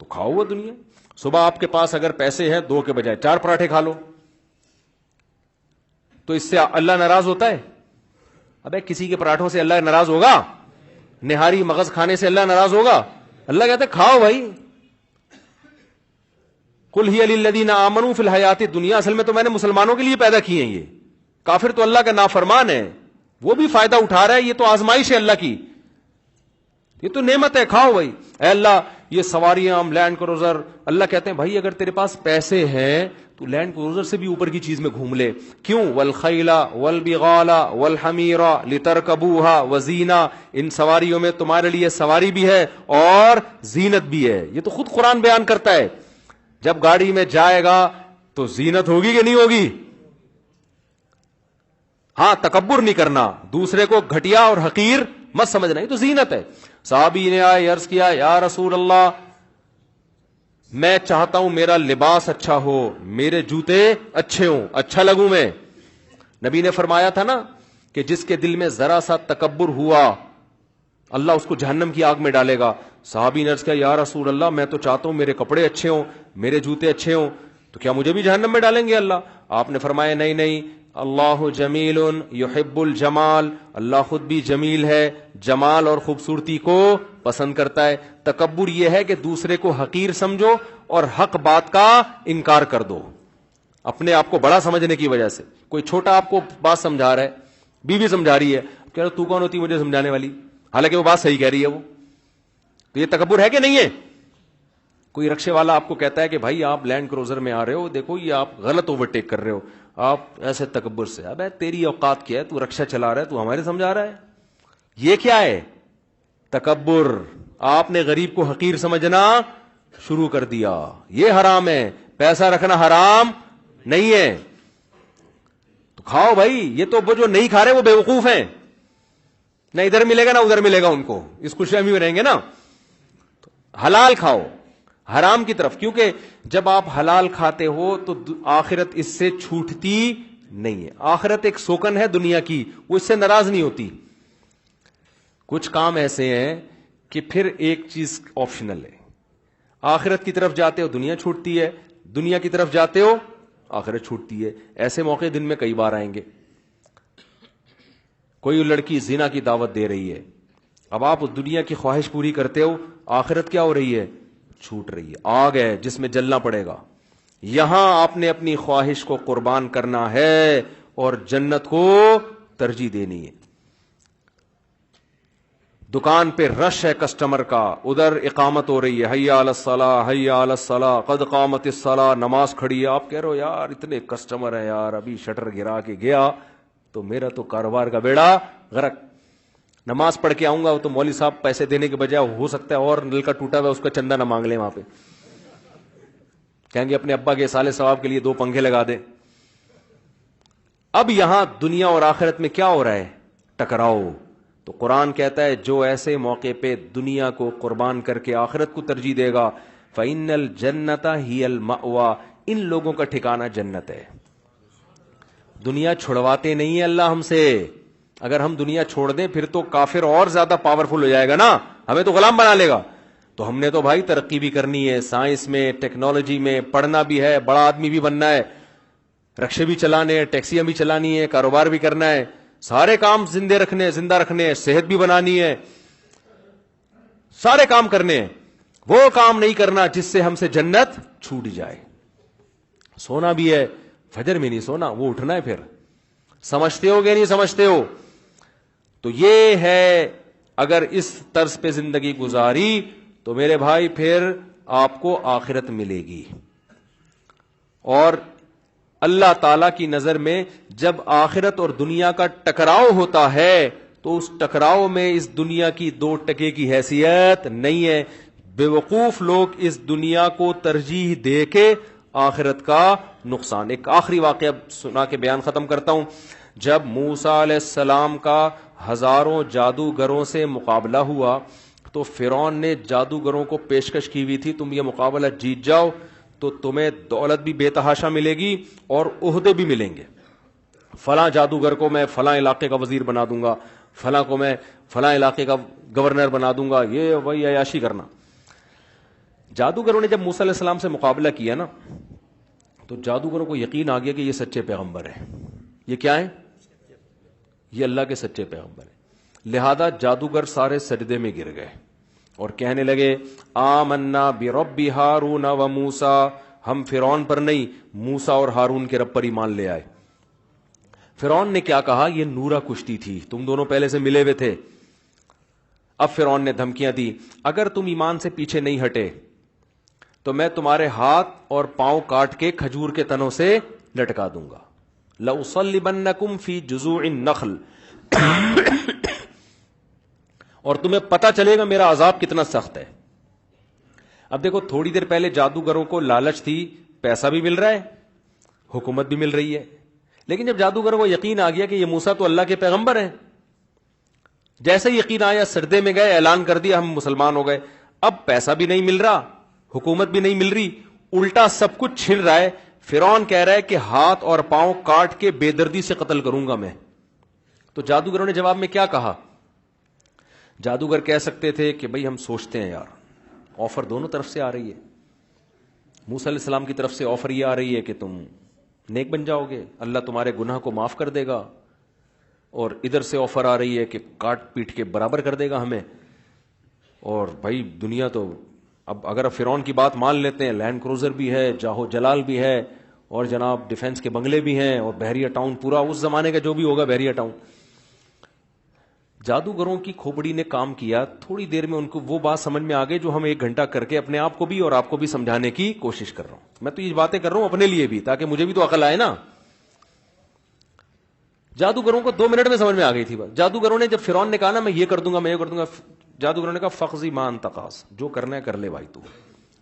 تو کھاؤ وہ دنیا. صبح آپ کے پاس اگر پیسے ہیں 2 کے بجائے 4 پراٹھے کھا لو، تو اس سے اللہ ناراض ہوتا ہے؟ ابے کسی کے پراٹھوں سے اللہ ناراض ہوگا؟ نہاری مغز کھانے سے اللہ ناراض ہوگا؟ اللہ کہتے کھاؤ بھائی. قل ہی للذین آمنوا فی الحیات الدنیا، اصل میں تو میں نے مسلمانوں کے لیے پیدا کیے ہیں. یہ کافر تو اللہ کا نافرمان ہے، وہ بھی فائدہ اٹھا رہا ہے. یہ تو آزمائش ہے اللہ کی، یہ تو نعمت ہے. کھاؤ بھائی. اے اللہ یہ سواریاں لینڈ کروزر، اللہ کہتے ہیں بھائی اگر تیرے پاس پیسے ہیں تو لینڈ کروزر سے بھی اوپر کی چیز میں گھوم لے. کیوں؟ والخیل والبغال والحمیر لترکبوها وزینہ، ان سواریوں میں تمہارے لیے سواری بھی ہے اور زینت بھی ہے. یہ تو خود قرآن بیان کرتا ہے. جب گاڑی میں جائے گا تو زینت ہوگی کہ نہیں ہوگی؟ ہاں، تکبر نہیں کرنا، دوسرے کو گھٹیا اور حقیر مت سمجھنا، یہ تو زینت ہے. صحابی نے آئے عرض کیا یا رسول اللہ میں چاہتا ہوں میرا لباس اچھا ہو، میرے جوتے اچھے ہوں، اچھا لگوں میں. نبی نے فرمایا تھا نا کہ جس کے دل میں ذرا سا تکبر ہوا اللہ اس کو جہنم کی آگ میں ڈالے گا. صحابی نے عرض کیا یا رسول اللہ میں تو چاہتا ہوں میرے کپڑے اچھے ہوں، میرے جوتے اچھے ہوں، تو کیا مجھے بھی جہنم میں ڈالیں گے اللہ؟ آپ نے فرمایا نہیں نہیں، اللہ جمیل یحب الجمال، اللہ خود بھی جمیل ہے، جمال اور خوبصورتی کو پسند کرتا ہے. تکبر یہ ہے کہ دوسرے کو حقیر سمجھو اور حق بات کا انکار کر دو اپنے آپ کو بڑا سمجھنے کی وجہ سے. کوئی چھوٹا آپ کو بات سمجھا رہا ہے، بیوی سمجھا رہی ہے، کہہ رہا تو کون ہوتی مجھے سمجھانے والی، حالانکہ وہ بات صحیح کہہ رہی ہے. وہ تو یہ تکبر ہے کہ نہیں ہے؟ کوئی رکشے والا آپ کو کہتا ہے کہ بھائی آپ لینڈ کروزر میں آ رہے ہو، دیکھو یہ آپ غلط اوورٹیک کر رہے ہو، آپ ایسے تکبر سے، اب تیری اوقات کیا ہے، تو رکشہ چلا رہا ہے، تو ہمارے سمجھا رہا ہے. یہ کیا ہے؟ تکبر. آپ نے غریب کو حقیر سمجھنا شروع کر دیا، یہ حرام ہے. پیسہ رکھنا حرام نہیں ہے تو کھاؤ بھائی. یہ تو وہ جو نہیں کھا رہے وہ بیوقوف ہیں، نہ ادھر ملے گا نہ ادھر ملے گا ان کو، اس خوش فہمی میں رہیں گے نا. حلال کھاؤ حرام کی طرف، کیونکہ جب آپ حلال کھاتے ہو تو آخرت اس سے چھوٹتی نہیں ہے. آخرت ایک سوکن ہے دنیا کی، وہ اس سے ناراض نہیں ہوتی. کچھ کام ایسے ہیں کہ پھر ایک چیز آپشنل ہے، آخرت کی طرف جاتے ہو دنیا چھوٹتی ہے، دنیا کی طرف جاتے ہو آخرت چھوٹتی ہے. ایسے موقع دن میں کئی بار آئیں گے. کوئی لڑکی زنا کی دعوت دے رہی ہے، اب آپ اس دنیا کی خواہش پوری کرتے ہو، آخرت کیا ہو رہی ہے؟ چھوٹ رہی ہے. آگ ہے جس میں جلنا پڑے گا. یہاں آپ نے اپنی خواہش کو قربان کرنا ہے اور جنت کو ترجیح دینی ہے. دکان پہ رش ہے کسٹمر کا، ادھر اقامت ہو رہی ہے، حیا علی الصلاۃ حیا علی الصلاۃ قد قامت الصلاۃ، نماز کھڑی ہے. آپ کہہ رہے ہو یار اتنے کسٹمر ہیں یار، ابھی شٹر گرا کے گیا تو میرا تو کاروبار کا بیڑا غرق. نماز پڑھ کے آؤں گا تو مولوی صاحب پیسے دینے کے بجائے ہو سکتا ہے اور نل کا ٹوٹا ہوا اس کا چندہ نہ مانگ لیں، وہاں پہ کہیں گے اپنے ابا کے سالے ثواب کے لیے 2 پنکھے لگا دیں. اب یہاں دنیا اور آخرت میں کیا ہو رہا ہے؟ ٹکراؤ. تو قرآن کہتا ہے جو ایسے موقع پہ دنیا کو قربان کر کے آخرت کو ترجیح دے گا فَإِنَّ الْجَنَّةَ هِيَ الْمَأْوَى، ان لوگوں کا ٹھکانہ جنت ہے. دنیا چھڑواتے نہیں ہیں اللہ ہم سے. اگر ہم دنیا چھوڑ دیں پھر تو کافر اور زیادہ پاورفل ہو جائے گا نا، ہمیں تو غلام بنا لے گا. تو ہم نے تو بھائی ترقی بھی کرنی ہے، سائنس میں ٹیکنالوجی میں پڑھنا بھی ہے، بڑا آدمی بھی بننا ہے، رکشے بھی چلانے ہیں، ٹیکسیاں بھی چلانی ہے، کاروبار بھی کرنا ہے، سارے کام زندہ رکھنے ہیں، صحت بھی بنانی ہے، سارے کام کرنے ہیں. وہ کام نہیں کرنا جس سے ہم سے جنت چھوٹ جائے. سونا بھی ہے، فجر میں نہیں سونا، وہ اٹھنا ہے. پھر سمجھتے ہو کہ نہیں سمجھتے ہو؟ تو یہ ہے اگر اس طرز پہ زندگی گزاری تو میرے بھائی پھر آپ کو آخرت ملے گی. اور اللہ تعالی کی نظر میں جب آخرت اور دنیا کا ٹکراؤ ہوتا ہے تو اس ٹکراؤ میں اس دنیا کی 2 ٹکے کی حیثیت نہیں ہے. بیوقوف لوگ اس دنیا کو ترجیح دے کے آخرت کا نقصان. ایک آخری واقعہ سنا کے بیان ختم کرتا ہوں. جب موسیٰ علیہ السلام کا ہزاروں جادوگروں سے مقابلہ ہوا تو فرعون نے جادوگروں کو پیشکش کی ہوئی تھی تم یہ مقابلہ جیت جاؤ تو تمہیں دولت بھی بے تحاشا ملے گی اور عہدے بھی ملیں گے. فلاں جادوگر کو میں فلاں علاقے کا وزیر بنا دوں گا، فلاں کو میں فلاں علاقے کا گورنر بنا دوں گا. یہ وہی عیاشی کرنا. جادوگروں نے جب موسیٰ علیہ السلام سے مقابلہ کیا نا تو جادوگروں کو یقین آ گیا کہ یہ سچے پیغمبر ہیں. یہ کیا ہے؟ یہ اللہ کے سچے پیغمبر ہیں. لہذا جادوگر سارے سجدے میں گر گئے اور کہنے لگے آمنا برب ہارون و موسیٰ، ہم فرعون پر نہیں موسیٰ اور ہارون کے رب پر ایمان لے آئے. فرعون نے کیا کہا؟ یہ نورا کشتی تھی، تم دونوں پہلے سے ملے ہوئے تھے. اب فرعون نے دھمکیاں دی اگر تم ایمان سے پیچھے نہیں ہٹے تو میں تمہارے ہاتھ اور پاؤں کاٹ کے کھجور کے تنوں سے لٹکا دوں گا. لَأُصَلِّبَنَّكُمْ فِي جُذُوعِ النَّخْلِ، اور تمہیں پتہ چلے گا میرا عذاب کتنا سخت ہے. اب دیکھو تھوڑی دیر پہلے جادوگروں کو لالچ تھی، پیسہ بھی مل رہا ہے، حکومت بھی مل رہی ہے، لیکن جب جادوگروں کو یقین آ گیا کہ یہ موسیٰ تو اللہ کے پیغمبر ہیں، جیسے یقین آیا سردے میں گئے، اعلان کر دیا ہم مسلمان ہو گئے. اب پیسہ بھی نہیں مل رہا، حکومت بھی نہیں مل رہی، الٹا سب کچھ چھن رہا ہے. فرعون کہہ رہا ہے کہ ہاتھ اور پاؤں کاٹ کے بے دردی سے قتل کروں گا میں. تو جادوگروں نے جواب میں کیا کہا؟ جادوگر کہہ سکتے تھے کہ بھئی ہم سوچتے ہیں یار، آفر دونوں طرف سے آ رہی ہے. موسیٰ علیہ السلام کی طرف سے آفر یہ آ رہی ہے کہ تم نیک بن جاؤ گے، اللہ تمہارے گناہ کو معاف کر دے گا، اور ادھر سے آفر آ رہی ہے کہ کاٹ پیٹ کے برابر کر دے گا ہمیں. اور بھائی دنیا تو اب اگر فرعون کی بات مان لیتے ہیں، لینڈ کروزر بھی ہے، جاہو جلال بھی ہے، اور جناب ڈیفنس کے بنگلے بھی ہیں، اور بحریہ ٹاؤن پورا اس زمانے کا جو بھی ہوگا بحریہ ٹاؤن. جادوگروں کی کھوپڑی نے کام کیا، تھوڑی دیر میں ان کو وہ بات سمجھ میں آ گئی جو ہم 1 گھنٹہ کر کے اپنے آپ کو بھی اور آپ کو بھی سمجھانے کی کوشش کر رہا ہوں. میں تو یہ باتیں کر رہا ہوں اپنے لیے بھی، تاکہ مجھے بھی تو عقل آئے نا. جادوگروں کو 2 منٹ میں سمجھ میں آ گئی تھی بات. جادوگروں نے جب فرعون نے کہا نا میں یہ کر دوں گا، میں یہ کر دوں گا، جادوگروں نے کہا فقضی ما انت قاض، جو کرنا ہے کر لے بھائی، تو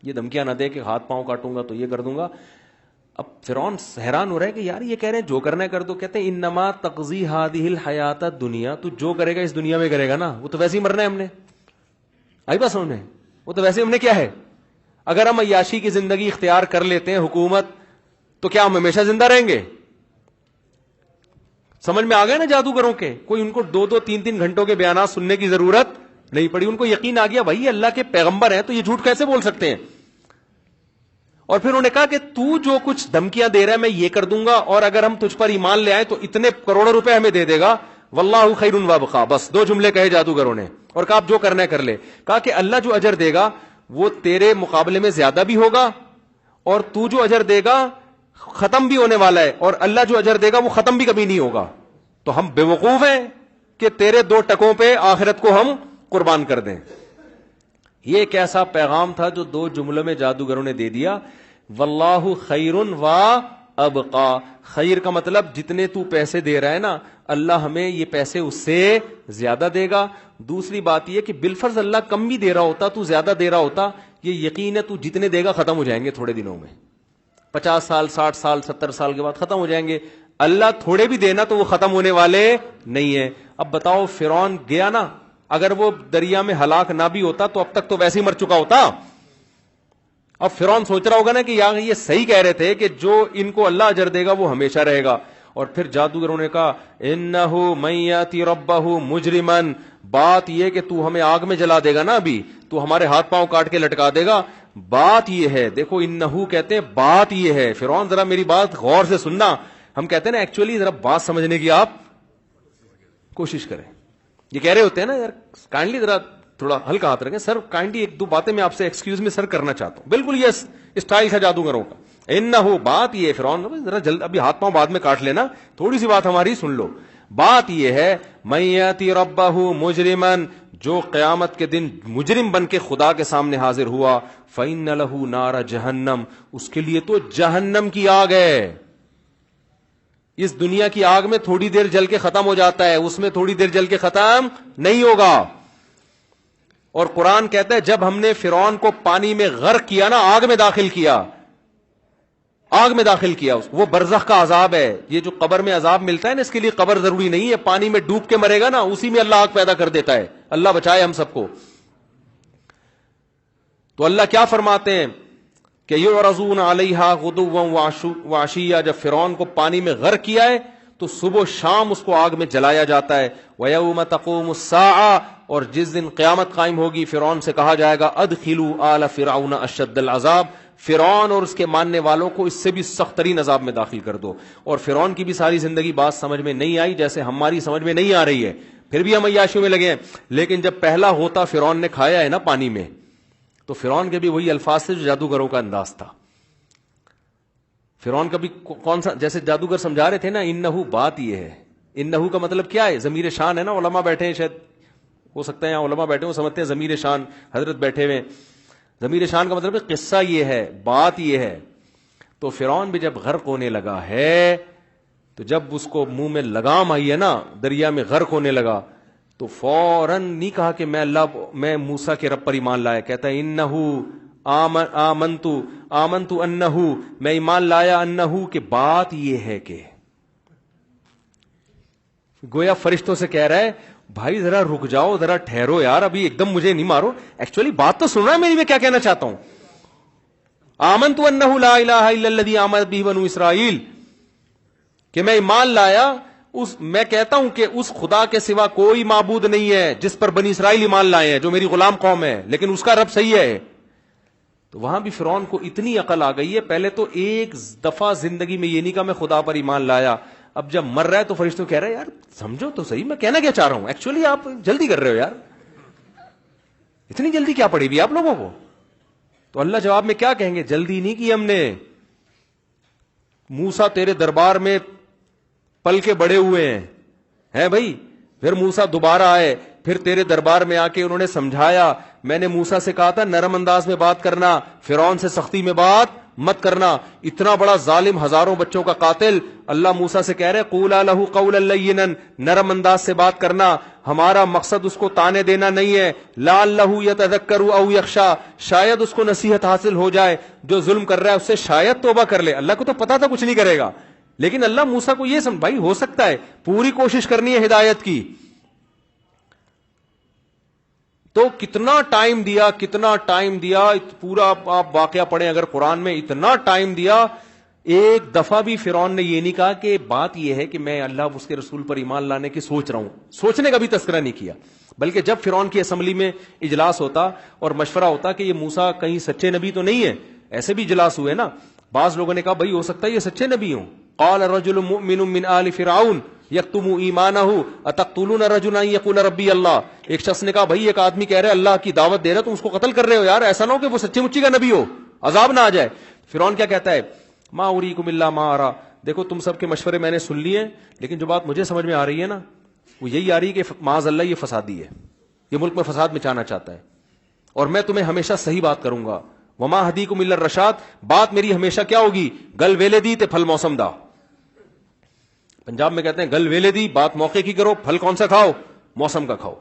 یہ دھمکیاں نہ دے کہ ہاتھ پاؤں کاٹوں گا تو یہ کر دوں گا. اب فرعون حیران ہو رہا ہے کہ یار یہ کہہ رہے ہیں جو کرنا ہے کر دو. کہتے ہیں انما تقضی هذه الحیات الدنیا، تو جو کرے گا اس دنیا میں کرے گا نا، وہ تو ویسے ہی مرنا ہے ہم نے. آئی بات سمجھ میں؟ وہ تو ویسے ہم نے کیا ہے، اگر ہم عیاشی کی زندگی اختیار کر لیتے ہیں حکومت، تو کیا ہم ہمیشہ زندہ رہیں گے؟ سمجھ میں آ گئے نا جادوگروں کے؟ کوئی ان کو 2-2 3-3 گھنٹوں کے بیانات سننے کی ضرورت نہیں پڑی. ان کو یقین آ گیا بھائی اللہ کے پیغمبر ہیں تو یہ جھوٹ کیسے بول سکتے ہیں. اور پھر انہوں نے کہا کہ تو جو کچھ دھمکیاں دے رہا ہے میں یہ کر دوں گا، اور اگر ہم تجھ پر ایمان لے آئے تو اتنے کروڑوں روپے ہمیں دے دے گا، واللہ خیر وابقا. بس 2 جملے کہے جادوگروں نے، اور کہا آپ جو کرنا ہے کر لے. کہا کہ اللہ جو اجر دے گا وہ تیرے مقابلے میں زیادہ بھی ہوگا، اور تو جو اجر دے گا ختم بھی ہونے والا ہے، اور اللہ جو اجر دے گا وہ ختم بھی کبھی نہیں ہوگا. تو ہم بے وقوف ہیں کہ تیرے 2 ٹکوں پہ آخرت کو ہم قربان کر دیں. یہ ایک ایسا پیغام تھا جو 2 جملوں میں جادوگروں نے دے دیا. واللہ خیر و ابقا. خیر کا مطلب جتنے تو پیسے دے رہا ہے نا، اللہ ہمیں یہ پیسے اس سے زیادہ دے گا. دوسری بات یہ کہ بالفرض اللہ کم بھی دے رہا ہوتا، تو زیادہ دے رہا ہوتا، یہ یقین ہے تو جتنے دے گا ختم ہو جائیں گے تھوڑے دنوں میں، 50 سال 60 سال 70 سال کے بعد ختم ہو جائیں گے. اللہ تھوڑے بھی دینا تو وہ ختم ہونے والے نہیں ہیں. اب بتاؤ فرعون گیا نا، اگر وہ دریا میں ہلاک نہ بھی ہوتا تو اب تک تو ویسے ہی مر چکا ہوتا. اب فرعون سوچ رہا ہوگا نا کہ یار یہ صحیح کہہ رہے تھے کہ جو ان کو اللہ اجر دے گا وہ ہمیشہ رہے گا. اور پھر جادوگروں نے کہا انہ من یاتی ربہ مجرما، بات یہ کہ تو ہمیں آگ میں جلا دے گا نا، ابھی تو ہمارے ہاتھ پاؤں کاٹ کے لٹکا دے گا. بات یہ ہے، دیکھو انہو کہتے ہیں بات یہ ہے. فرعون ذرا میری بات غور سے سننا. ہم کہتے ہیں نا ایکچولی ذرا بات سمجھنے کی آپ کوشش کریں. یہ کہہ رہے ہوتے ہیں نا یار کائنڈلی ذرا تھوڑا ہلکا ہاتھ رکھیں سر، کائنڈلی 1-2 باتیں میں آپ سے ایکسکیوز میں سر کرنا چاہتا ہوں. بالکل یہ اسٹائل تھا جادوگروں کا. انہو، بات یہ ہے، فرعون ذرا جلد، ابھی ہاتھ پاؤں بعد میں کاٹ لینا، تھوڑی سی بات ہماری سن لو. بات یہ ہے من یاتی ربہ مجرما، جو قیامت کے دن مجرم بن کے خدا کے سامنے حاضر ہوا، فإن لہ نار جہنم، اس کے لیے تو جہنم کی آگ ہے. اس دنیا کی آگ میں تھوڑی دیر جل کے ختم ہو جاتا ہے، اس میں تھوڑی دیر جل کے ختم نہیں ہوگا. اور قرآن کہتا ہے جب ہم نے فرعون کو پانی میں غرق کیا نا، آگ میں داخل کیا، آگ میں داخل کیا، وہ برزخ کا عذاب ہے. یہ جو قبر میں عذاب ملتا ہے نا، اس کے لیے قبر ضروری نہیں ہے، پانی میں ڈوب کے مرے گا نا اسی میں اللہ آگ پیدا کر دیتا ہے. اللہ بچائے ہم سب کو. تو اللہ کیا فرماتے ہیں کہ یعرضون علیہا غدوا وعشیا، جب فرعون کو پانی میں غرق کیا ہے تو صبح و شام اس کو آگ میں جلایا جاتا ہے. وَيَوْمَ تَقُومُ السَّاعَةُ، اور جس دن قیامت قائم ہوگی فرعون سے کہا جائے گا ادخلوا آل فرعون اشد العذاب، فرعون اور اس کے ماننے والوں کو اس سے بھی سخت ترین عذاب میں داخل کر دو. اور فرعون کی بھی ساری زندگی بات سمجھ میں نہیں آئی جیسے ہماری سمجھ میں نہیں آ رہی ہے، پھر بھی ہم عیاشیوں میں لگے ہیں. لیکن جب پہلا ہوتا فرعون نے کھایا ہے نا پانی میں، تو فرعون کے بھی وہی الفاظ تھے جو جادوگروں کا انداز تھا. فرعون کا بھی کون سا، جیسے جادوگر سمجھا رہے تھے نا انہو، بات یہ ہے. انہو کا مطلب کیا ہے؟ ضمیر شان ہے نا. علماء بیٹھے ہیں، شاید ہو سکتا ہے یہاں علماء بیٹھے ہوں سمجھتے ہیں ضمیر شان، حضرت بیٹھے ہوئے. ضمیر شان کا مطلب ہے قصہ یہ ہے، بات یہ ہے. تو فرعون بھی جب غرق ہونے لگا ہے، تو جب اس کو منہ میں لگام آئی ہے نا، دریا میں غرق ہونے لگا، تو فوراً نہیں کہا کہ میں موسیٰ کے رب پر ایمان لایا. کہتا ہے انہو آمنتو انہو، میں ایمان لایا، انہو کہ بات یہ ہے کہ، گویا فرشتوں سے کہہ رہا ہے بھائی ذرا رک جاؤ، ذرا ٹھہرو یار، ابھی ایک دم مجھے نہیں مارو، ایکچولی بات تو سن رہا ہے میری، میں کیا کہنا چاہتا ہوں. آمنتو انہو لا الہ الا الذی آمنت بہ بنو اسرائیل، کہ میں ایمان لایا میں کہتا ہوں کہ اس خدا کے سوا کوئی معبود نہیں ہے جس پر بنی اسرائیل ایمان لائے ہیں، جو میری غلام قوم ہے، لیکن اس کا رب صحیح ہے. تو وہاں بھی فرعون کو اتنی عقل آ گئی ہے، پہلے تو ایک دفعہ زندگی میں یہ نہیں کہا میں خدا پر ایمان لایا، اب جب مر رہا ہے تو فرشتوں کہہ رہے ہیں یار سمجھو تو صحیح میں کہنا کیا چاہ رہا ہوں، ایکچولی آپ جلدی کر رہے ہو یار، اتنی جلدی کیا پڑی بھی آپ لوگوں کو. تو اللہ جواب میں کیا کہیں گے، جلدی نہیں کی ہم نے، موسیٰ تیرے دربار میں پل کے بڑے ہوئے ہیں بھائی. پھر موسیٰ دوبارہ آئے، پھر تیرے دربار میں آ کے انہوں نے سمجھایا، میں نے موسیٰ سے کہا تھا نرم انداز میں بات کرنا، فرعون سے سختی میں بات مت کرنا، اتنا بڑا ظالم، ہزاروں بچوں کا قاتل. اللہ موسیٰ سے کہہ رہے قولا لہ قولا لینا، نرم انداز سے بات کرنا، ہمارا مقصد اس کو تانے دینا نہیں ہے. لعلہ یتذکر او یخشی، شاید اس کو نصیحت حاصل ہو جائے، جو ظلم کر رہا ہے اس سے شاید توبہ کر لے. اللہ کو تو پتا تھا کچھ نہیں کرے گا، لیکن اللہ موسیٰ کو یہ سمجھ بھائی ہو سکتا ہے، پوری کوشش کرنی ہے ہدایت کی. تو کتنا ٹائم دیا، پورا آپ واقعہ پڑھیں اگر قرآن میں، اتنا ٹائم دیا. ایک دفعہ بھی فرعون نے یہ نہیں کہا کہ بات یہ ہے کہ میں اللہ اس کے رسول پر ایمان لانے کی سوچ رہا ہوں، سوچنے کا بھی تذکرہ نہیں کیا. بلکہ جب فرعون کی اسمبلی میں اجلاس ہوتا اور مشورہ ہوتا کہ یہ موسیٰ کہیں سچے نبی تو نہیں ہے، ایسے بھی اجلاس ہوئے نا، بعض لوگوں نے کہا بھائی ہو سکتا ہے یہ سچے نبی ہوں. قال رجل مؤمن من آل فرعون یکتم ایمانہ اتقتلون رجلا ان یقول ربی اللہ. ایک شخص نے کہا بھائی ایک آدمی کہہ رہے اللہ کی دعوت دے رہا تم اس کو قتل کر رہے ہو، یار ایسا نہ ہو کہ وہ سچے مچی کا نبی ہو، عذاب نہ آ جائے. فرعون کیا کہتا ہے، ما اریکم الا ما ارى، دیکھو تم سب کے مشورے میں نے سن لیے، لیکن جو بات مجھے سمجھ میں آ رہی ہے نا وہ یہی آ رہی ہے کہ معاذ اللہ یہ فسادی ہے، یہ ملک میں فساد مچانا چاہتا ہے، اور میں تمہیں ہمیشہ صحیح بات کروں گا. وما ہدیکم الا الرشاد، بات میری ہمیشہ کیا ہوگی، گل ویلے دی تے پھل موسم دا. پنجاب میں کہتے ہیں گل ویلے دی، بات موقع کی کرو، پھل کون سا کھاؤ، موسم کا کھاؤ.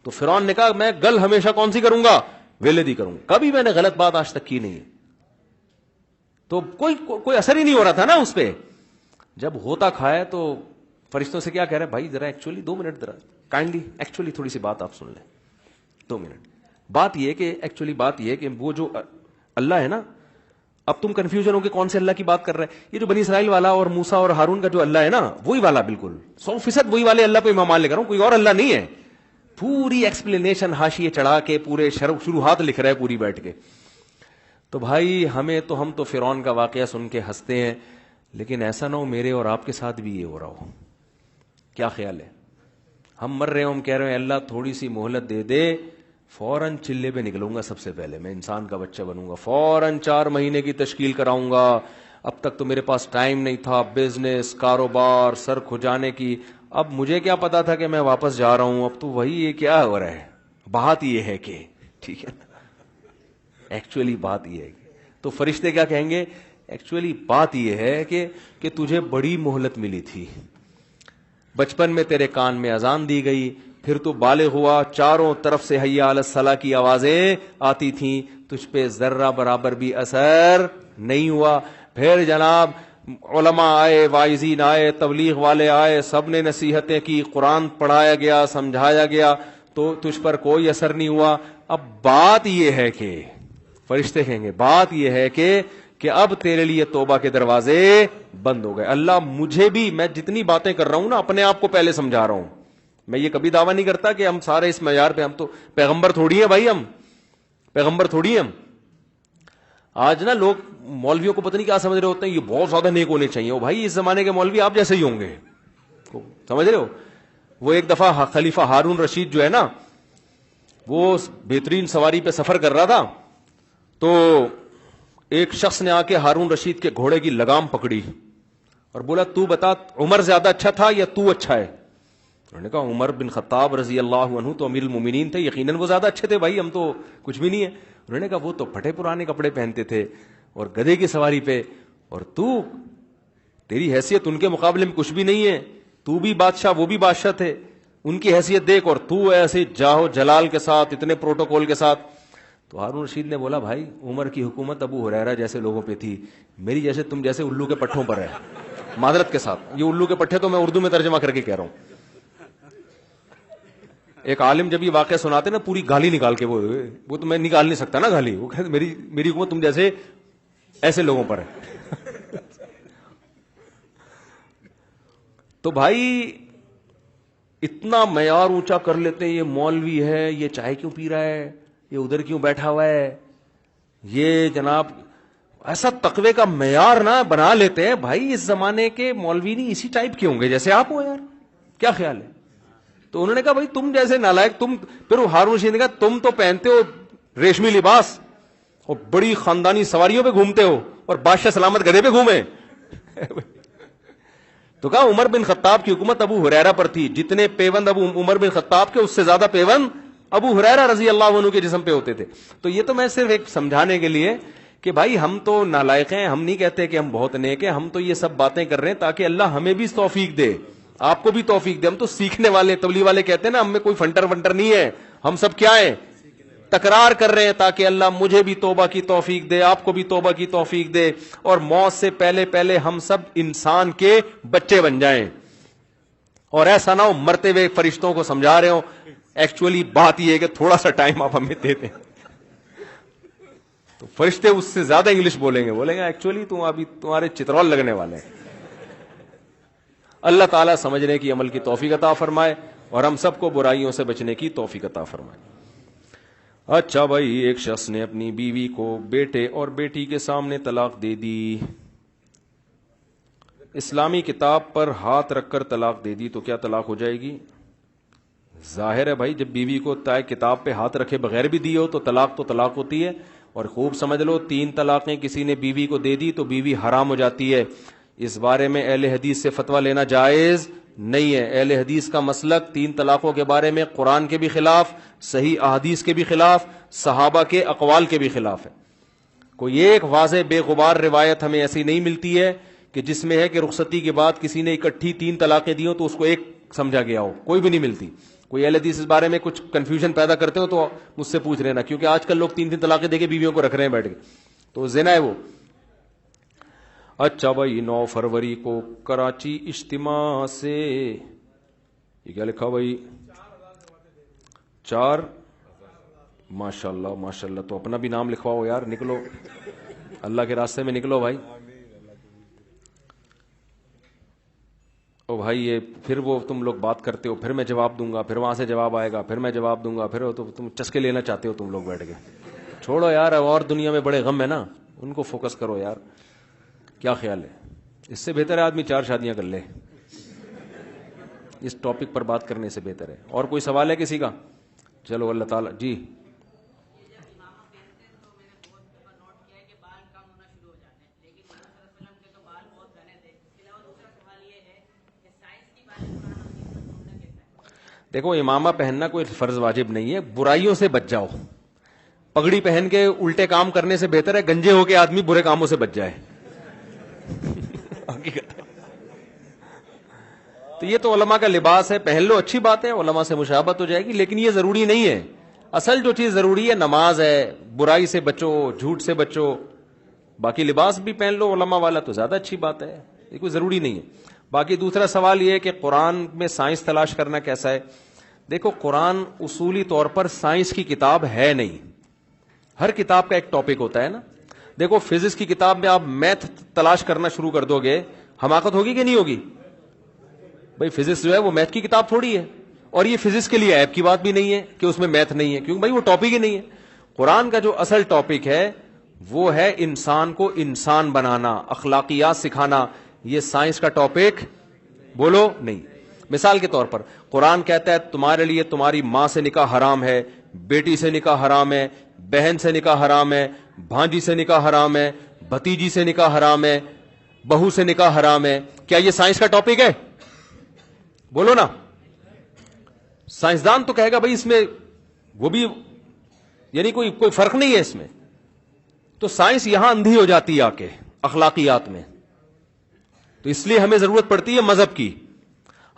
تو فرعون نے کہا میں گل ہمیشہ کون سی کروں گا، ویلے دی کروں، کبھی میں نے غلط بات آج تک کی نہیں ہے. تو کوئی اثر ہی نہیں ہو رہا تھا نا اس پہ. جب ہوتا کھایا تو فرشتوں سے کیا کہہ رہے ہیں بھائی ذرا ایکچولی 2 منٹ ذرا کائنڈلی ایکچولی تھوڑی سی بات آپ سن لیں 2 منٹ. بات یہ کہ وہ جو اللہ ہے نا، اب تم کنفیوژن ہو کہ کون سے اللہ کی بات کر رہے ہیں، یہ جو بنی اسرائیل والا اور موسیٰ اور ہارون کا جو اللہ ہے نا وہی والا، بالکل 100% وہی والے اللہ پہ میں مان لے کر ہوں، کوئی اور اللہ نہیں ہے. پوری ایکسپلینیشن حاشیے چڑھا کے پورے شروحات لکھ رہے پوری بیٹھ کے. تو بھائی ہم تو فرعون کا واقعہ سن کے ہنستے ہیں، لیکن ایسا نہ ہو میرے اور آپ کے ساتھ بھی یہ ہو رہا ہو. کیا خیال ہے، ہم مر رہے ہوں، ہم کہہ رہے ہیں اللہ تھوڑی سی مہلت دے دے، فوراً چلے پہ نکلوں گا، سب سے پہلے میں انسان کا بچہ بنوں گا، فوراً 4 مہینے کی تشکیل کراؤں گا، اب تک تو میرے پاس ٹائم نہیں تھا، بزنس کاروبار سر کھجانے کی، اب مجھے کیا پتا تھا کہ میں واپس جا رہا ہوں، اب تو وہی یہ کیا ہو رہا ہے. بات یہ ہے کہ ٹھیک ہے ایکچولی بات یہ ہے. تو فرشتے کیا کہیں گے، ایکچولی بات یہ ہے کہ تجھے بڑی مہلت ملی تھی، بچپن میں تیرے کان میں اذان دی گئی، پھر تو بالغ ہوا، چاروں طرف سے حی علی الصلاۃ کی آوازیں آتی تھیں، تجھ پہ ذرہ برابر بھی اثر نہیں ہوا. پھر جناب علماء آئے، واعظین آئے، تبلیغ والے آئے، سب نے نصیحتیں کی، قرآن پڑھایا گیا، سمجھایا گیا، تو تجھ پر کوئی اثر نہیں ہوا. اب بات یہ ہے کہ فرشتے کہیں گے بات یہ ہے کہ اب تیرے لیے توبہ کے دروازے بند ہو گئے. اللہ مجھے بھی، میں جتنی باتیں کر رہا ہوں نا اپنے آپ کو پہلے سمجھا رہا ہوں، میں یہ کبھی دعویٰ نہیں کرتا کہ ہم سارے اس معیار پہ، ہم تو پیغمبر تھوڑی ہیں بھائی، ہم پیغمبر تھوڑی ہیں. ہم آج نا لوگ مولویوں کو پتہ نہیں کیا سمجھ رہے ہوتے ہیں، یہ بہت زیادہ نیک ہونے چاہیے. بھائی اس زمانے کے مولوی آپ جیسے ہی ہوں گے، سمجھ رہے ہو. وہ ایک دفعہ خلیفہ ہارون رشید جو ہے نا، وہ بہترین سواری پہ سفر کر رہا تھا، تو ایک شخص نے آ کے ہارون رشید کے گھوڑے کی لگام پکڑی اور بولا تو بتا عمر زیادہ اچھا تھا یا تو اچھا ہے. انہوں نے کہا عمر بن خطاب رضی اللہ عنہ تو امیر المومنین تھے، یقیناً وہ زیادہ اچھے تھے بھائی، ہم تو کچھ بھی نہیں ہے. انہوں نے کہا وہ تو پھٹے پرانے کپڑے پہنتے تھے اور گدھے کی سواری پہ، اور تو تیری حیثیت ان کے مقابلے میں کچھ بھی نہیں ہے، تو بھی بادشاہ وہ بھی بادشاہ تھے، ان کی حیثیت دیکھ، اور تو ایسے جاہو جلال کے ساتھ اتنے پروٹوکول کے ساتھ. تو ہارون رشید نے بولا بھائی عمر کی حکومت ابو ہریرہ جیسے لوگوں پہ تھی, میری جیسے تم جیسے الو کے پٹھوں پر ہے. معذرت کے ساتھ, یہ الو کے پٹھے تو میں اردو میں ترجمہ کر کے کہہ رہا ہوں. ایک عالم جب یہ واقعہ سناتے نا پوری گالی نکال کے, وہ تو میں نکال نہیں سکتا نا گالی, وہ کہتے میری حکومت تم جیسے ایسے لوگوں پر ہے. تو بھائی اتنا معیار اونچا کر لیتے ہیں, یہ مولوی ہے, یہ چائے کیوں پی رہا ہے, یہ ادھر کیوں بیٹھا ہوا ہے, یہ جناب ایسا تقوی کا معیار نہ بنا لیتے ہیں. بھائی اس زمانے کے مولوی نہیں اسی ٹائپ کے ہوں گے جیسے آپ ہو یار, کیا خیال ہے؟ تو انہوں نے کہا بھائی تم جیسے نالائق, تم پھر ہارون رشید نے کہا تم تو پہنتے ہو ریشمی لباس اور بڑی خاندانی سواریوں پہ گھومتے ہو اور بادشاہ سلامت گدھے پہ گھومے. تو کہا عمر بن خطاب کی حکومت ابو ہریرہ پر تھی, جتنے پیوند ابو عمر بن خطاب کے اس سے زیادہ پیوند ابو ہریرہ رضی اللہ عنہ کے جسم پہ ہوتے تھے. تو یہ تو میں صرف ایک سمجھانے کے لیے کہ بھائی ہم تو نالائق ہیں, ہم نہیں کہتے کہ ہم بہت نیک ہیں, ہم تو یہ سب باتیں کر رہے ہیں تاکہ اللہ ہمیں بھی توفیق دے, آپ کو بھی توفیق دے. ہم تو سیکھنے والے, تبلیغ والے کہتے ہیں نا ہم میں کوئی فنٹر ونٹر نہیں ہے, ہم سب کیا ہیں, تکرار کر رہے ہیں تاکہ اللہ مجھے بھی توبہ کی توفیق دے, آپ کو بھی توبہ کی توفیق دے, اور موت سے پہلے پہلے ہم سب انسان کے بچے بن جائیں. اور ایسا نہ ہو مرتے ہوئے فرشتوں کو سمجھا رہے ہو, ایکچولی بات یہ ہے کہ تھوڑا سا ٹائم آپ ہمیں دے دیں. تو فرشتے اس سے زیادہ انگلش بولیں گے ایکچولی تم ابھی تمہارے چترول لگنے والے ہیں. اللہ تعالیٰ سمجھنے کی عمل کی توفیق عطا فرمائے اور ہم سب کو برائیوں سے بچنے کی توفیق عطا فرمائے. اچھا بھائی, ایک شخص نے اپنی بیوی کو بیٹے اور بیٹی کے سامنے طلاق دے دی, اسلامی کتاب پر ہاتھ رکھ کر طلاق دے دی, تو کیا طلاق ہو جائے گی؟ ظاہر ہے بھائی, جب بیوی کو تائے کتاب پہ ہاتھ رکھے بغیر بھی دی ہو تو طلاق ہوتی ہے. اور خوب سمجھ لو 3 طلاقیں کسی نے بیوی کو دے دی تو بیوی حرام ہو جاتی ہے. اس بارے میں اہل حدیث سے فتویٰ لینا جائز نہیں ہے. اہل حدیث کا مسلک 3 طلاقوں کے بارے میں قرآن کے بھی خلاف, صحیح احادیث کے بھی خلاف, صحابہ کے اقوال کے بھی خلاف ہے. کوئی ایک واضح بے غبار روایت ہمیں ایسی نہیں ملتی ہے کہ جس میں ہے کہ رخصتی کے بعد کسی نے اکٹھی 3 طلاقیں دی ہوں تو اس کو ایک سمجھا گیا ہو, کوئی بھی نہیں ملتی. کوئی اہل حدیث اس بارے میں کچھ کنفیوژن پیدا کرتے ہو تو مجھ سے پوچھ لینا, کیونکہ آج کل لوگ 3 طلاقیں دے کے بیویوں کو رکھ رہے ہیں بیٹھ کے, تو زنا ہے وہ. اچھا بھائی, 9 فروری کو کراچی اجتماع سے, یہ کیا لکھا بھائی, 4 ماشاءاللہ ماشاءاللہ, تو اپنا بھی نام لکھواؤ یار, نکلو اللہ کے راستے میں نکلو بھائی. او بھائی یہ پھر وہ تم لوگ بات کرتے ہو, پھر میں جواب دوں گا, پھر وہاں سے جواب آئے گا, پھر میں جواب دوں گا, پھر تو تم چسکے لینا چاہتے ہو تم لوگ بیٹھ کے. چھوڑو یار, اور دنیا میں بڑے غم ہے نا, ان کو فوکس کرو یار. کیا خیال ہے؟ اس سے بہتر ہے آدمی 4 شادیاں کر لے, اس ٹاپک پر بات کرنے سے بہتر ہے. اور کوئی سوال ہے کسی کا؟ چلو اللہ تعالیٰ. جی دیکھو, امامہ پہننا کوئی فرض واجب نہیں ہے, برائیوں سے بچ جاؤ. پگڑی پہن کے الٹے کام کرنے سے بہتر ہے گنجے ہو کے آدمی برے کاموں سے بچ جائے. تو یہ تو علماء کا لباس ہے, پہن لو, اچھی بات ہے, علماء سے مشابہت ہو جائے گی, لیکن یہ ضروری نہیں ہے. اصل جو چیز ضروری ہے نماز ہے, برائی سے بچو, جھوٹ سے بچو. باقی لباس بھی پہن لو علماء والا تو زیادہ اچھی بات ہے, یہ کوئی ضروری نہیں ہے. باقی دوسرا سوال یہ ہے کہ قرآن میں سائنس تلاش کرنا کیسا ہے. دیکھو, قرآن اصولی طور پر سائنس کی کتاب ہے نہیں, ہر کتاب کا ایک ٹاپک ہوتا ہے نا. دیکھو, فزکس کی کتاب میں آپ میتھ تلاش کرنا شروع کر دو گے, حماقت ہوگی کہ نہیں ہوگی؟ بھائی فزکس جو ہے وہ میتھ کی کتاب تھوڑی ہے, اور یہ فزکس کے لیے عیب کی بات بھی نہیں ہے کہ اس میں میتھ نہیں ہے, کیونکہ بھائی وہ ٹاپک ہی نہیں ہے. قرآن کا جو اصل ٹاپک ہے وہ ہے انسان کو انسان بنانا, اخلاقیات سکھانا. یہ سائنس کا ٹاپک بولو نہیں. مثال کے طور پر قرآن کہتا ہے تمہارے لیے تمہاری ماں سے نکاح حرام ہے, بیٹی سے نکاح حرام ہے, بہن سے نکاح حرام ہے, بھانجی سے نکاح حرام ہے, بھتیجی سے نکاح حرام ہے, بہو سے نکاح حرام ہے. کیا یہ سائنس کا ٹاپک ہے؟ بولو نا. سائنسدان تو کہے گا بھائی اس میں وہ بھی یعنی کوئی فرق نہیں ہے اس میں. تو سائنس یہاں اندھی ہو جاتی ہے آ کے اخلاقیات میں. تو اس لیے ہمیں ضرورت پڑتی ہے مذہب کی.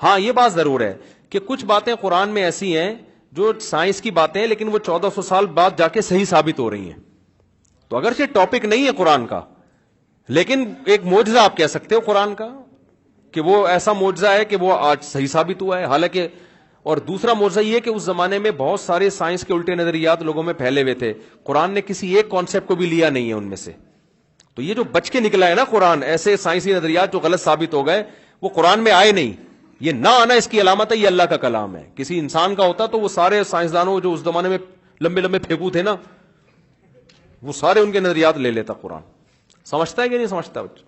ہاں یہ بات ضرور ہے کہ کچھ باتیں قرآن میں ایسی ہیں جو سائنس کی باتیں ہیں لیکن وہ 1400 سال بعد جا کے صحیح ثابت ہو رہی ہیں. تو اگرچہ ٹاپک نہیں ہے قرآن کا, لیکن ایک معجزہ آپ کہہ سکتے ہو قرآن کا, کہ وہ ایسا معجزہ ہے کہ وہ آج صحیح ثابت ہوا ہے. حالانکہ اور دوسرا معجزہ یہ کہ اس زمانے میں بہت سارے سائنس کے الٹے نظریات لوگوں میں پھیلے ہوئے تھے, قرآن نے کسی ایک کانسیپٹ کو بھی لیا نہیں ہے ان میں سے. تو یہ جو بچ کے نکلا ہے نا قرآن, ایسے سائنسی نظریات جو غلط ثابت ہو گئے وہ قرآن میں آئے نہیں. یہ نہ آنا اس کی علامت ہے, یہ اللہ کا کلام ہے. کسی انسان کا ہوتا تو وہ سارے سائنسدانوں جو اس زمانے میں لمبے لمبے پھینکو تھے نا, وہ سارے ان کے نظریات لے لیتا قرآن. سمجھتا ہے کہ نہیں سمجھتا بچہ؟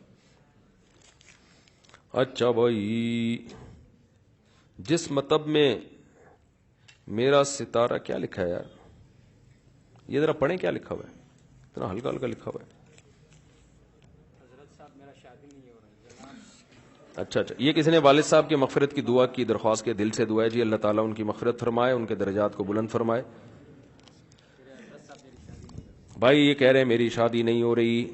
اچھا بھائی, جس مطلب میں میرا ستارہ, کیا لکھا ہے یار یہ ذرا پڑھیں کیا لکھا ہوا ہے, اتنا ہلکا ہلکا لکھا ہوا ہے. اچھا, یہ کسی نے والد صاحب کی مغفرت کی دعا کی درخواست کے دل سے دعا ہے جی, اللہ تعالیٰ ان کی مغفرت فرمائے, ان کے درجات کو بلند فرمائے. بھائی یہ کہہ رہے ہیں میری شادی نہیں ہو رہی.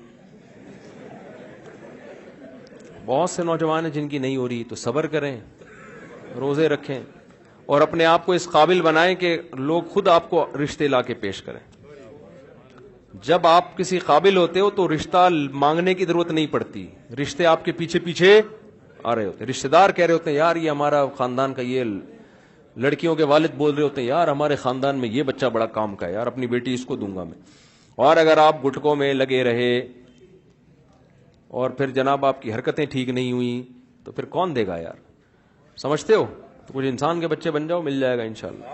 بہت سے نوجوان ہیں جن کی نہیں ہو رہی, تو صبر کریں, روزے رکھیں اور اپنے آپ کو اس قابل بنائیں کہ لوگ خود آپ کو رشتے لا کے پیش کریں. جب آپ کسی قابل ہوتے ہو تو رشتہ مانگنے کی ضرورت نہیں پڑتی, رشتے آپ کے پیچھے پیچھے آ رہے ہوتے ہیں. رشتے دار کہہ رہے ہوتے ہیں یار یہ ہمارا خاندان کا, یہ لڑکیوں کے والد بول رہے ہوتے ہیں یار ہمارے خاندان میں یہ بچہ بڑا کام کا ہے یار, اپنی بیٹی اس کو دوں گا میں. اور اگر آپ گٹکوں میں لگے رہے اور پھر جناب آپ کی حرکتیں ٹھیک نہیں ہوئی تو پھر کون دے گا یار, سمجھتے ہو؟ تو کچھ انسان کے بچے بن جاؤ, مل جائے گا انشاءاللہ.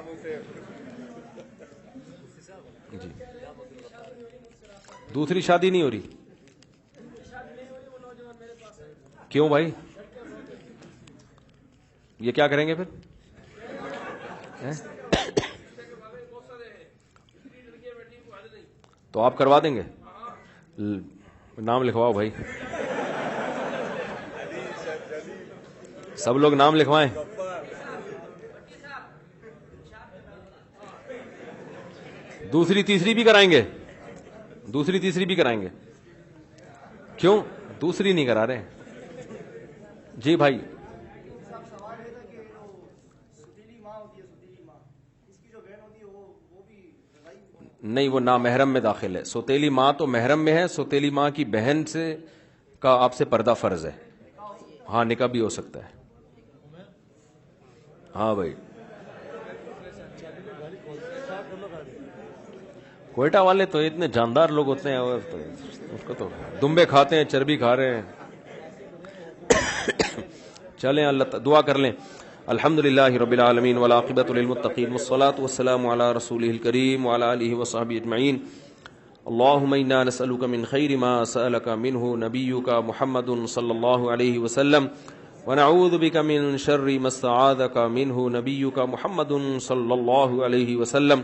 جی دوسری شادی نہیں ہو رہی, کیوں بھائی؟ یہ کیا کریں گے پھر؟ تو آپ کروا دیں گے؟ نام لکھواؤ بھائی, سب لوگ نام لکھوائیں. دوسری تیسری بھی کرائیں گے, دوسری تیسری بھی کرائیں گے. کیوں دوسری نہیں کرا رہے؟ جی بھائی نہیں, وہ نامحرم میں داخل ہے. سوتیلی ماں تو محرم میں ہے, سوتیلی ماں کی بہن سے کا آپ سے پردہ فرض ہے. ہاں نکاح بھی ہو سکتا ہے. ہاں بھائی, کوئٹہ والے تو اتنے جاندار لوگ ہوتے ہیں, اور اس کو تو دمبے کھاتے ہیں, چربی کھا رہے ہیں. چلیں اللہ دعا کر لیں. الحمدللہ رب العالمین والعاقبۃ للمتقین والصلاۃ والسلام علی رسولہ الکریم وعلی آلہ وصحبہ اجمعین. اللہم انا نسألک من خیر ما سألک منہ نبیک محمد صلی اللہ علیہ وسلم ونعوذ بک من شر ما استعاذک منہ نبیک محمد صلی اللہ علیہ وسلم.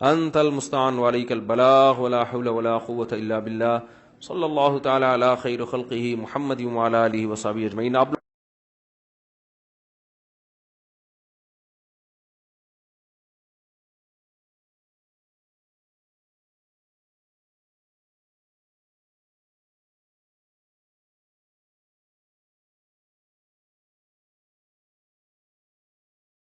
انت المستعان وعلیک البلاغ ولا حول ولا قوة الا باللہ. صلی اللہ تعالی علی خیر خلقہ محمد وعلی آلہ وصحبہ اجمعین. آپ